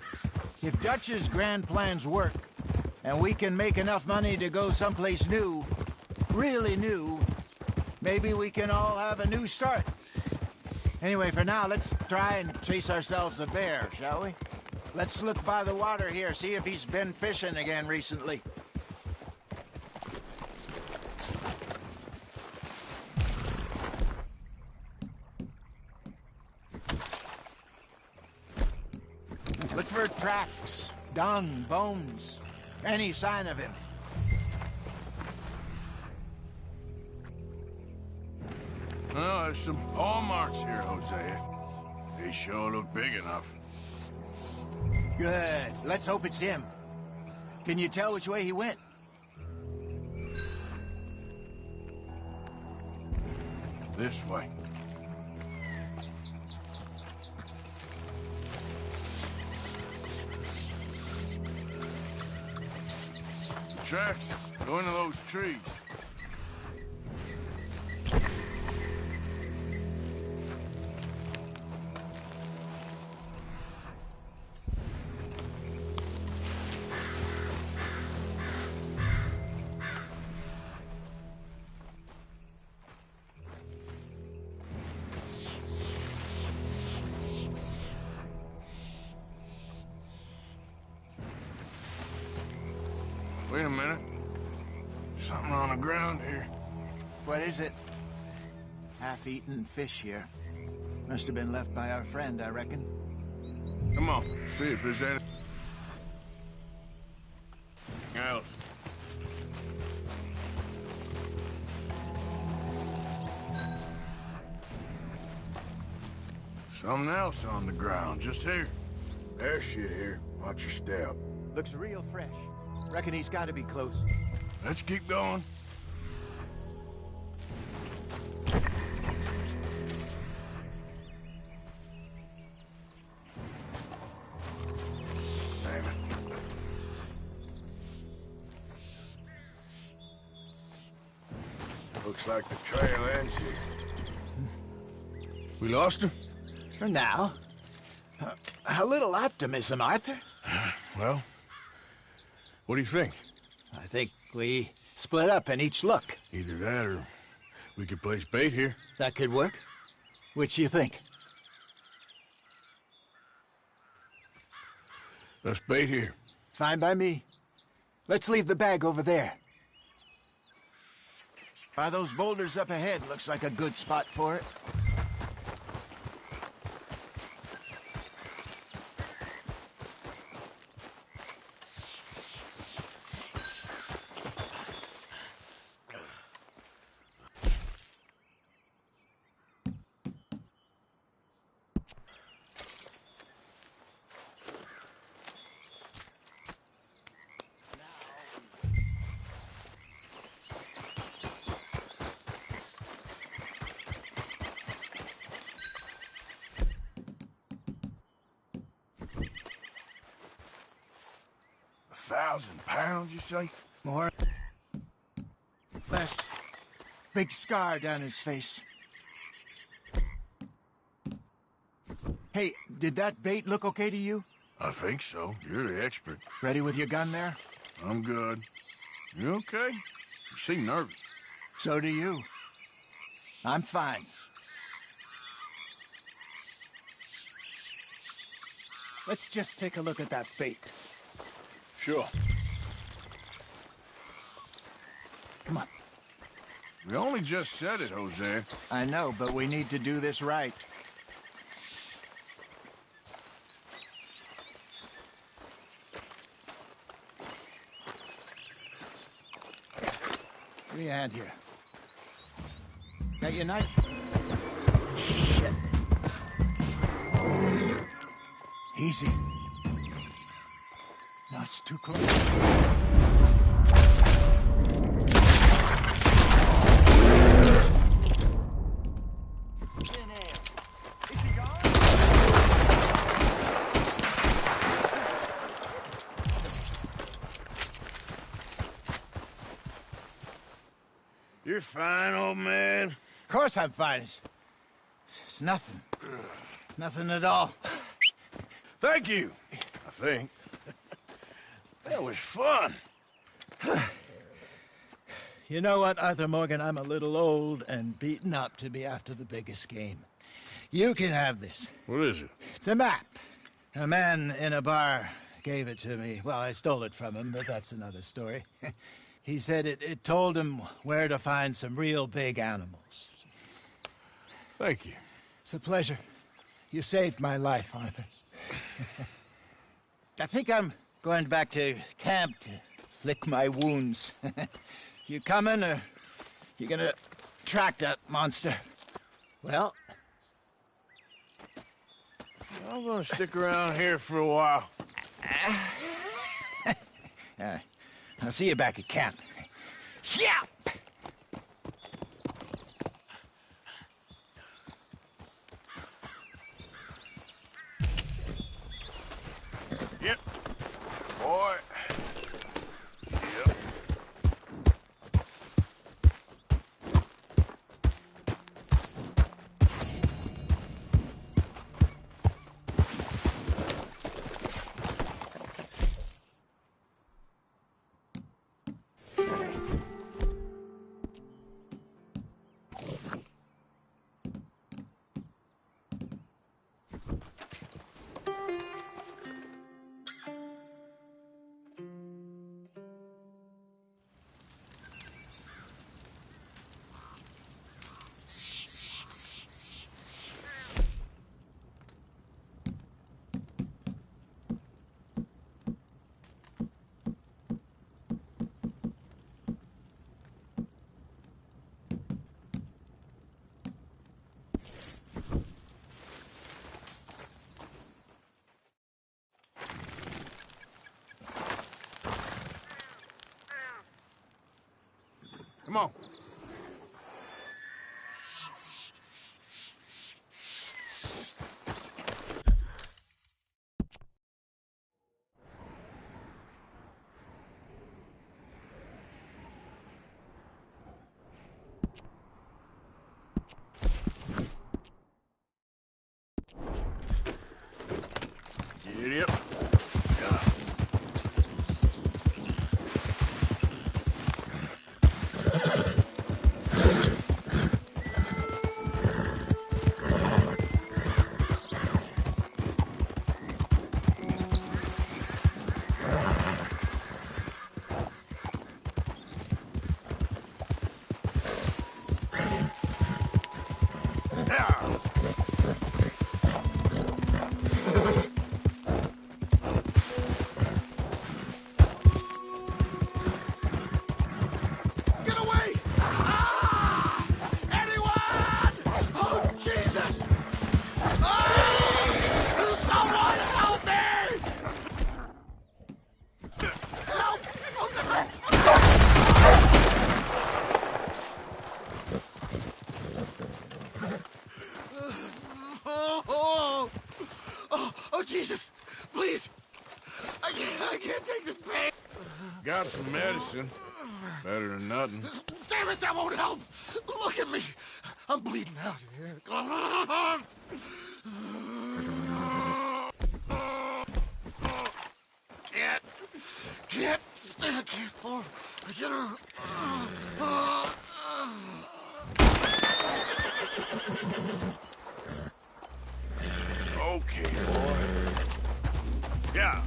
if Dutch's grand plans work, and we can make enough money to go someplace new, really new, maybe we can all have a new start. Anyway, for now, let's try and chase ourselves a bear, shall we? Let's look by the water here, see if he's been fishing again recently. Look for tracks, dung, bones, any sign of him. Well, there's some paw marks here, Hosea. They sure look big enough. Good. Let's hope it's him. Can you tell which way he went? This way. The tracks go into those trees. Wait a minute. Something on the ground here. What is it? Half-eaten fish here. Must have been left by our friend, I reckon. Come on, see if there's anything else. Something else on the ground, just here. There's shit here. Watch your step. Looks real fresh. Reckon he's got to be close. Let's keep going. Damn it. Looks like the trail ends here. We lost him? For now. A little optimism, Arthur. Well, what do you think? I think we split up and each look. Either that or we could place bait here. That could work. Which do you think? Let's bait here. Fine by me. Let's leave the bag over there. By those boulders up ahead, looks like a good spot for it. £1,000, you say? More. Less. Big scar down his face. Hey, did that bait look okay to you? I think so. You're the expert. Ready with your gun there? I'm good. You okay? You seem nervous. So do you. I'm fine. Let's just take a look at that bait. Sure. Come on. We only just said it, Jose. I know, but we need to do this right. Give me a hand here. Got your knife? Shit. Easy. No, it's too close. You're fine, old man. Of course I'm fine. It's nothing. Nothing at all. Thank you, I think. That was fun. You know what, Arthur Morgan? I'm a little old and beaten up to be after the biggest game. You can have this. What is it? It's a map. A man in a bar gave it to me. Well, I stole it from him, but that's another story. He said it told him where to find some real big animals. Thank you. It's a pleasure. You saved my life, Arthur. I think I'm going back to camp to lick my wounds. You coming, or you gonna track that monster? Well, I'm gonna stick around here for a while. I'll see you back at camp. Yeah! Yep. Boy. Yep. Come on. Giddy up. I can't take this pain. Got some medicine. Better than nothing. Damn it, that won't help. Look at me. I'm bleeding out here. Can't stay. I can't. Oh, I get her. Okay, boy. Yeah.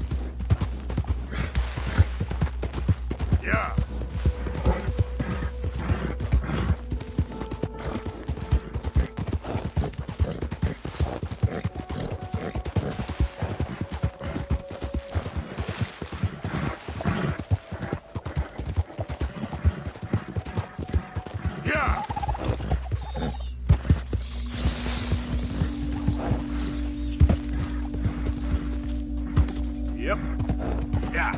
Yeah. Yeah. Yep. Yeah.